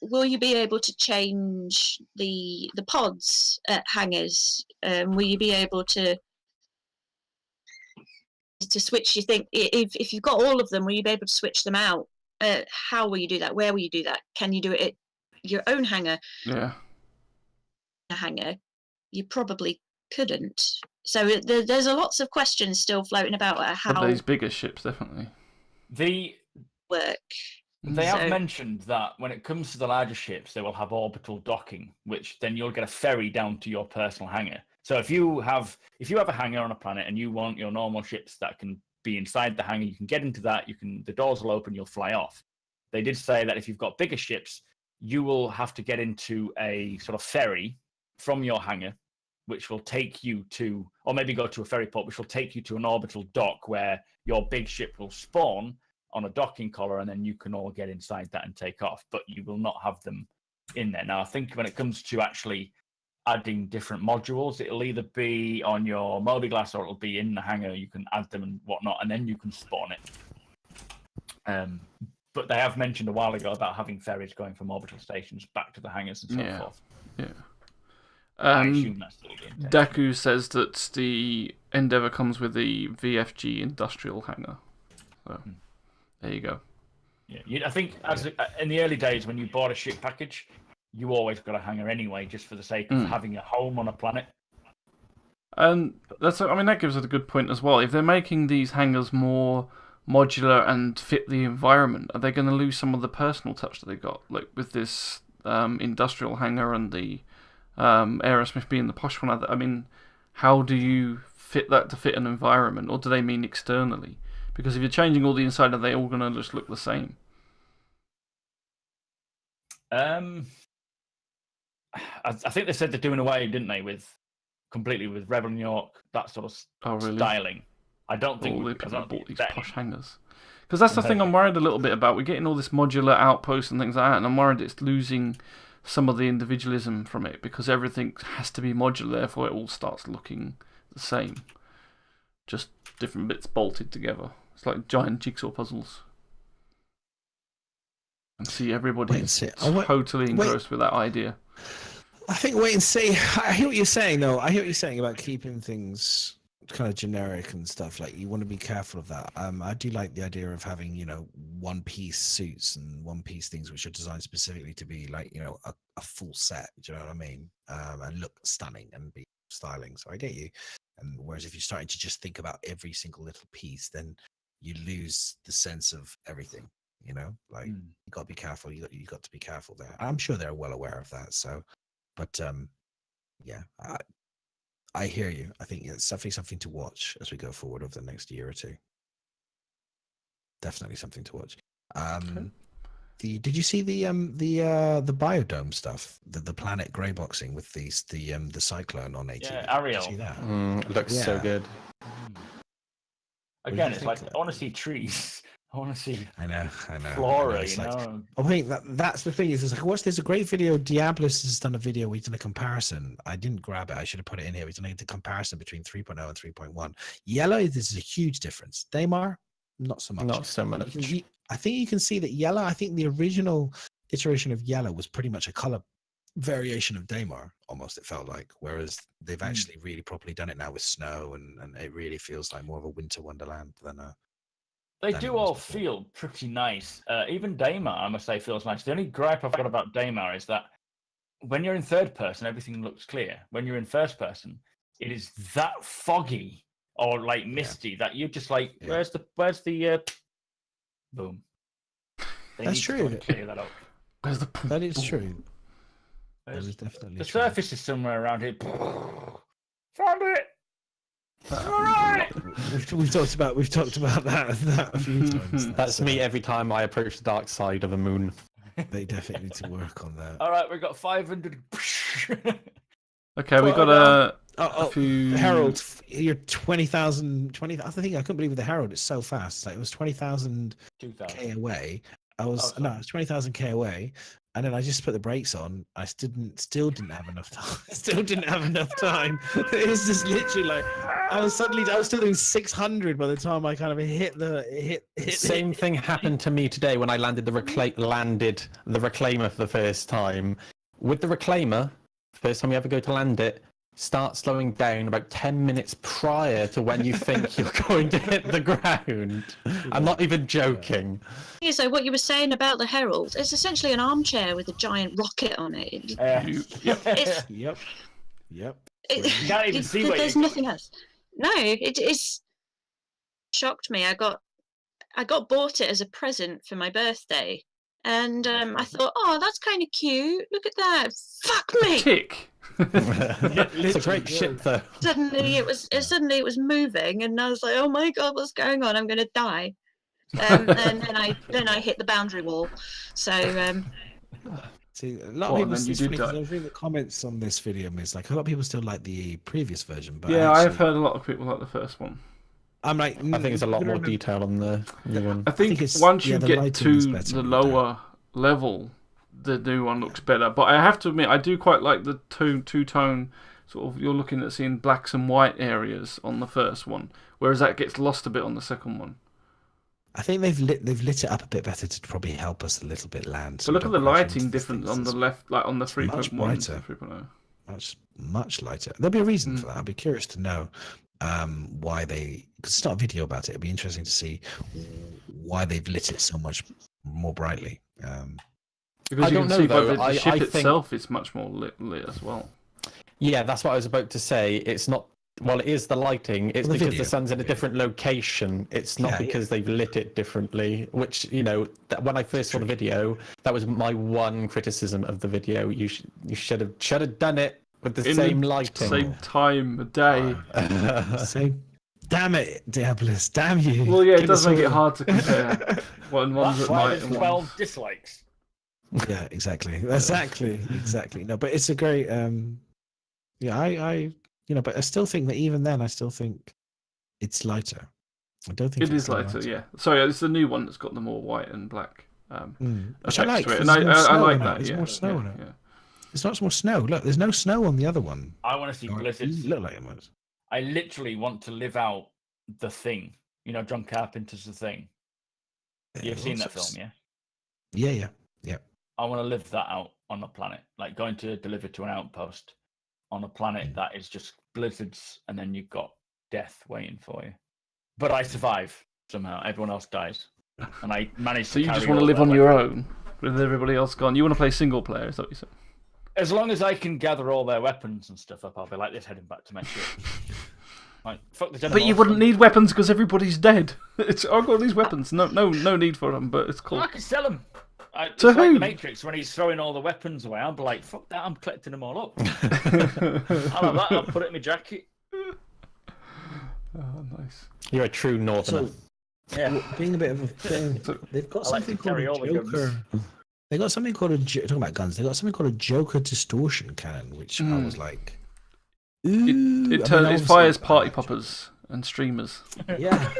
Will you be able to change the pods at hangars? Will you be able to switch? You think if you've got all of them, will you be able to switch them out? How will you do that? Where will you do that? Can you do it at your own hangar? Yeah. A hangar, you probably couldn't. So there's lots of questions still floating about how these bigger ships, definitely. Work. They have mentioned that when it comes to the larger ships, they will have orbital docking, which then you'll get a ferry down to your personal hangar. So if you have a hangar on a planet and you want your normal ships that can be inside the hangar, you can get into that. The doors will open, you'll fly off. They did say that if you've got bigger ships, you will have to get into a sort of ferry from your hangar, which will take you to, or maybe go to a ferry port, which will take you to an orbital dock where your big ship will spawn on a docking collar, and then you can all get inside that and take off, but you will not have them in there. Now, I think when it comes to actually adding different modules, it'll either be on your mobiGlas or it'll be in the hangar. You can add them and whatnot, and then you can spawn it. But they have mentioned a while ago about having ferries going from orbital stations back to the hangars and so forth. Yeah. I assume that's still the intention. Daku says that the Endeavour comes with the VFG industrial hangar. So, there you go. Yeah, I think in the early days when you bought a ship package, you always got a hangar anyway, just for the sake of having a home on a planet. And that gives us a good point as well. If they're making these hangars more modular and fit the environment, are they going to lose some of the personal touch that they got? Like with this industrial hangar and the Aerosmith being the posh one. I mean, how do you fit that to fit an environment, or do they mean externally? Because if you're changing all the inside, are they all going to just look the same? I think they said they're doing away, didn't they, completely with Rebel New York, that sort of styling. I don't think people bought these posh hangars. Because that's the thing I'm worried a little bit about. We're getting all this modular outposts and things like that, and I'm worried it's losing some of the individualism from it, because everything has to be modular, therefore it all starts looking the same. Just different bits bolted together. It's like giant jigsaw puzzles. And see, everybody's totally engrossed with that idea. I think wait and see. I hear what you're saying, though. I hear what you're saying about keeping things kind of generic and stuff. Like, you want to be careful of that. I do like the idea of having, one-piece suits and one-piece things which are designed specifically to be like, a full set. Do you know what I mean? And look stunning and be styling. So I get you. And whereas if you're starting to just think about every single little piece, then you lose the sense of everything. Like you got to be careful. You got to be careful there. I'm sure they're well aware of that. So, but yeah, I hear you. I think it's definitely something to watch as we go forward over the next year or two. Definitely something to watch. Did you see the biodome stuff? The planet grey boxing with the cyclone on ATV? Yeah, Ariel. Did you see that? Looks so good. Again, it's like I want to see trees. I want to see. I know. Flora, I think that's the thing. Is like, there's a great video. Diablos has done a video. We've done a comparison. I didn't grab it. I should have put it in here. We've done a comparison between 3.0 and 3.1. Yellow, this is a huge difference. Daymar, not so much. Not so much. I think you can see that yellow. I think the original iteration of yellow was pretty much a color variation of Daymar. Almost, it felt like. Whereas they've actually really properly done it now with snow, and it really feels like more of a winter wonderland than a. They do all feel pretty nice. Even Daymar, I must say, feels nice. The only gripe I've got about Daymar is that when you're in third person, everything looks clear. When you're in first person, it is that foggy or like misty that you're just like, where's the boom? That's true. Clear that up. Where's the That is true. That is definitely the true. surface is somewhere around here. Found it. All right. We've talked about that a few times. That's me every time I approach the dark side of a moon. They definitely need to work on that. All right, we've got 500. Okay, we got a few. Herald, you're 20,000. I think I couldn't believe with the Herald. It's so fast. Like it was 20,000 K away, I was Oh, no, I was 20,000 k away, and then I just put the brakes on. I still didn't have enough time. Still didn't have enough time. It was just literally like I was still doing 600 by the time I kind of hit the Same thing happened to me today when I landed the reclaimer for the first time. With the reclaimer, first time you ever go to land it, start slowing down about 10 minutes prior to when you think you're going to hit the ground. I'm not even joking. Yeah, so what you were saying about the Herald, it's essentially an armchair with a giant rocket on it. It's, Yep. You can't even see where there's nothing else. No, it's shocked me. I got bought it as a present for my birthday, and I thought, oh, that's kind of cute. Look at that. Fuck me. Tick. It's a great ship, though. Suddenly it was moving, and I was like, oh my god, what's going on? I'm gonna die. And then I hit the boundary wall. So see, a lot Well, of people then you still did I die. was reading the comments on this video, and it's like a lot of people still like the previous version, but Yeah, I have actually, heard a lot of people like the first one. I'm like, I think there's a lot more detail on the new one. I think it's- once yeah, you the get lighting is to better the with that. lower level, the new one looks better. But I have to admit, I do quite like the two-tone sort of. You're looking at seeing blacks and white areas on the first one, whereas that gets lost a bit on the second one. I think they've lit it up a bit better to probably help us a little bit land. So look at the lighting difference on the It's left, like on the much 3.1 brighter. to 3.0. much lighter. There'll be a reason for that. I'd be curious to know why they. Because it's not a video about it. It'd be interesting to see why they've lit it so much more brightly. Because I you don't can know, see by though. the I ship think- itself, it's much more lit as well. Yeah, that's what I was about to say. It's not. Well, it is the lighting. It's Well, the because video, the sun's in a yeah. different location. It's not Yeah, because they've lit it differently. Which when I first saw the video, that was my one criticism of the video. You should have done it with the In same the lighting. Same time of day. So, damn it, Diabolus, damn you. Well, yeah, it Give does us make it all- hard to compare. One's That's at why night there's and 12 dislikes. Yeah, exactly. Exactly. No, but it's a great. Yeah, I but I still think that even then, I still think it's lighter. I don't think It is still lighter, yeah. Sorry, it's the new one that's got the more white and black. Which I effects like. to it. There's And more I snow like on it. that. There's Yeah, more snow yeah, on it. yeah. It's not more snow. Look, there's no snow on the other one. I want to see Or blizzards. it looked like it was. I literally want to live out The Thing. You know, John Carpenter's The Thing. You've seen that film, yeah? Yeah. I want to live that out on a planet, like going to deliver to an outpost on a planet that is just blizzards, and then you've got death waiting for you. But I survive somehow. Everyone else dies, and I manage. So to you just carry want to all live their on your weapons. own with everybody else gone. You want to play single player, is that what you said? As long as I can gather all their weapons and stuff up, I'll be like this, heading back to my ship. Like, fuck the But you wouldn't need weapons because everybody's dead. I've got these weapons. No need for them. But it's cool. I can sell them. It's To like who? the Matrix when he's throwing all the weapons away. I'm like, fuck that! I'm collecting them all up. I'll have that. I'll put it in my jacket. Oh, nice. You're a true northerner. Yeah. Being a bit of a thing, they've got I like something to called carry a all the guns. Joker. They got something called talking about guns. They got something called a Joker distortion cannon, which I was like, ooh. It I mean, it fires obviously- party poppers and streamers. Yeah.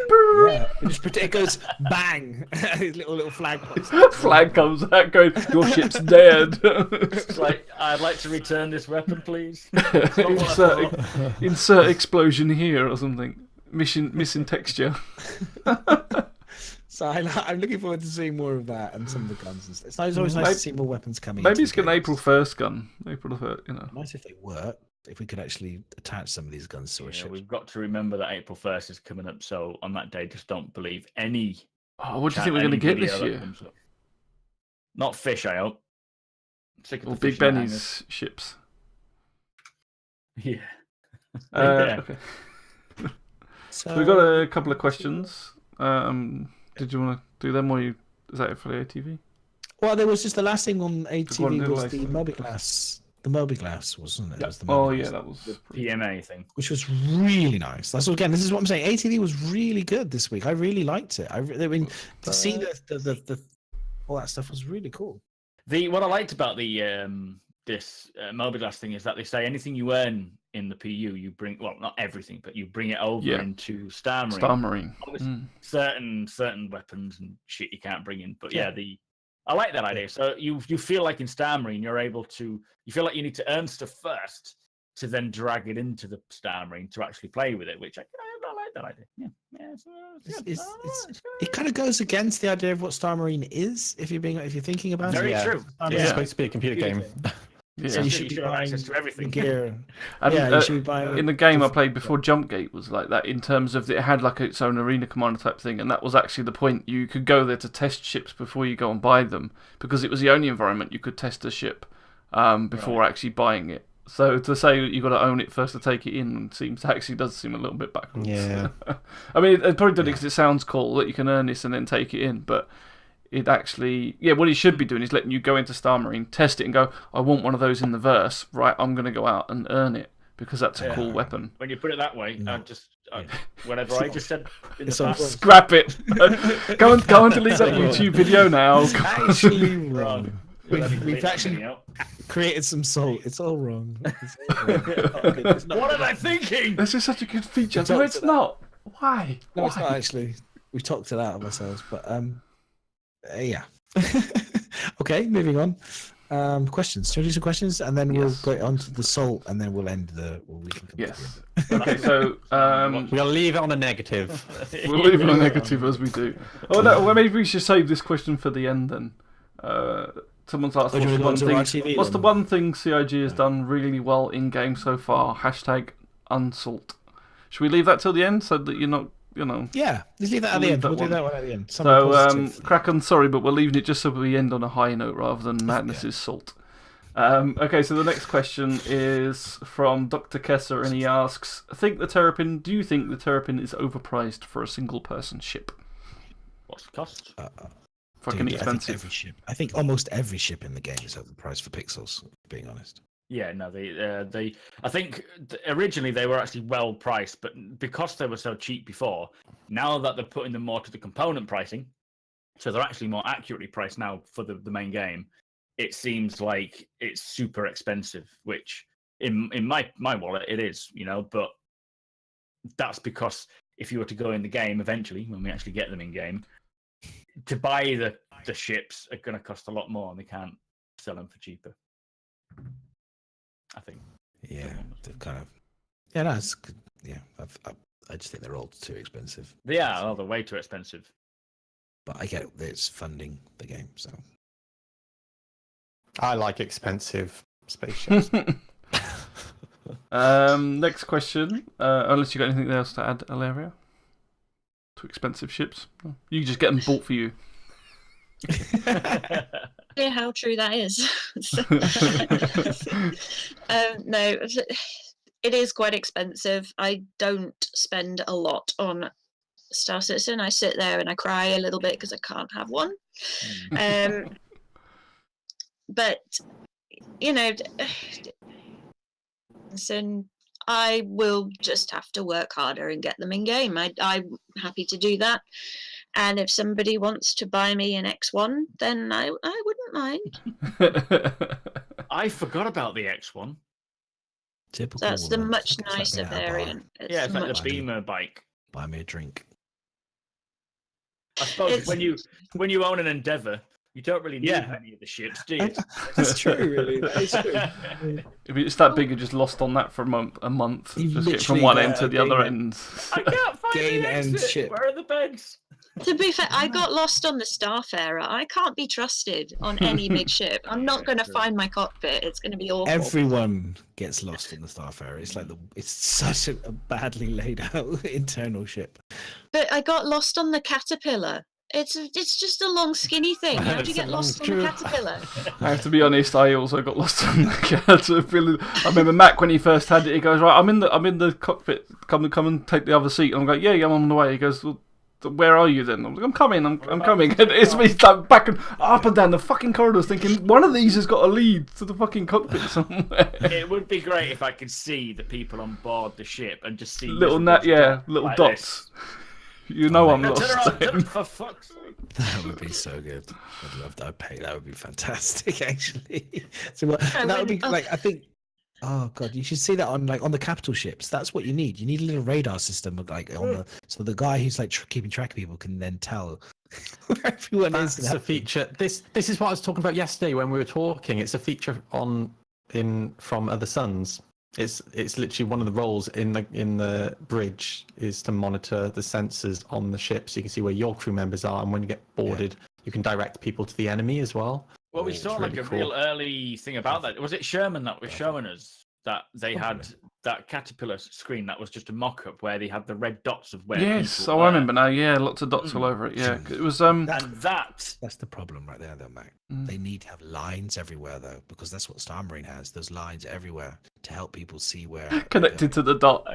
It goes bang. little flag pops. Flag comes out, going, "Your ship's dead." It's like, I'd like to return this weapon, please. It's not what I thought. insert explosion here or something. Missing texture. So I'm looking forward to seeing more of that and some of the guns and stuff. It's always nice to see more weapons coming. Maybe into it's an games. April 1st gun. April 1st, you know. Nice if they work. If we could actually attach some of these guns to our Yeah, ships. we've got to remember that April 1st is coming up, so on that day, just don't believe any. Oh, what do you think we're going to get this year? Not fish, I hope. Sick of Or the Big fish in the Benny's ships? hangars. Yeah. Yeah. Okay. So we've got a couple of questions. Did you want to do them, or is that it for the ATV? Well, there was just the last thing on Go on, ATV do was like- the Mobiglass. The Mobiglass, wasn't it? It was the Oh Mobiglass, yeah, that was. PMA thing. which was really nice. That's again. This is what I'm saying. ATV was really good this week. I really liked it. I mean, to see the all that stuff was really cool. What I liked about the this mobiGlas thing is that they say anything you earn in the PU, you bring. Well, not everything, but you bring it over into Star Marine. Star Marine. Certain weapons and shit you can't bring in. But I like that idea. So you feel like in Star Marine, you're able to. You feel like you need to earn stuff first to then drag it into the Star Marine to actually play with it, which I like that idea. It kind of goes against the idea of what Star Marine is, if you're thinking about it. Very true. It's supposed to be a computer game. So you should be buying access to everything. Gear. And, you should be buying. In the game I played before, Jumpgate was like that in terms of it had like its own arena commander type thing, and that was actually the point. You could go there to test ships before you go and buy them, because it was the only environment you could test a ship before actually buying it. So to say you got to own it first to take it in does seem a little bit backwards. Yeah. I mean, it probably done it because it sounds cool that you can earn this and then take it in, but it actually, what he should be doing is letting you go into Star Marine, test it, and go, I want one of those in the verse. Right, I'm going to go out and earn it because that's a cool weapon. When you put it that way, whatever I just said in the past. Scrap it. go and delete that YouTube video now. It's actually wrong. We've actually created some salt. It's all wrong. What am I thinking? This is such a good feature. No, it's not. Why? No, it's not actually. We talked it out of ourselves, but yeah. Okay, moving on. Questions. Shall we do some questions, and then we'll go on to the salt, and then we'll end the. Yes. Okay, so we'll leave it on a negative. We'll leave it on a negative as we do. Oh no, well, maybe we should save this question for the end then. Someone's asked, what's the one thing CIG has done really well in game so far? #unsalt. Should we leave that till the end so that you're not, Yeah, let's leave that at the end. We'll do that one at the end. So, Kraken, sorry, but we're leaving it just so we end on a high note rather than Madness's salt. Okay, so the next question is from Dr. Kesser, and he asks, do you think the Terrapin is overpriced for a single-person ship? What's the cost? Fucking expensive. I think almost every ship in the game is overpriced for pixels, being honest. Yeah, no, I think originally they were actually well priced, but because they were so cheap before, now that they're putting them more to the component pricing, so they're actually more accurately priced now for the main game, it seems like it's super expensive, which in my wallet it is, but that's if you were to go in the game eventually, when we actually get them in game, to buy the ships are going to cost a lot more, and they can't sell them for cheaper. I think. Yeah, they're kind of. Yeah, no, it's good. Yeah, I just think they're all too expensive. They're way too expensive. But I get that it's funding the game, so. I like expensive spaceships. Next question. Unless you got anything else to add, Alaria? Too expensive ships. You can just get them bought for you. How true that is. No, it is quite expensive. I don't spend a lot on Star Citizen. I sit there and I cry a little bit because I can't have one. But I will just have to work harder and get them in game. I'm happy to do that. And if somebody wants to buy me an X1, then I wouldn't mind. I forgot about the X1. Typical. That's the much nicer variant. It's like the Beamer bike. Buy me a drink. I suppose when you own an Endeavour, you don't really need any of the ships, do you? That's true, really. That is true. If it's that big, you're just lost on that for a month. Just get from one end to the other end. I can't find the exit. Where are the beds? To be fair, I got lost on the Starfarer. I can't be trusted on any big ship. I'm not going to find my cockpit. It's going to be awful. Everyone gets lost on the Starfarer. It's like it's such a badly laid out internal ship. But I got lost on the Caterpillar. It's just a long skinny thing. How do you get lost on the Caterpillar? I have to be honest, I also got lost on the Caterpillar. I remember Mac when he first had it, he goes, right, I'm in the cockpit, come and take the other seat. And I'm like, yeah, I'm on the way. He goes, well, where are you then? I'm like, I'm coming. And it's me like back and up and down the fucking corridors thinking one of these has got to lead to the fucking cockpit somewhere. It would be great if I could see the people on board the ship and just see little dots. This. You know I'm lost. Turn around, for fuck's sake. That would be so good. I'd love that. I'd pay. That would be fantastic, actually. So I that would be wouldn't- like I think. Oh god, you should see that on on the capital ships. That's what you need. You need a little radar system on the so the guy who's like keeping track of people can then tell where everyone is. That's a feature. This is what I was talking about yesterday when we were talking. It's a feature from Other Suns. It's literally one of the roles in the bridge is to monitor the sensors on the ship, so you can see where your crew members are, and when you get boarded, you can direct people to the enemy as well. Well, we It's saw like really a cool. real early thing about that. Was it Sherman that was showing us that they had that caterpillar screen that was just a mock-up where they had the red dots of where Yes, people I were. remember now. Yeah, lots of dots all over it. Yeah, it was And that That's the problem right there, though, Mac. They need to have lines everywhere, though, because that's what Star Marine has. There's lines everywhere to help people see where connected to the dot.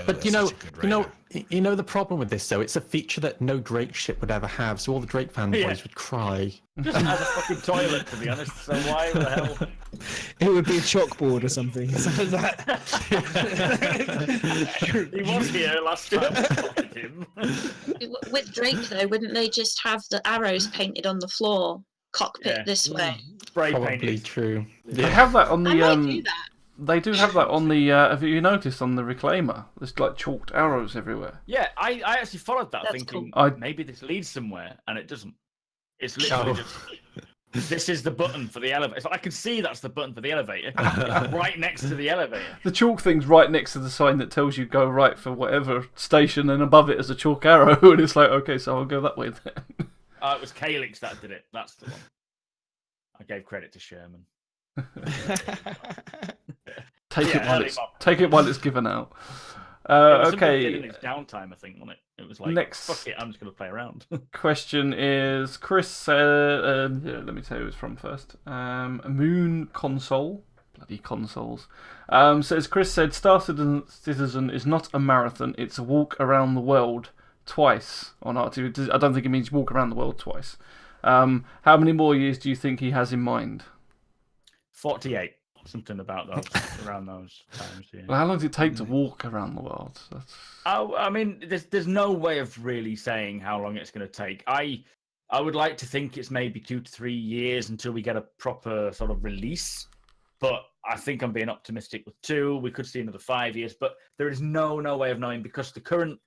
But you know the problem with this though. It's a feature that no Drake ship would ever have. So all the Drake fanboys would cry. just has a fucking toilet, to be honest. So why the hell? It would be a chalkboard or something. He was here last time. I spotted him. With Drake, though, wouldn't they just have the arrows painted on the floor, cockpit this way? Spray Probably painted. true. They have that on the. I might do that. They do have that on the. Have you noticed on the Reclaimer? There's like chalked arrows everywhere. Yeah, I actually followed that, That's thinking cool. maybe this leads somewhere, and it doesn't. It's literally just. This is the button for the elevator. So I can see that's the button for the elevator. It's right next to the elevator. The chalk thing's right next to the sign that tells you go right for whatever station, and above it is a chalk arrow, and it's like, okay, so I'll go that way then. It was Calix that did it. That's the one. I gave credit to Sherman. Take Yeah, it while it's given out. It was something Okay. in its downtime, I think, wasn't it? It was like, Next. fuck it, I'm just going to play around. Question is Chris said. Let me tell you who it's from first. Moon Console, bloody consoles. Says Chris said Star Citizen is not a marathon; it's a walk around the world twice on RTV. I don't think it means walk around the world twice. How many more years do you think he has in mind? 48. Something about those, around those times, yeah. Well, how long does it take to walk around the world? I mean, there's no way of really saying how long it's going to take. I would like to think it's maybe 2 to 3 years until we get a proper sort of release. But I think I'm being optimistic with 2. We could see another 5 years, but there is no way of knowing because the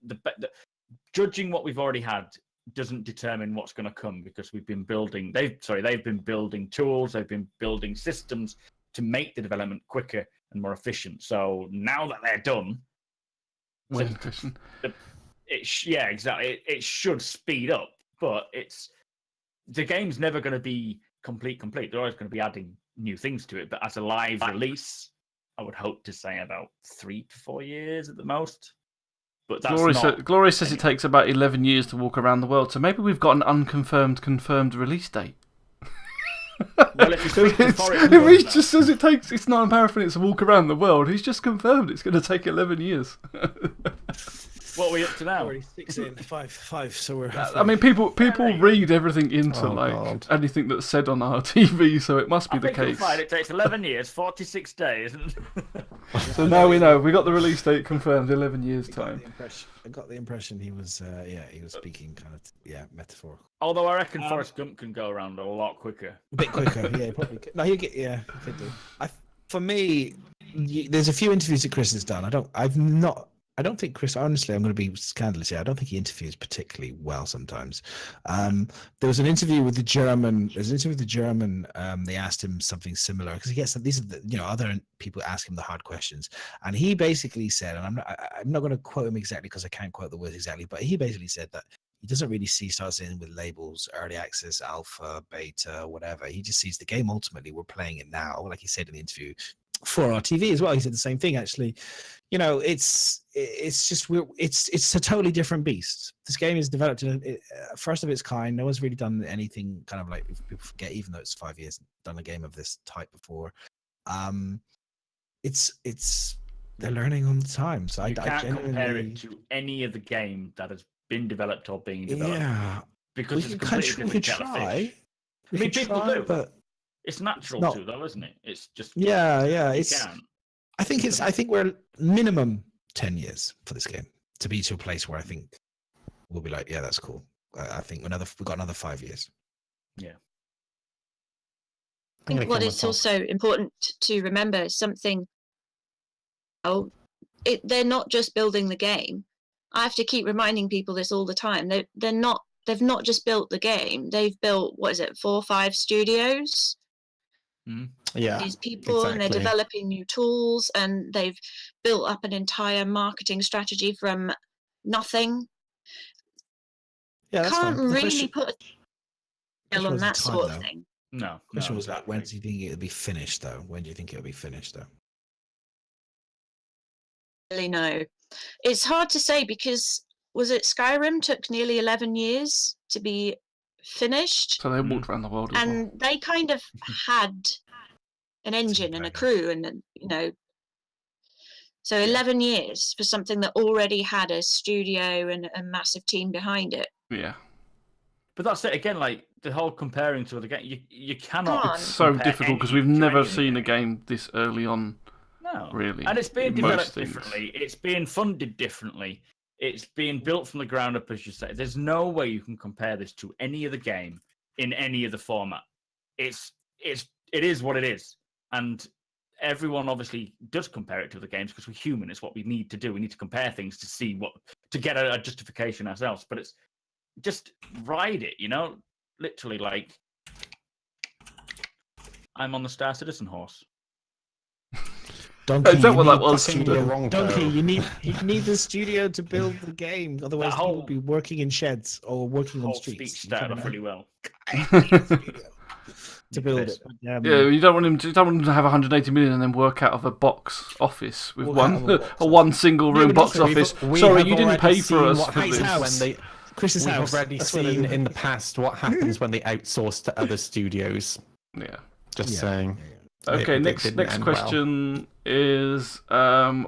judging what we've already had doesn't determine what's going to come because we've been building. They've been building tools. They've been building systems to make the development quicker and more efficient. So now that they're done, Efficient. exactly. It should speed up, but the game's never going to be complete. They're always going to be adding new things to it. But as a live release, I would hope to say about 3 to 4 years at the most. But that's Gloria says it takes about 11 years to walk around the world. So maybe we've got an confirmed release date. Well, if you speak to Forrest He Gump, just says it's not a marathon, it's a walk around the world. He's just confirmed it's going to take 11 years. what are we up to now? Already 6 in, 5. So we're. I mean, people read everything into God. anything that's said on RTV, so it must be the case. It takes 11 years, 46 days. So now we know. We got the release date confirmed, 11 years time. I got the impression he was, he was speaking kind of, metaphorical. Although I reckon Forrest Gump can go around a lot quicker. A bit quicker, yeah, probably. No, he could do. For me, there's a few interviews that Chris has done. I don't think Chris. Honestly, I'm going to be scandalous here. I don't think he interviews particularly well sometimes. There was an interview with the German. They asked him something similar because he gets these are other people ask him the hard questions, and he basically said, and I'm not going to quote him exactly because I can't quote the words exactly, but he basically said that he doesn't really see Star Citizen with labels, early access, alpha, beta, whatever. He just sees the game ultimately. We're playing it now, like he said in the interview. For RTV as well, he said the same thing. Actually, it's a totally different beast. This game is developed in first of its kind. No one's really done anything kind of like, if people forget, even though it's 5 years, done a game of this type before. They're learning on the time. So You can't compare it to any other game that has been developed or being developed. Yeah, because it's a completely different kettle of fish. I mean, people do, but it's natural to, though, isn't it? It's just I think we're minimum 10 years for this game to be to a place where I think we'll be like, yeah, that's cool. I think we've got another 5 years. I think what it's also important to remember is something. Oh, they're not just building the game. I have to keep reminding people this all the time. They've not just built the game. They've built, what is it, 4 or 5 studios. Yeah, these people, and they're developing new tools, and they've built up an entire marketing strategy from nothing. Yeah, that's Can't fine. really put a scale on that sort of though. thing. No. Question was like, when do you think it'll be finished, though? When do you think it'll be finished, though? Really, no. It's hard to say because was it Skyrim took nearly 11 years to be finished, So they walked around the world as and well. they kind of had an engine and a crew, and so 11 years for something that already had a studio and a massive team behind it. Yeah. But that's it again. Like the whole comparing to the game, you cannot. It's so difficult because we've never seen a game this early on. No, really, and it's being in developed most things. differently. It's being funded differently. It's being built from the ground up, as you say. There's no way you can compare this to any other game in any other format. It is what it is, and everyone obviously does compare it to the games because we're human. It's what we need to do. We need to compare things to see to get a justification ourselves. But it's just ride it, literally. Like I'm on the Star Citizen horse. Donkey, is that what that was? Donkey, you need the studio to build the game. Otherwise, people would be working in sheds or working on streets. Speech started off really well. To build it. Yeah, you don't want him to have 180 million and then work out of a box office with one single room box office. Sorry, you didn't pay for us for this. Chris's house. We've already seen in the past what happens when they outsource to other studios. Yeah. Just saying. Okay, next question is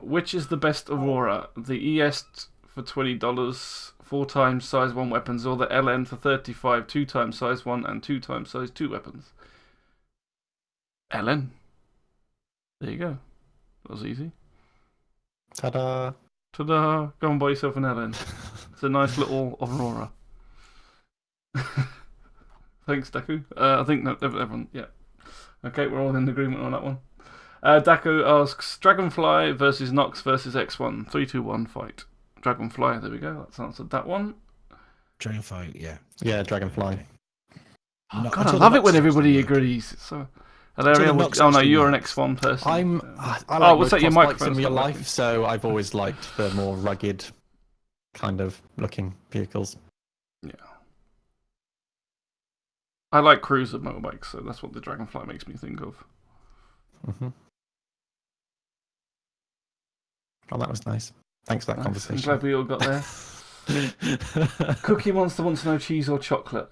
which is the best Aurora? The ES for $20, 4 times size 1 weapons, or the LN for $35, 2 times size 1 and 2 times size 2 weapons? LN. There you go. That was easy. Ta-da! Ta-da! Go and buy yourself an LN. It's a nice little Aurora. Thanks, Daku. I think that everyone, yeah. Okay, we're all in agreement on that one. Daku asks, Dragonfly versus Nox versus X1. 3, 2, 1, fight. Dragonfly, there we go. That's answered that one. Dragonfly, yeah. Yeah, Dragonfly. Oh, God, I love it when everybody agrees. It's so... Oh no, you're an X1 person. I like what's that? Your microphone in real life, so I've always liked the more rugged kind of looking vehicles. Yeah. I like cruiser motorbikes, so that's what the Dragonfly makes me think of. Mm-hmm. Oh, that was nice. Thanks for that conversation. I'm glad we all got there. Cookie Monster wants to know cheese or chocolate.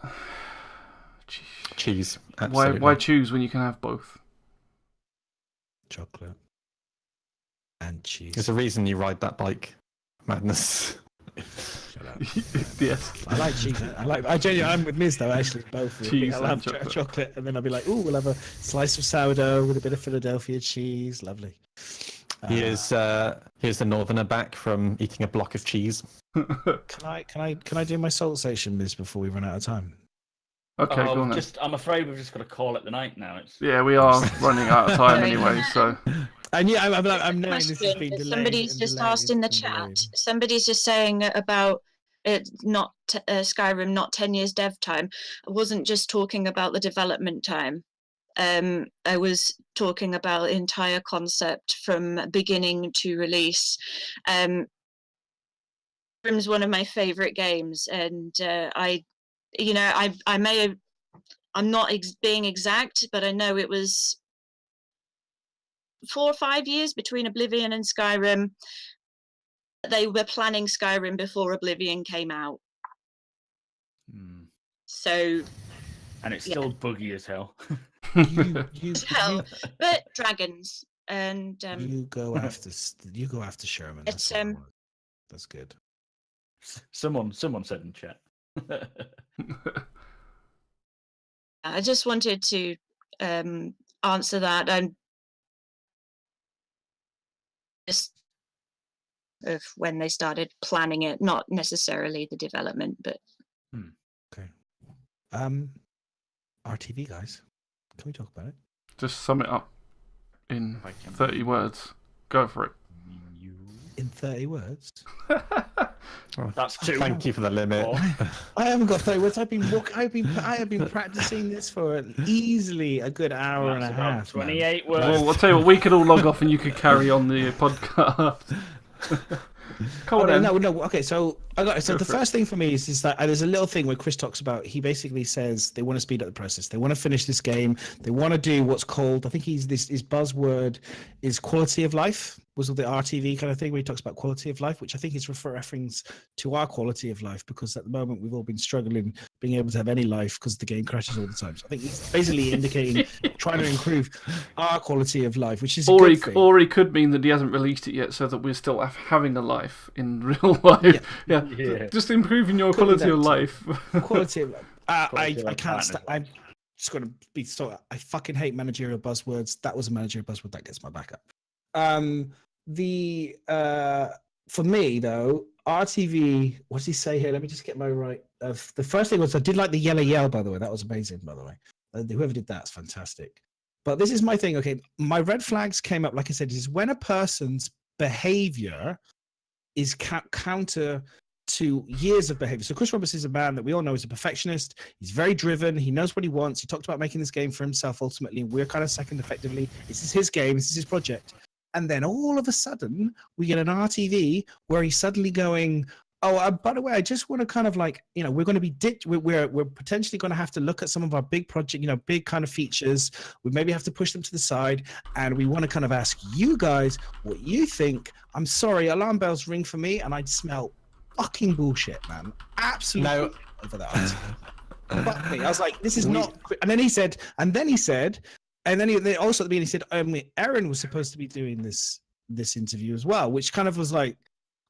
Cheese. Absolutely. Why choose when you can have both? Chocolate and cheese. There's a reason you ride that bike, Madness. Yes. I like cheese. I'm with Miz though. Actually, both. Cheese I'll have chocolate, and then I'll be like, "Ooh, we'll have a slice of sourdough with a bit of Philadelphia cheese. Lovely." Here's the northerner back from eating a block of cheese. Can I do my salt station, Miz, before we run out of time? Okay, go on then. I'm afraid we've just got to call it the night now. Yeah, we are running out of time anyway, so. And yeah, I'm knowing this has been delayed. Somebody's just asked in the chat. Somebody's just saying about it, not Skyrim, not 10 years dev time. I wasn't just talking about the development time. I was talking about the entire concept from beginning to release. Skyrim's one of my favorite games, and I'm not being exact, but I know it was 4 or 5 years between Oblivion and Skyrim. They were planning Skyrim before Oblivion came out. So, and it's still buggy as hell. But dragons and you go after Sherman. That's good. Someone said in chat. I just wanted to answer that, and just of when they started planning it, not necessarily the development, but. Okay. RTV guys, can we talk about it? Just sum it up in 30 words. Go for it. In 30 words? That's 2. Thank you for the limit. I haven't got 30 words. I have been practicing this for easily a good hour and a half. 28 words. Well, I'll tell you what, we could all log off and you could carry on the podcast. Come on, no. Okay, so the first thing for me is that there's a little thing where Chris talks about. He basically says they want to speed up the process. They want to finish this game. They want to do what's called. I think his buzzword is quality of life. Was the RTV kind of thing where he talks about quality of life, which I think is reference to our quality of life, because at the moment we've all been struggling being able to have any life because the game crashes all the time. So I think he's basically indicating trying to improve our quality of life, which is a good thing. Or he could mean that he hasn't released it yet, so that we're still having a life in real life. Yeah. Just improving your quality of life. Quality of life. I can't stand. I'm just going to be so. I fucking hate managerial buzzwords. That was a managerial buzzword that gets my back up. For me though, RTV. What does he say here? Let me just get my right. The first thing was I did like the yellow yell. By the way, that was amazing. By the way, whoever did that's fantastic. But this is my thing. Okay, my red flags came up. Like I said, is when a person's behavior is counter to years of behavior. So Chris Roberts is a man that we all know is a perfectionist. He's very driven. He knows what he wants. He talked about making this game for himself ultimately. We're kind of second effectively. This is his game. This is his project. And then all of a sudden we get an RTV where he's suddenly going, oh, by the way, I just want to kind of like, we're going to be we're potentially going to have to look at some of our big project, big kind of features. We maybe have to push them to the side, and we want to kind of ask you guys what you think. I'm sorry, alarm bells ring for me, and I smell fucking bullshit, man. Absolutely over that. Fuck me. I was like, this is not. And then he said, and then he also at the beginning he said, Aaron was supposed to be doing this interview as well, which kind of was like,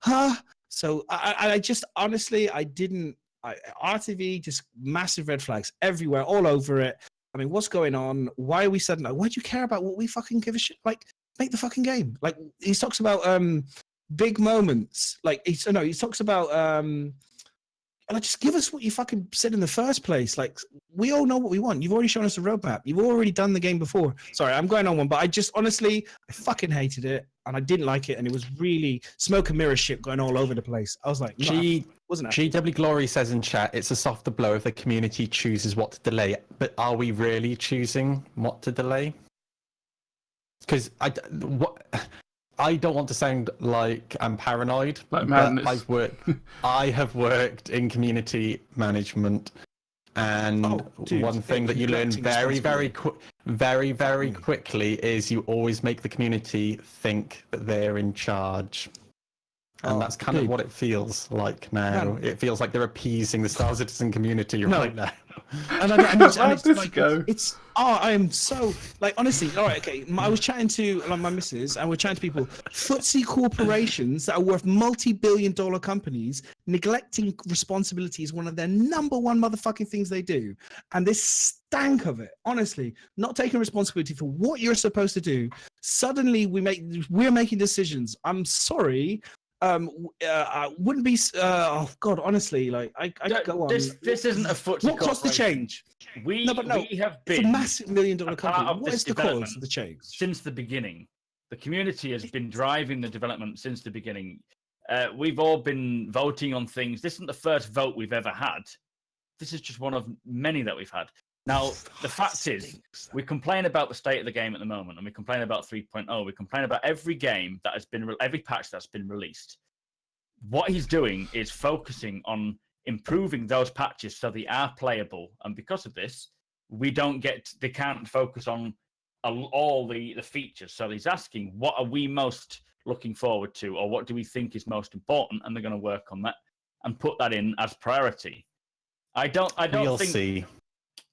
huh? So I just honestly RTV just massive red flags everywhere, all over it. I mean, what's going on? Why are we suddenly? Why do you care about what we fucking give a shit? Like, make the fucking game. Like he talks about big moments. Like he talks about like, just give us what you fucking said in the first place. Like, we all know what we want. You've already shown us a roadmap. You've already done the game before. Sorry, I'm going on one, but I just honestly, I fucking hated it, and I didn't like it, and it was really smoke and mirror shit going all over the place. I was like, wasn't it? GW Glory says in chat, it's a softer blow if the community chooses what to delay. But are we really choosing what to delay? Because I don't want to sound like I'm paranoid, like madness. I have worked in community management, and one thing that you learn very quickly is you always make the community think that they're in charge. And that's kind of what it feels like now. Man. It feels like they're appeasing the Star Citizen community right now. And I am so, like, honestly, all right, okay. I was chatting to my missus, and we're chatting to people, footsie corporations that are worth multi-billion-dollar companies, neglecting responsibility is one of their number one motherfucking things they do. And this stank of it, honestly, not taking responsibility for what you're supposed to do. Suddenly we're making decisions. I'm sorry. Wouldn't be. Oh God, honestly, like I could go on. This isn't a footsie. What cost the change? We have been it's a massive $1 million company. What is the cause of the change? Since the beginning, the community has been driving the development since the beginning. We've all been voting on things. This isn't the first vote we've ever had. This is just one of many that we've had. Now, the fact is, we complain about the state of the game at the moment, and we complain about 3.0. We complain about every game that has been, every patch that's been released. What he's doing is focusing on improving those patches so they are playable, and because of this, they can't focus on all the features. So he's asking, what are we most looking forward to, or what do we think is most important, and they're going to work on that and put that in as priority. I don't think. See.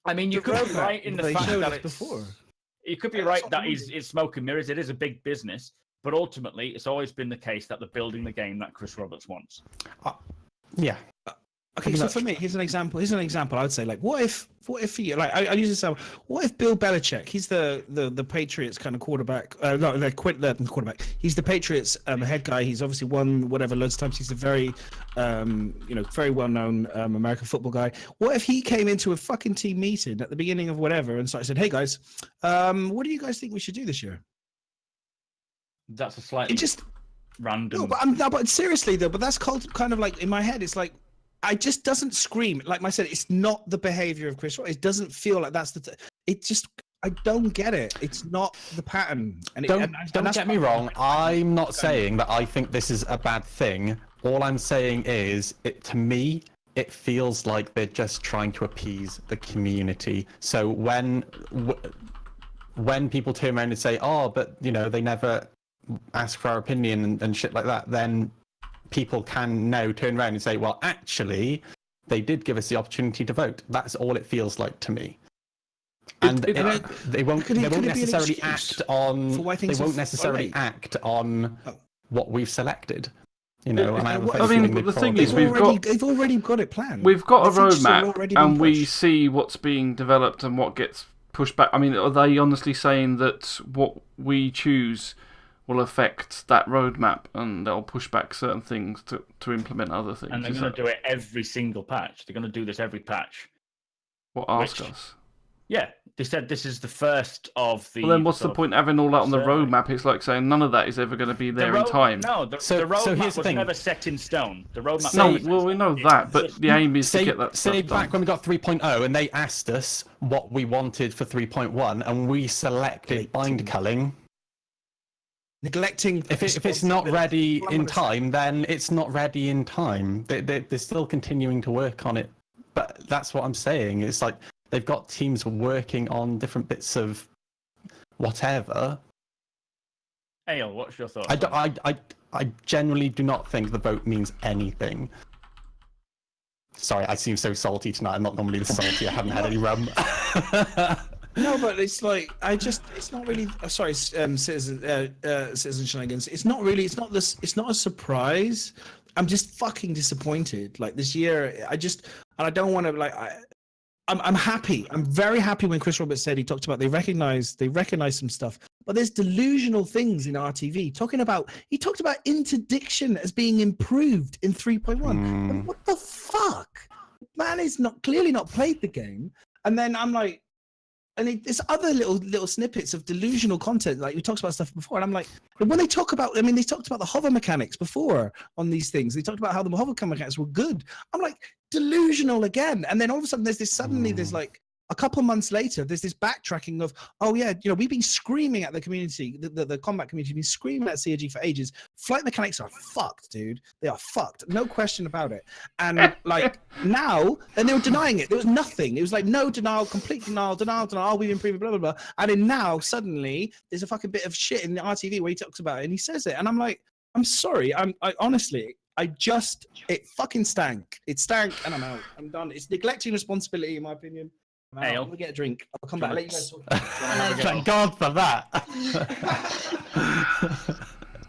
I mean, you could be right in the fact that it's before. You could be right that it's smoke and mirrors. It is a big business, but ultimately, it's always been the case that they're building the game that Chris Roberts wants. Yeah. Okay, so for me, here's an example. I would say, like, what if What if he I use this? What if Bill Belichick? He's the Patriots kind of quarterback. No, the quarterback. He's the Patriots head guy. He's obviously won whatever loads of times. He's a very, very well known American football guy. What if he came into a fucking team meeting at the beginning of whatever and started said, "Hey guys, what do you guys think we should do this year?" That's a slightly random. No, but seriously though. But that's kind of like in my head. It's like. It just doesn't scream. Like I said, it's not the behavior of Chris Rock. It doesn't feel like that's I don't get it. It's not the pattern. Don't get me wrong. I'm not saying that I think this is a bad thing. All I'm saying is, to me, it feels like they're just trying to appease the community. So when people turn around and say, "Oh, but they never ask for our opinion and shit like that," then people can now turn around and say, well, actually, they did give us the opportunity to vote. That's all it feels like to me. And they won't necessarily act on what we've selected. And the thing is, they've already got it planned. We've got a roadmap, and we see what's being developed and what gets pushed back. I mean, are they honestly saying that what we choose will affect that roadmap, and they'll push back certain things to implement other things? And they're going to do it every single patch. They're going to do this every patch. Ask us? Yeah, they said this is the first of the... Well, then what's the point having all that on the roadmap? It's like saying none of that is ever going to be there in time. No, the roadmap was never set in stone. The roadmap... No, well, we know that, but the aim is to get that stuff done. Back when we got 3.0, and they asked us what we wanted for 3.1, and we selected bind culling. Neglecting. If it's not ready in time, then it's not ready in time. They're still continuing to work on it. But that's what I'm saying. It's like they've got teams working on different bits of whatever. Ale, what's your thoughts? I genuinely do not think the vote means anything. Sorry, I seem so salty tonight. I'm not normally this salty. I haven't had any rum. No, but it's like it's not really. Sorry, citizen shenanigans. It's not a surprise. I'm just fucking disappointed. Like this year, I don't want to I'm happy. I'm very happy when Chris Roberts said he talked about they recognize some stuff, but there's delusional things in RTV. He talked about interdiction as being improved in 3.1. What the fuck? Man is clearly not played the game, and then I'm like. And there's other little snippets of delusional content, like we talked about stuff before, and I'm like, when they talk about, they talked about the hover mechanics before on these things. They talked about how the hover mechanics were good. I'm like, delusional again. And then all of a sudden, there's like a couple months later, there's this backtracking of, oh yeah, we've been screaming at the community, the combat community, been screaming at COG for ages. Flight mechanics are fucked, dude. They are fucked. No question about it. And like now, and they were denying it. There was nothing. It was like no denial, complete denial. Oh, we've improved, blah, blah, blah. And then now, suddenly, there's a fucking bit of shit in the RTV where he talks about it and he says it. And I'm like, I'm sorry. I honestly, it fucking stank. It stank and I'm out. I'm done. It's neglecting responsibility, in my opinion. I'm gonna get a drink. I'll come back. I'll let you guys talk. Thank God for that.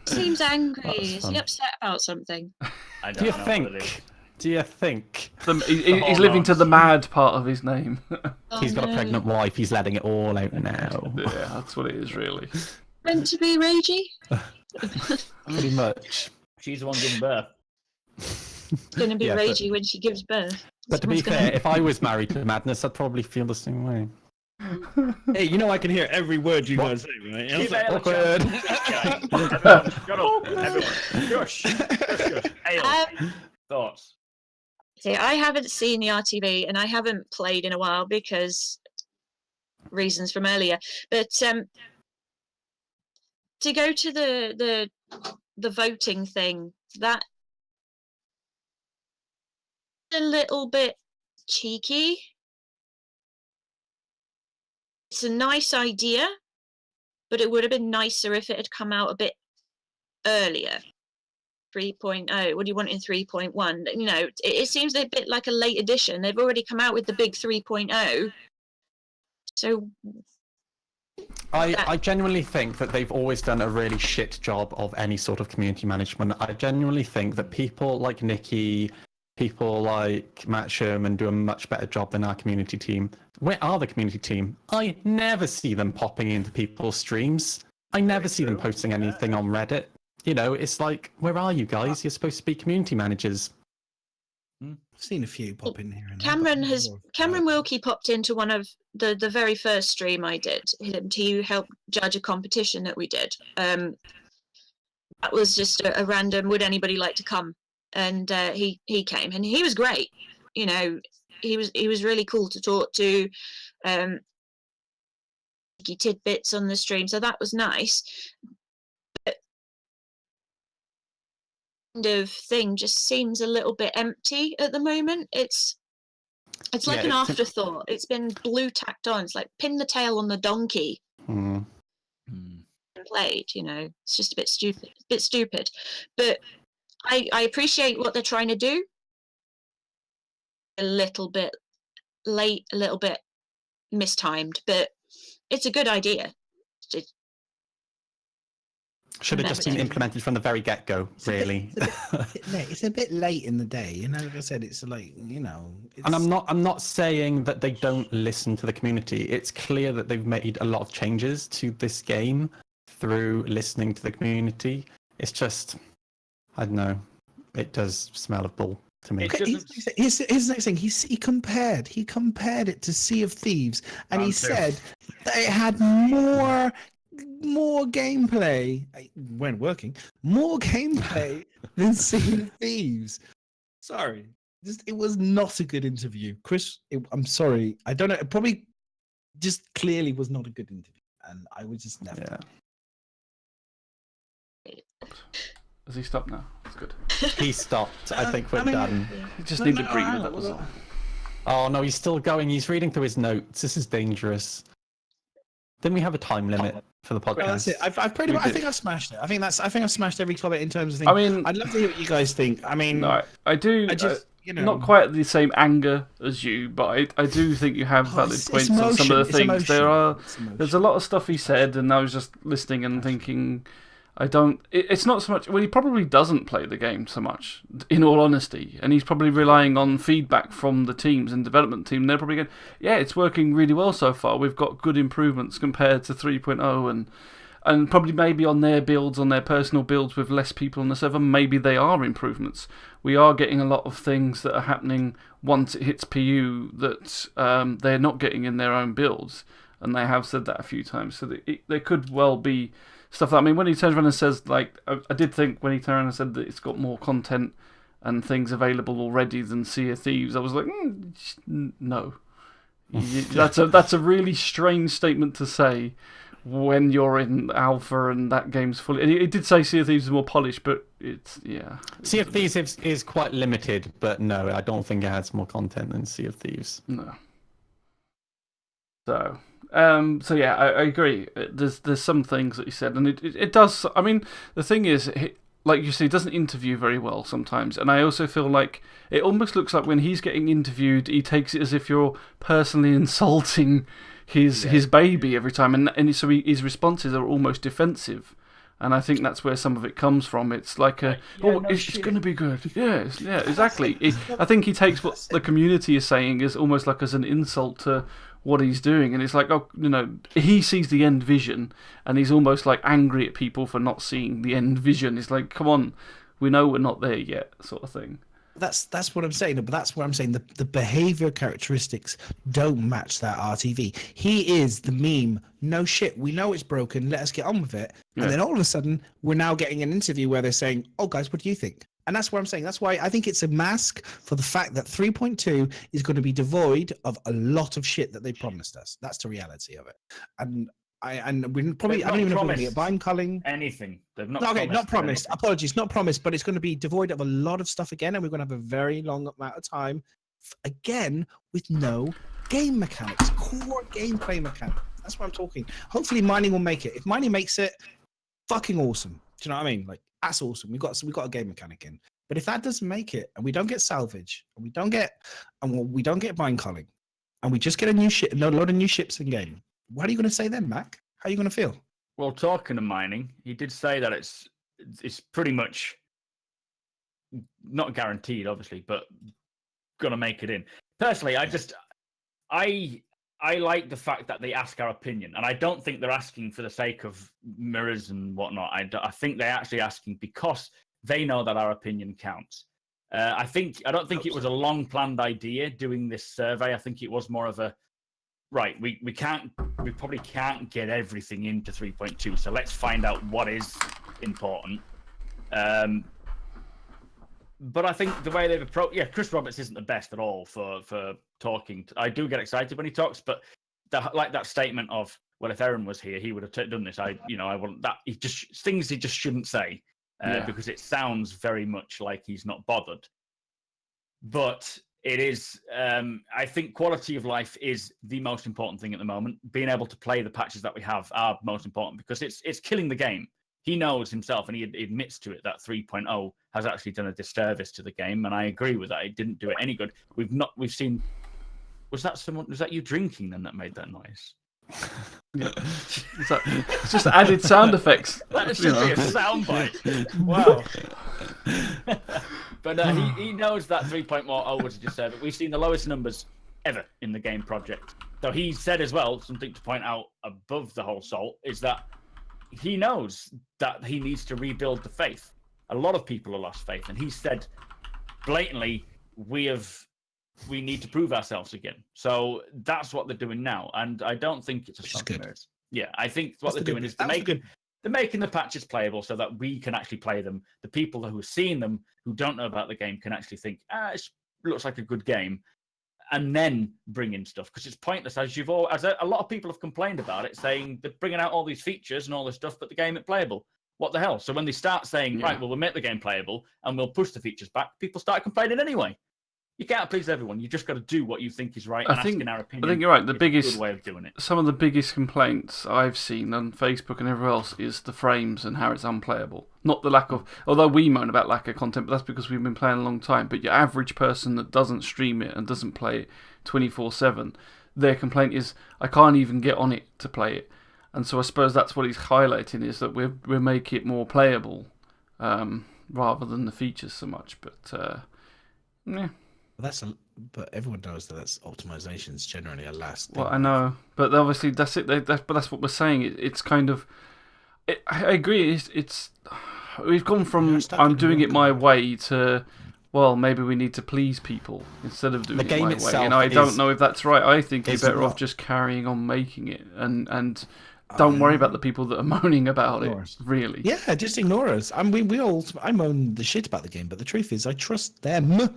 Seems angry. Is he upset about something? Do you think? He's living to the mad part of his name. He's got a pregnant wife. He's letting it all out now. Yeah, that's what it is, really. Meant to be ragey? Pretty much. She's the one giving birth. Going to be ragey when she gives birth. But to be fair, if I was married to Madness, I'd probably feel the same way. Hey, I can hear every word you guys say, right? Awkward. Shut up, everyone. Shush. Thoughts? See, I haven't seen the RTV and I haven't played in a while because reasons from earlier. But to go to the voting thing, that a little bit cheeky. It's a nice idea, but it would have been nicer if it had come out a bit earlier. 3.0. What do you want in 3.1? It seems a bit like a late edition. They've already come out with the big 3.0. So I genuinely think that they've always done a really shit job of any sort of community management. I genuinely think that people like Nikki people like Matt Sherman do a much better job than our community team. Where are the community team? I never see them popping into people's streams. I never see them posting anything on Reddit. You know, it's like, where are you guys? You're supposed to be community managers. I've seen a few pop in here. Cameron Wilkie popped into one of the very first stream I did. He helped judge a competition that we did. That was just a random, would anybody like to come? And he came, and he was great. You know, he was really cool to talk to. He tidbits on the stream, so that was nice. But kind of thing just seems a little bit empty at the moment. It's like an afterthought. It's been blue tacked on. It's like pin the tail on the donkey. Played, you know. It's just a bit stupid. But I appreciate what they're trying to do. A little bit late, a little bit mistimed, but it's a good idea. Should have just been implemented from the very get-go, really. It's a bit late in the day, you know. Like I said, it's like, you know. And I'm not saying that they don't listen to the community. It's clear that they've made a lot of changes to this game through listening to the community. It's just, I don't know. It does smell of bull to me. Here's the next thing. He compared it to Sea of Thieves, and he said that it had more gameplay when working, more gameplay than Sea of Thieves. Sorry, it was not a good interview, Chris. I'm sorry. I don't know. It probably just clearly was not a good interview, and I would just never. Yeah. Has he stopped now? That's good. He stopped. I think we're done. You just need to breathe. That was all. Oh no, he's still going. He's reading through his notes. This is dangerous. Didn't we have a time limit for the podcast? Well, that's it. I've pretty much. I think I've smashed it. I think I've smashed every comment in terms of things. I mean, I'd love to hear what you guys think. I mean, no, I do. I just, you know, not quite the same anger as you, but I do think you have valid points on some of the things. There's a lot of stuff he said, and I was just listening and thinking, it's not so much. Well, he probably doesn't play the game so much, in all honesty, and he's probably relying on feedback from the teams and development team. They're probably going, yeah, it's working really well so far. We've got good improvements compared to 3.0, and probably maybe on their builds, on their personal builds with less people on the server, maybe they are improvements. We are getting a lot of things that are happening once it hits PU that they're not getting in their own builds, and they have said that a few times. So there could well be stuff that, I mean, when he turns around and says, like, I did think when he turned around and said that it's got more content and things available already than Sea of Thieves, I was like, no. That's a really strange statement to say when you're in alpha and that game's fully. And he did say Sea of Thieves is more polished, but Sea of Thieves is quite limited, but no, I don't think it has more content than Sea of Thieves. No. So yeah, I agree. There's some things that he said, and it does. I mean, the thing is, like you say, he doesn't interview very well sometimes, and I also feel like it almost looks like when he's getting interviewed, he takes it as if you're personally insulting his baby every time, and so his responses are almost defensive. And I think that's where some of it comes from. It's like it's going to be good. Yeah, exactly. I think he takes what the community is saying as almost like as an insult to what he's doing, and it's like, oh, you know, he sees the end vision, and he's almost like angry at people for not seeing the end vision. It's like, come on, we know we're not there yet, sort of thing. That's what I'm saying. But that's what I'm saying. The behavior characteristics don't match that RTV. He is the meme. No shit. We know it's broken. Let us get on with it. Yeah. And then all of a sudden, we're now getting an interview where they're saying, "Oh, guys, what do you think?" And that's what I'm saying. That's why I think it's a mask for the fact that 3.2 is going to be devoid of a lot of shit that they promised us. That's the reality of it. And we probably, I don't even know if we're going to get bind culling. Anything. They've not not promised. Apologies, not promised, but it's going to be devoid of a lot of stuff again, and we're going to have a very long amount of time, again, with no game mechanics, core gameplay mechanics. That's what I'm talking. Hopefully mining will make it. If mining makes it, fucking awesome. Do you know what I mean? Like, that's awesome. We got a game mechanic in. But if that doesn't make it, and we don't get salvage, and we don't get bind culling, and we just get a load of new ships in game, what are you going to say then, Mac? How are you going to feel? Well, talking of mining, he did say that it's pretty much not guaranteed, obviously, but gonna make it in. Personally, I like the fact that they ask our opinion, and I don't think they're asking for the sake of mirrors and whatnot. I think they're actually asking because they know that our opinion counts. I don't think it was a long planned idea doing this survey. I think it was more of a right. We probably can't get everything into 3.2, so let's find out what is important. But I think the way they've approached, Chris Roberts isn't the best at all for talking. I do get excited when he talks, but like that statement of, well, if Aaron was here, he would have done this. I wouldn't. That he just shouldn't say because it sounds very much like he's not bothered. But it is. I think quality of life is the most important thing at the moment. Being able to play the patches that we have are most important because it's killing the game. He knows himself, and he admits to it, that 3.0 has actually done a disservice to the game, and I agree with that. It didn't do it any good. We've seen. Was that you drinking then that made that noise? Yeah. It's just added sound effects. That should be a soundbite. Wow. But he knows that 3.0 was a disservice. We've seen the lowest numbers ever in the game project. So he said as well, something to point out above the whole salt, is that he knows that he needs to rebuild the faith. A lot of people have lost faith, and he said blatantly, we need to prove ourselves again. So that's what they're doing now, and I don't think it's a smoke and mirrors. Yeah, I think what they're doing is they're making the patches playable so that we can actually play them. The people who are seeing them, who don't know about the game, can actually think, it looks like a good game, and then bring in stuff, because it's pointless, as a lot of people have complained about it, saying they're bringing out all these features and all this stuff, but the game ain't playable. What the hell? So when they start saying, right, well, we'll make the game playable and we'll push the features back, people start complaining anyway. You can't please everyone. You just got to do what you think is right. Asking our opinion. I think you're right. The biggest good way of doing it. Some of the biggest complaints I've seen on Facebook and everywhere else is the frames and how it's unplayable. Not the lack of, although we moan about lack of content, but that's because we've been playing a long time. But your average person that doesn't stream it and doesn't play it 24/7, their complaint is, I can't even get on it to play it. And so I suppose that's what he's highlighting, is that we're making it more playable rather than the features so much. But yeah. But everyone knows that that's optimizations generally a last thing. Well, I know, but obviously that's it. But that's what we're saying. It's kind of. I agree. It's we've gone from I'm doing it my way to, well, maybe we need to please people instead of doing it my way. I don't know if that's right. I think you're better off just carrying on making it and don't worry about the people that are moaning about it. Really. Yeah, just ignore us. I mean, I moan the shit about the game, but the truth is, I trust them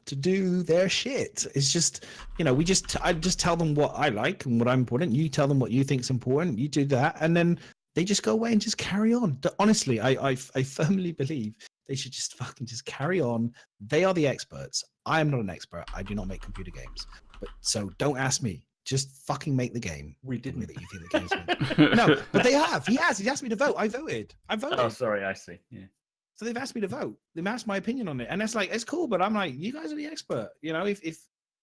to do their shit. It's just, I just tell them what I like and what I'm important. You tell them what you think's important. You do that, and then they just go away and just carry on. Honestly, I firmly believe they should just fucking just carry on. They are the experts. I am not an expert. I do not make computer games. So don't ask me. Just fucking make the game. We didn't. That you think the game's good. No, but they have. He asked me to vote. I voted. Oh, sorry. I see. Yeah. So they've asked me to vote. They've asked my opinion on it, and that's like, it's cool. But I'm like, you guys are the expert. If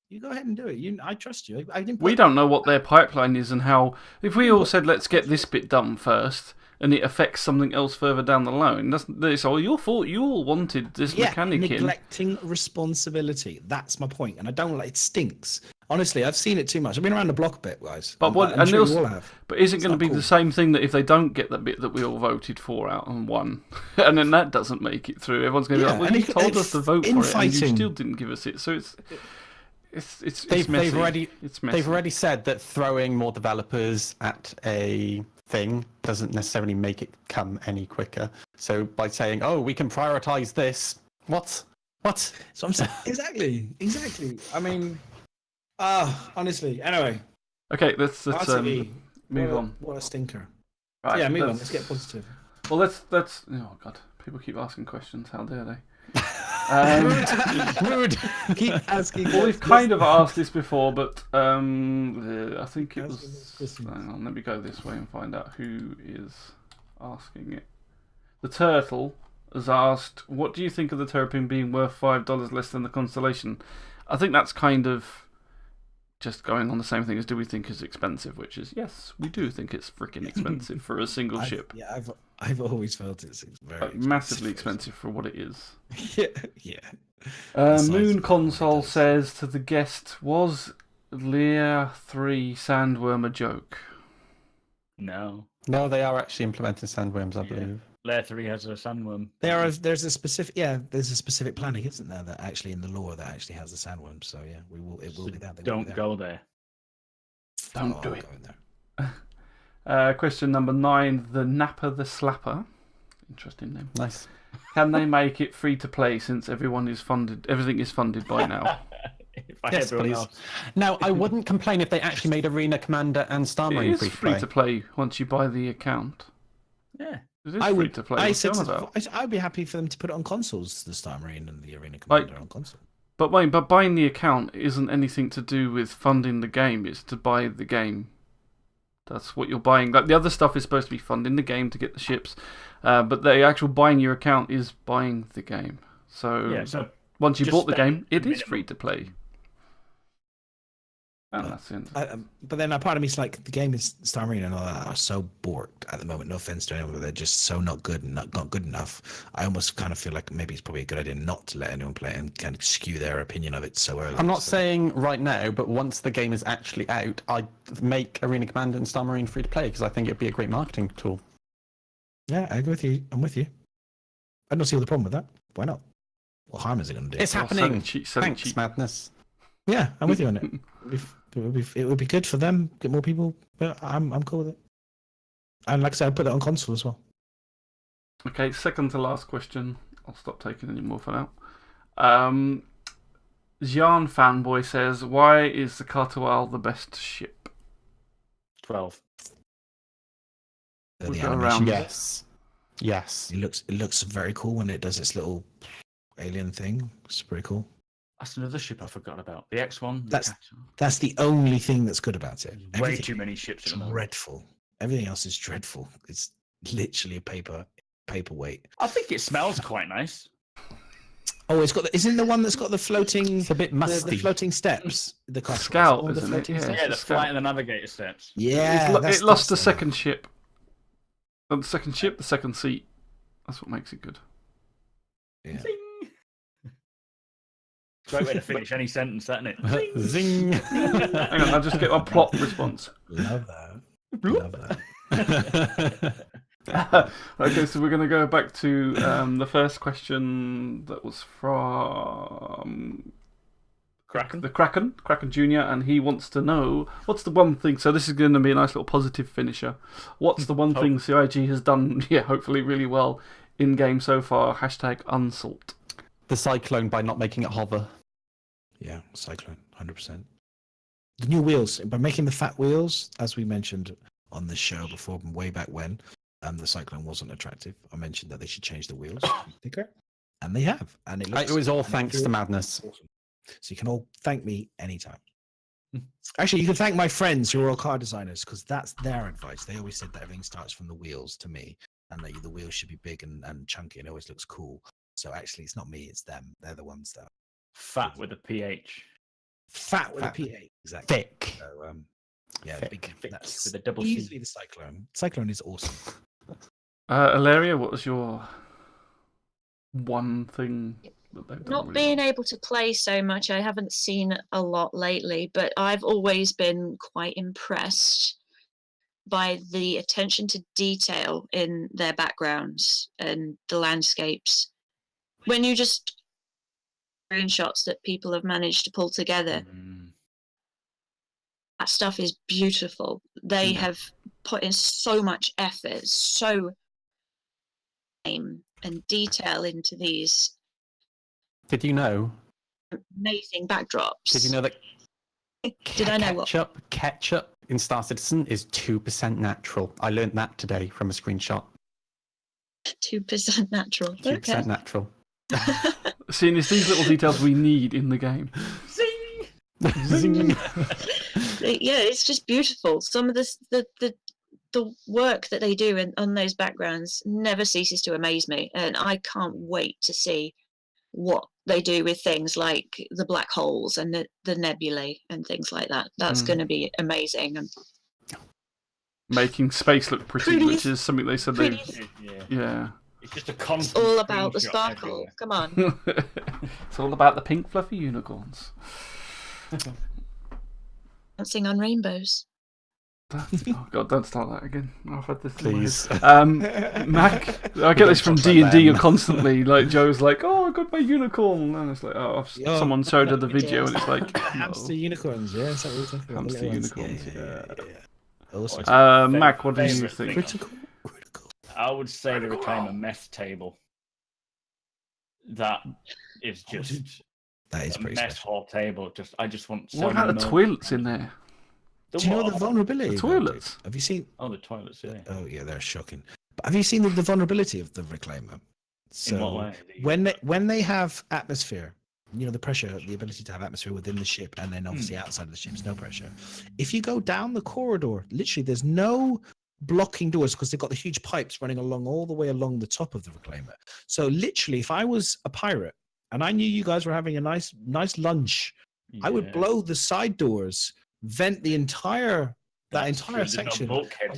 you go ahead and do it, I trust you. We don't know what their pipeline is and how. If we all said, let's get this bit done first, and it affects something else further down the line, that's all your fault. You all wanted this mechanic neglecting responsibility. That's my point, and I don't like it. Stinks. Honestly, I've seen it too much. I've been around the block a bit, guys. But I'm sure you all have. But is it going to be the same thing that if they don't get that bit that we all voted for out and won, and then that doesn't make it through, everyone's going to be like, well, you told us to vote for it, and you still didn't give us it. So it's messy. They've already said that throwing more developers at a thing doesn't necessarily make it come any quicker. So by saying, oh, we can prioritize this, what? So I'm saying, exactly. I mean, honestly. Anyway. Okay, let's move on. What a stinker. Right, yeah, move on. Let's get positive. Well, let's. Oh God, people keep asking questions. How dare they? Rude. Keep asking. Well, we've kind of asked this before, but I think it was. Hang on, let me go this way and find out who is asking it. The Turtle has asked, "What do you think of the Terrapin being worth $5 less than the Constellation?" I think that's kind of just going on the same thing as, do we think it's expensive? Which is, yes, we do think it's freaking expensive for a single ship. Yeah, I've always felt it's very massively expensive for what it is. Yeah, yeah. The size Moon of it Console really does. says to the guest, was Lear 3 Sandworm a joke? No. No, they are actually implementing sandworms, I Yeah. believe. Layer 3 has a sandworm. There's a specific planning, isn't there, that actually in the lore that actually has the sandworm. So yeah, it will be that. They will Don't be there. go there. Don't do I'll it. go in there. Question number 9, the Napper the Slapper. Interesting name. Nice. Can they make it free to play since everything is funded by now? If I Yes, everyone please. else. Now, I wouldn't complain if they actually made Arena Commander and Star It Marine is free to free play. to play once you buy the account. Yeah. It is free to play. What's it on about? I'd be happy for them to put it on consoles, the Star Marine and the Arena Commander on console. But wait, but buying the account isn't anything to do with funding the game. It's to buy the game. That's what you're buying. Like the other stuff is supposed to be funding the game to get the ships, but the actual buying your account is buying the game. So, Yeah, so once you just bought the spend game, it is minimum. free to play. And that's it. But then a part of me is like, the game is Star Marine and all that are so borked at the moment. No offense to anyone, but they're just so not good and not good enough. I almost kind of feel like maybe it's probably a good idea not to let anyone play it and kind of skew their opinion of it so early. I'm not So- saying right now, but once the game is actually out, I'd make Arena Commander and Star Marine free to play because I think it'd be a great marketing tool. Yeah, I agree with you. I'm with you. I don't see the problem with that. Why not? What harm is it going to do? It's Well, happening. sell it Thanks, cheap. Madness. Yeah, I'm with you on it. It would be good for them, get more people. But I'm cool with it. And like I said, I put it on console as well. Okay, second to last question. I'll stop taking any more for now. Xian Fanboy says, why is the Cartual the best ship? 12. The We'll go animation, around. Yes. Yes. It looks very cool when it does its little alien thing. It's pretty cool. That's another ship I forgot about. The X1. That's the only thing that's good about it. way Everything too many ships at the moment. dreadful. Everything else is dreadful. It's literally a paperweight. I think it smells quite nice. Oh, isn't the one that's got the floating? It's a bit musty. The floating steps. The Cartual. Scout, Oh, the isn't it? floating Yeah. steps. Yeah, the Scout. flight and the navigator steps. Yeah, It lost the that's second ship. And the second ship, the second seat. That's what makes it good. Yeah. Zing. Great way to finish any sentence, isn't it? Zing. Hang on, I'll just get a plot response. Love that. Love that. Okay, so we're going to go back to the first question that was from Kraken. the Kraken Jr., and he wants to know what's the one thing. So this is going to be a nice little positive finisher. What's the one thing CIG has done? Yeah, hopefully really well in game so far. Hashtag unsalt. The Cyclone by not making it hover. Yeah, Cyclone, 100%. The new wheels, by making the fat wheels, as we mentioned on the show before, way back when, the Cyclone wasn't attractive. I mentioned that they should change the wheels thicker, and they have. And it Was all thanks to Madness. Awesome. So you can all thank me anytime. Actually, you can thank my friends who are all car designers, because that's their advice. They always said that everything starts from the wheels to me, and that the wheels should be big and chunky, and it always looks cool. So actually, it's not me, it's them. They're the ones that Fat with a PH. fat with Fat. a PA. Exactly. Thick. So, yeah, Thick. big. Thick That's with a double easily C. the Cyclone. Cyclone is awesome. Ilaria, what was your one thing that they've done? Not really being well? able to play so much, I haven't seen a lot lately, but I've always been quite impressed by the attention to detail in their backgrounds and the landscapes. When you just screenshots that people have managed to pull together, that stuff is beautiful. They have put in so much effort, so aim and detail into these Did you know? amazing backdrops. Did you know that Did I know what? ketchup in Star Citizen is 2% natural? I learned that today from a screenshot. 2% natural. 2% Okay. natural. Seeing it's these little details we need in the game. Zing. Yeah, it's just beautiful. Some of the work that they do on those backgrounds never ceases to amaze me, and I can't wait to see what they do with things like the black holes and the nebulae and things like that. That's going to be amazing. And making space look pretty, which is something they said they. Yeah. It's just a It's constant. all about the screenshot sparkle. everywhere. Come on. It's all about the pink fluffy unicorns. Dancing on rainbows. Oh God! Don't start that again. I've had this. Please. Mac, I get this from D&D constantly. Like Joe's like, "Oh, I got my unicorn," and it's like, "Oh, someone showed her the video," and it's like, Hamster unicorns, yeah. Is that what we're talking about? Hamster The little ones? unicorns, Yeah. Awesome. Mac, what do you Favourite think? thing. Critical. I would say the reclaimer mess table. That is just That is a pretty mess special. hall table. I just want. What about the toilets in there? Do you know the vulnerability? The toilets? Have you seen? Oh, the toilets. Yeah. Oh yeah, they're shocking. But have you seen the vulnerability of the reclaimer? So In what way? when they have atmosphere, you know, the pressure, the ability to have atmosphere within the ship, and then obviously outside of the ship is no pressure. If you go down the corridor, literally there's no blocking doors because they've got the huge pipes running along all the way along the top of the reclaimer. So literally, if I was a pirate and I knew you guys were having a nice lunch, I would blow the side doors, vent the entire section,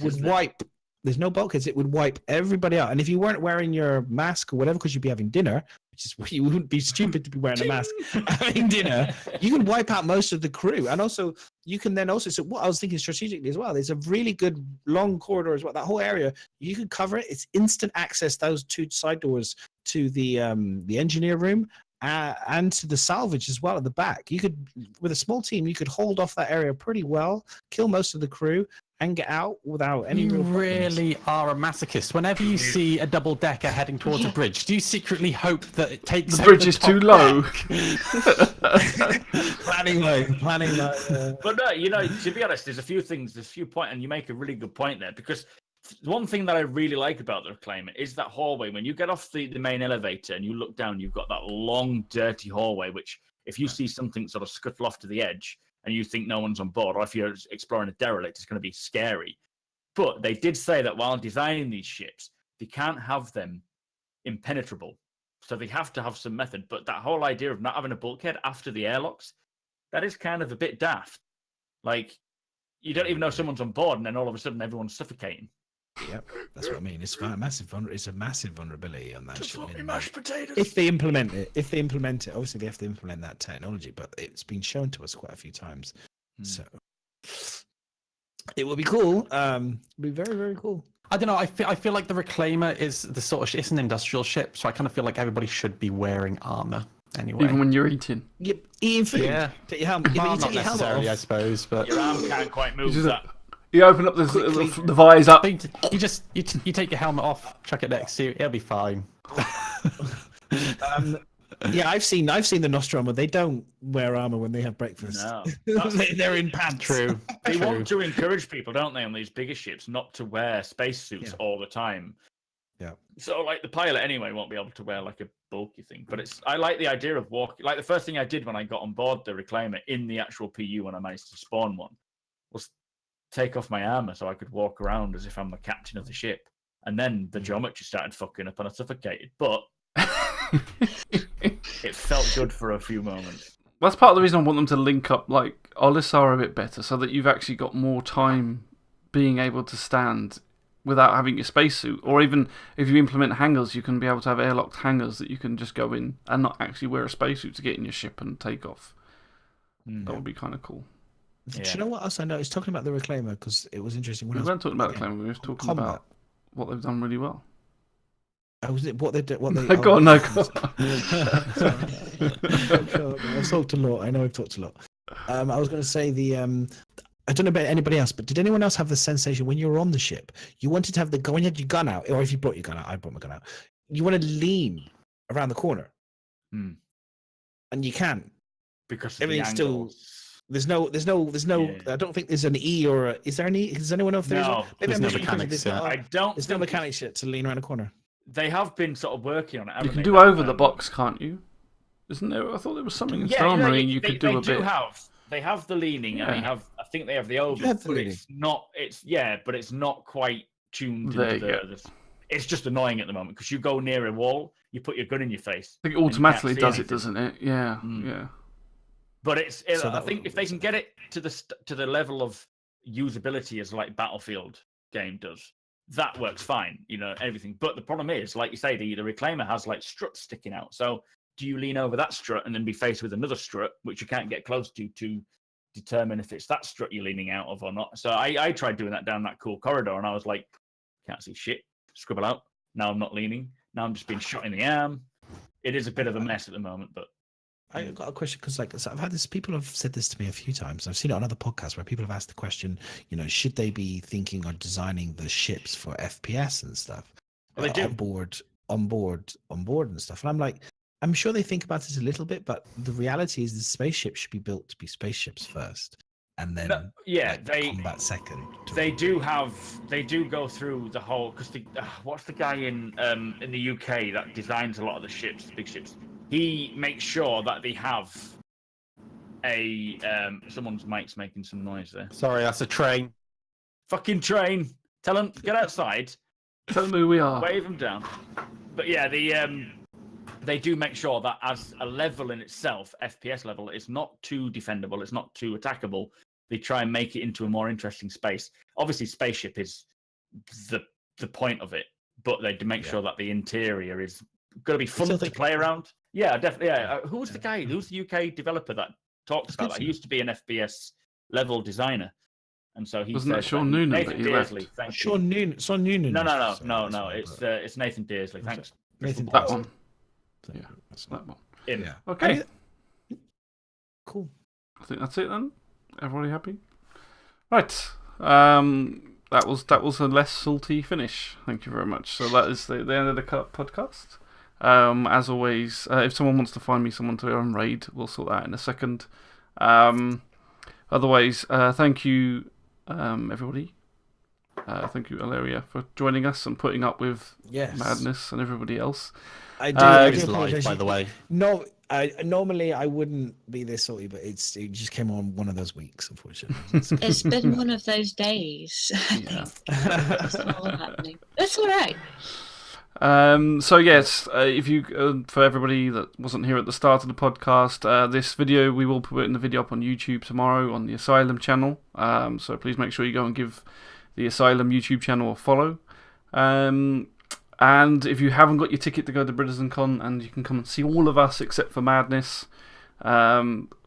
would wipe. There's no bulkheads. It would wipe everybody out. And if you weren't wearing your mask or whatever, because you'd be having dinner, which is you wouldn't be stupid to be wearing a mask having dinner, you can wipe out most of the crew. And also, you can then also. So what I was thinking strategically as well, there's a really good long corridor as well. That whole area, you can cover it. It's instant access. Those two side doors to the engineer room. And to the salvage as well at the back. You could, with a small team, you could hold off that area pretty well, kill most of the crew, and get out without any You real problems. really are a masochist. Whenever you see a double decker heading towards a bridge, do you secretly hope that it takes The over bridge is top too low. planning like. But no, you know, to be honest, there's a few points, and you make a really good point there, because one thing that I really like about the reclaimer is that hallway. When you get off the main elevator and you look down, you've got that long, dirty hallway, which if you see something sort of scuttle off to the edge and you think no one's on board, or if you're exploring a derelict, it's going to be scary. But they did say that while designing these ships, they can't have them impenetrable. So they have to have some method. But that whole idea of not having a bulkhead after the airlocks, that is kind of a bit daft. Like, you don't even know someone's on board, and then all of a sudden everyone's suffocating. Yep, that's what I mean. It's a massive vulnerability on that. Just ship. want me mashed potatoes. If they implement it, obviously they have to implement that technology. But it's been shown to us quite a few times, so it will be cool. It'll be very, very cool. I don't know. I feel like the reclaimer is the sort of it's an industrial ship, so I kind of feel like everybody should be wearing armor anyway. Even when you're eating. Yep, eating food. Yeah. Take your helmet. Well, you not take your helmet necessarily, off. I suppose, but Your arm can't quite move Just- that. You open up the visor up. you just you take your helmet off, chuck it next to you, it'll be fine. Yeah, I've seen the Nostromo. They don't wear armor when they have breakfast. No. They're in pants. True. They True. want to encourage people, don't they, on these bigger ships, not to wear spacesuits all the time. Yeah. So, like, the pilot anyway won't be able to wear like a bulky thing. But I like the idea of walking. Like, the first thing I did when I got on board the reclaimer in the actual PU when I managed to spawn one was take off my armor so I could walk around as if I'm the captain of the ship. And then the geometry started fucking up and I suffocated. But it felt good for a few moments. That's part of the reason I want them to link up like Olisar a bit better, so that you've actually got more time being able to stand without having your spacesuit. Or even if you implement hangars, you can be able to have airlocked hangars that you can just go in and not actually wear a spacesuit to get in your ship and take off. That would be kind of cool. Do you know what else I noticed? Talking about the reclaimer, because it was interesting. We weren't talking about the claim, we were talking about what they've done really well. Was it what they did? What they? I've talked a lot. I know I've talked a lot. I was going to say I don't know about anybody else, but did anyone else have the sensation when you were on the ship, you wanted to have when you had your gun out, or if you brought your gun out, I brought my gun out, you want to lean around the corner, and you can't because everything's still. There's no. Yeah. I don't think there's an E or is there an E? Does anyone know if there's? No, there's no mechanics. I don't. There's no mechanics yet to lean around a corner. They have been sort of working on it. You can They? do over the box, can't you? Isn't there? I thought there was something in Star Marine you could do a bit. They have the leaning, and I think they have the over. have the but leaning. it's not. But it's not quite tuned There into you go. the. It's just annoying at the moment because you go near a wall, you put your gun in your face. I think it automatically and you does can't it, see anything. doesn't it? Yeah, yeah. But So I think if they can get it to the level of usability as like Battlefield, game does. That works fine, everything. But the problem is, like you say, the reclaimer has like struts sticking out. So do you lean over that strut and then be faced with another strut, which you can't get close to determine if it's that strut you're leaning out of or not? So I tried doing that down that cool corridor, and I was like, can't see shit. Scribble out. Now I'm not leaning. Now I'm just being shot in the arm. It is a bit of a mess at the moment, but I got a question because, so I've had this. People have said this to me a few times. I've seen it on other podcasts where people have asked the question, should they be thinking or designing the ships for FPS and stuff? Well, they do. On board, and stuff. And I'm like, I'm sure they think about it a little bit, but the reality is the spaceship should be built to be spaceships first, and then combat second. They do go through the whole, because what's the guy in the UK that designs a lot of the ships, the big ships? He makes sure that they have a someone's mic's making some noise there. Sorry, that's a train. Fucking train. Tell them get outside. Tell them who we are. Wave them down. But yeah, they do make sure that as a level in itself, FPS level, it's not too defendable, it's not too attackable. They try and make it into a more interesting space. Obviously, spaceship is the point of it, but they do make sure that the interior is going to be fun to play around. Yeah, definitely. Yeah. Who's the guy? Who's the UK developer that talks about that? He used to be an FPS level designer, and so he wasn't said, that Sean Noonan Nathan that he Dearsley, left? thank Sean you. Noonan. Sean Noonan. No. It's Nathan Dearsley. Thanks. Nathan That Dearsley. one. Yeah, that's that one. Yeah. Okay. Cool. I think that's it then. Everybody happy? Right. That was a less salty finish. Thank you very much. So that is the end of the podcast. As always, if someone wants to find me someone to on raid, we'll sort that in a second. Otherwise, thank you, everybody. Thank you, Alaria, for joining us and putting up with Madness and everybody else. I do live, by the way. No, normally I wouldn't be this salty, but it just came on one of those weeks, unfortunately. It's been one of those days. Yeah. It's all happening. That's all right. So yes, if you for everybody that wasn't here at the start of the podcast, this video we will put in the video up on YouTube tomorrow on the Asylum channel. So please make sure you go and give the Asylum YouTube channel a follow. And if you haven't got your ticket to go to Britizencon and you can come and see all of us except for Madness,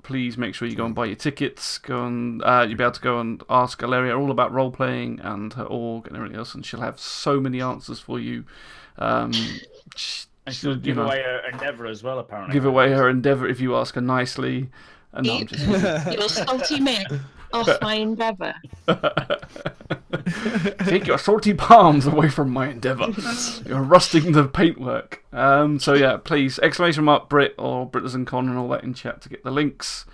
please make sure you go and buy your tickets. Go and you'll be able to go and ask Alaria all about role playing and her org and everything else, and she'll have so many answers for you. And she'll give away her endeavour as well, apparently. Give away her endeavour if you ask her nicely. And no, I'm just Your salty mitt off my endeavour. Take your salty palms away from my endeavour. You're rusting the paintwork. So yeah, please, ! Brit or Britizencon and all that in chat to get the links.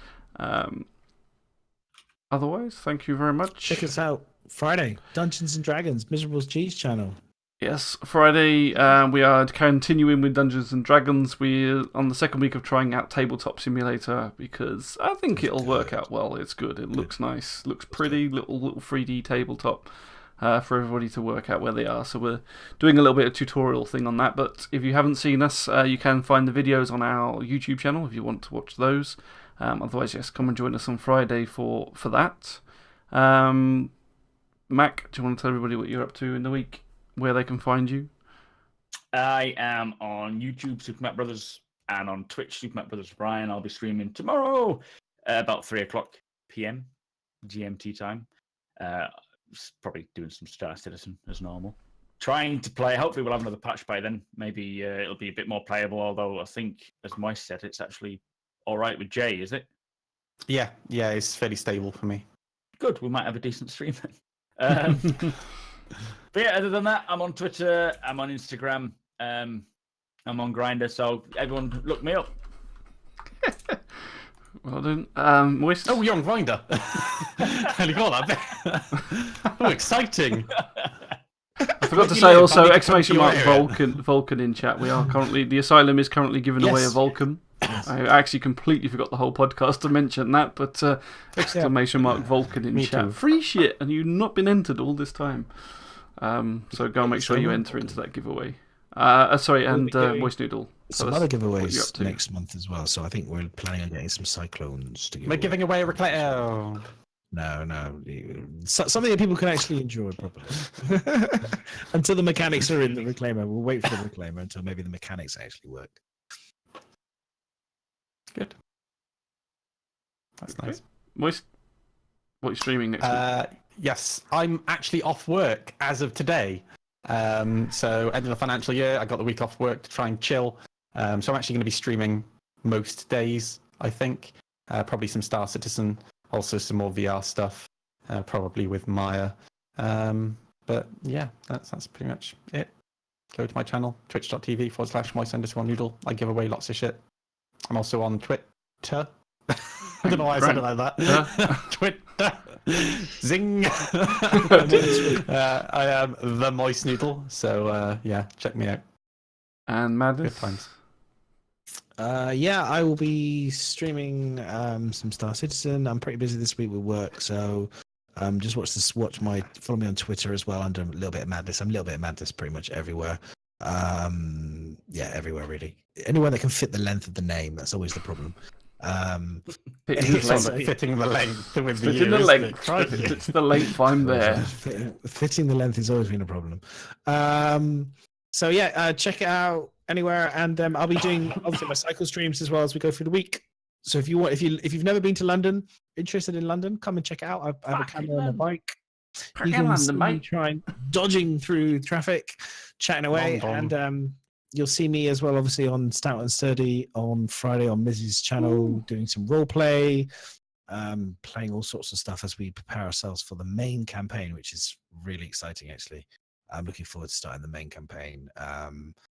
Otherwise, thank you very much. Check us out Friday, Dungeons and Dragons, Miserable's G's channel. Yes, Friday we are continuing with Dungeons and Dragons. We're on the second week of trying out Tabletop Simulator because I think it'll work out well. It's good. It looks nice. Looks pretty. Little 3D tabletop for everybody to work out where they are. So we're doing a little bit of tutorial thing on that. But if you haven't seen us, you can find the videos on our YouTube channel if you want to watch those. Otherwise, yes, come and join us on Friday for that. Mac, do you want to tell everybody what you're up to in the week? Where they can find you? I am on YouTube, Super Mac Brothers, and on Twitch, Super Mac Brothers Brian. I'll be streaming tomorrow about 3 o'clock PM GMT time. Probably doing some Star Citizen as normal. Trying to play. Hopefully, we'll have another patch by then. Maybe it'll be a bit more playable. Although I think, as Moise said, it's actually all right with Jay. Is it? Yeah, it's fairly stable for me. Good. We might have a decent stream then. But yeah, other than that, I'm on Twitter, I'm on Instagram, I'm on Grindr, so everyone look me up. Well done. Moist? Oh, you're on Grindr. I got that. Oh, exciting. I forgot to say also, ! Vulcan in chat. We are currently, the Asylum is currently giving away a Vulcan. Yes. I actually completely forgot the whole podcast to mention that, but ! Vulcan in chat. Too. Free shit, and you've not been entered all this time. So go and make sure you enter into that giveaway. Moist Noodle. Some other giveaways next month as well. So I think we're planning on getting some cyclones to give. We're giving away a reclaimer. Something that people can actually enjoy properly. Until the mechanics are in the reclaimer. We'll wait for the reclaimer until maybe the mechanics actually work. Good. That's nice. Moist, what are you streaming next week? Yes, I'm actually off work as of today. So end of the financial year, I got the week off work to try and chill. So I'm actually going to be streaming most days, I think. Probably some Star Citizen, also some more VR stuff, probably with Maya. But yeah, that's pretty much it. Go to my channel, twitch.tv/moist_noodle. I give away lots of shit. I'm also on Twitter. I don't know why I said it like that. Twitter. Zing. I am the Moist Noodle. So yeah, check me out. And Madness? Good times. Yeah, I will be streaming some Star Citizen. I'm pretty busy this week with work, so just follow me on Twitter as well under a little bit of madness. I'm a little bit of madness pretty much everywhere. Yeah, everywhere really. Anyone that can fit the length of the name, that's always the problem. Fitting the length with the Fitting the length. It's the length I'm there. Fitting the length has always been a problem. So yeah, check it out anywhere, and I'll be doing obviously my cycle streams as well as we go through the week. So if you've never been to London, interested in London, come and check it out. I have a camera and a bike. You can see me trying dodging through traffic, chatting away, and you'll see me as well, obviously on Stout and Sturdy on Friday on Mizzy's channel, doing some role play, playing all sorts of stuff as we prepare ourselves for the main campaign, which is really exciting actually. I'm looking forward to starting the main campaign.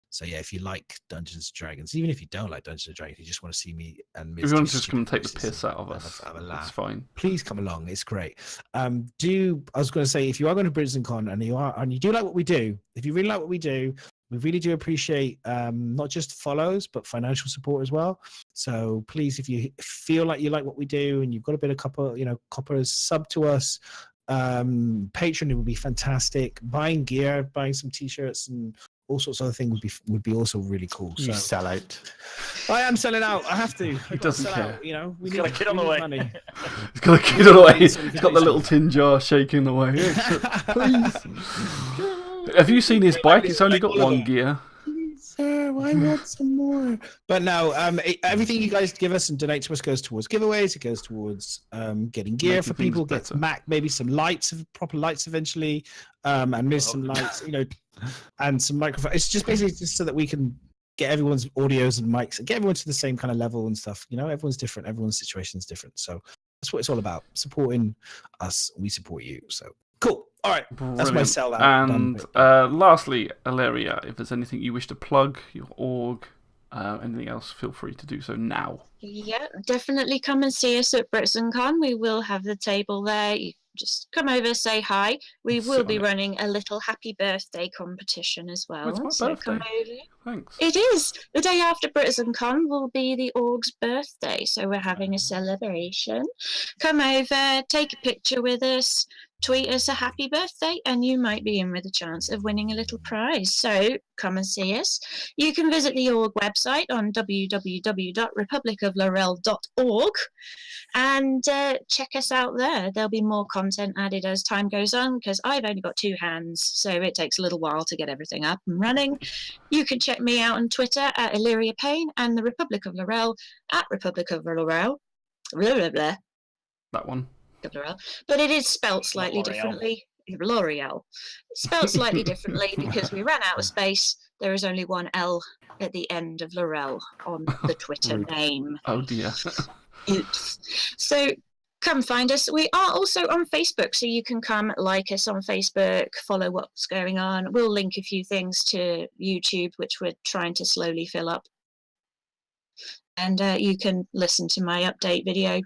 So yeah, if you like Dungeons and Dragons, even if you don't like Dungeons and Dragons, you just want to see me and Miz. If you want to just come and take the piss out of us, that's fine. Please come along; it's great. I was going to say, if you are going to Britizencon and you do like what we do, if you really like what we do, we really do appreciate not just follows but financial support as well. So please, if you feel like you like what we do and you've got a bit of coppers, sub to us. Patreon would be fantastic. Buying gear, buying some t-shirts and all sorts of other things would be also really cool. You sell out. I am selling out. I have to. He doesn't care. We got a kid on the way. Money. He's got a kid on the way. He's got the little tin jar shaking away. Please. Have you seen his bike? It's only got one gear. Sir, I want some more. But no, everything you guys give us and donate to us goes towards giveaways. It goes towards getting gear for people. Gets maybe some lights, proper lights eventually, and maybe some lights, and some microphones. It's just basically just so that we can get everyone's audios and mics and get everyone to the same kind of level and stuff. Everyone's different. Everyone's situation is different. So that's what it's all about. Supporting us, we support you. So cool. All right, that's my sell out. And lastly, Ilaria, if there's anything you wish to plug, your org, anything else, feel free to do so now. Yeah, definitely come and see us at Britizencon. We will have the table there. You just come over, say hi. We will be running a little happy birthday competition as well. It's my birthday. Come over. Thanks. It is. The day after Britizencon will be the org's birthday, so we're having a celebration. Come over, take a picture with us, tweet us a happy birthday, and you might be in with a chance of winning a little prize. So come and see us. You can visit the org website on www.republicoflorel.org and check us out there. There'll be more content added as time goes on because I've only got 2 hands, so it takes a little while to get everything up and running. You can check me out on Twitter at Illyria Payne and the Republic of Laurel at Republic of Laurel. Blah, blah, blah. That one. But it is spelt slightly differently. L'Oreal. Spelt slightly differently because we ran out of space. There is only one L at the end of Laurel on the Twitter name. Oh dear. Oops. So come find us. We are also on Facebook, so you can come like us on Facebook, follow what's going on. We'll link a few things to YouTube, which we're trying to slowly fill up. And you can listen to my update video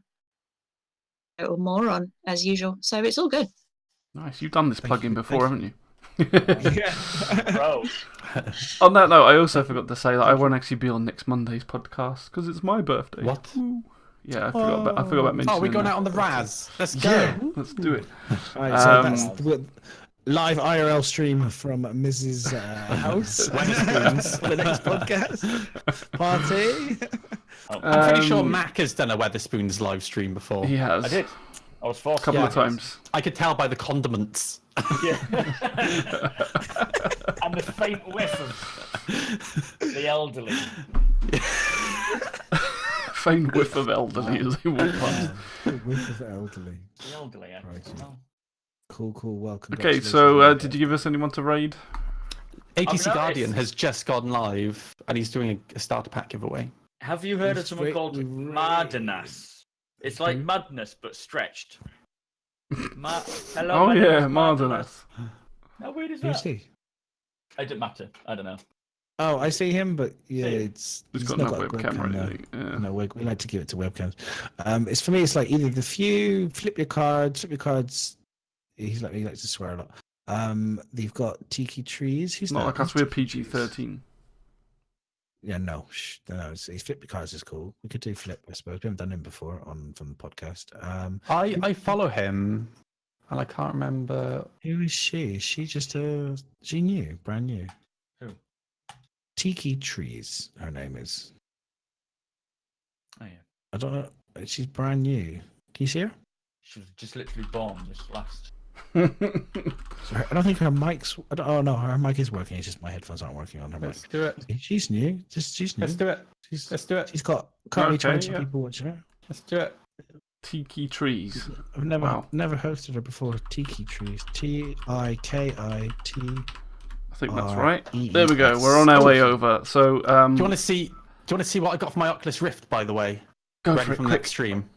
or more on as usual, so it's all good. Nice. You've done this plug-in before, haven't you? Yeah. Bro. On that note, I also forgot to say that I won't actually be on next Monday's podcast because it's my birthday. What? Ooh. Yeah, I forgot about mentioning. Oh, we're going out on the Raz. Let's go. Yeah, let's do it. Right, so that's the live IRL stream from Mrs. House. Wetherspoons for the next podcast party. I'm pretty sure Mac has done a Wetherspoons live stream before. He has. I did. I was forced A couple to of times. I could tell by the condiments. Yeah. And the faint whiff of the elderly. Faint whiff of elderly as they walk past. Whiff of elderly. The elderly, I Right. can smell. Cool. Well, Okay, so did you give us anyone to raid? ATC I've Guardian noticed- has just gone live, and he's doing a starter pack giveaway. Have you heard of We've someone ra- called we've ra- Mardanas? It's like madness, but stretched. Hello, Oh my name yeah, is Mardanas. How weird is Who's that? he? It doesn't matter. I don't know. Oh, I see him, but yeah, See him? it's He's got not no a webcam or no. anything. Yeah. No, we like to give it to webcams. It's for me. It's like either the few, flip your cards. He likes to swear a lot. You've got Tiki Trees. Who's Not that? like us, Who's we're Tiki Trees? PG-13. Yeah, no, he's flip your cards is cool. We could do flip, I suppose. We haven't done him before from the podcast. I follow him, and I can't remember. Who is she? Is she just she new, brand new? Who? Tiki Trees. Her name is. Oh yeah. I don't know. She's brand new. Can you see her? She was just literally born this last. I don't think her mic's. Oh no, her mic is working. It's just my headphones aren't working on her mic. Let's do it. She's new. She's new. Let's do it. She's, Let's do it. she's got currently Okay, 22 yeah. people watching her. Let's do it. Tiki Trees. I've never Wow. never hosted her before. Tiki Trees. TIKIT. I think that's R right. E E There we go. S. We're on our way over. So, Do you want to see? Do you want to see what I got for my Oculus Rift? By the way, go ready for it, from the quick. next stream.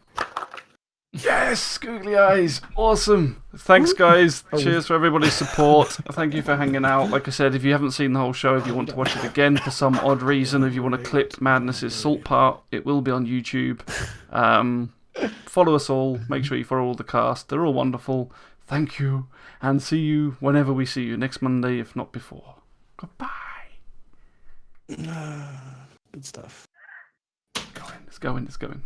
Yes, googly eyes. Awesome. Thanks, guys. Cheers for everybody's support. Thank you for hanging out. Like I said, if you haven't seen the whole show, if you want to watch it again for some odd reason, if you want to clip Madness's Salt part, it will be on YouTube. Follow us all. Make sure you follow all the cast. They're all wonderful. Thank you. And see you whenever we see you. Next Monday, if not before. Goodbye. Good stuff. It's going.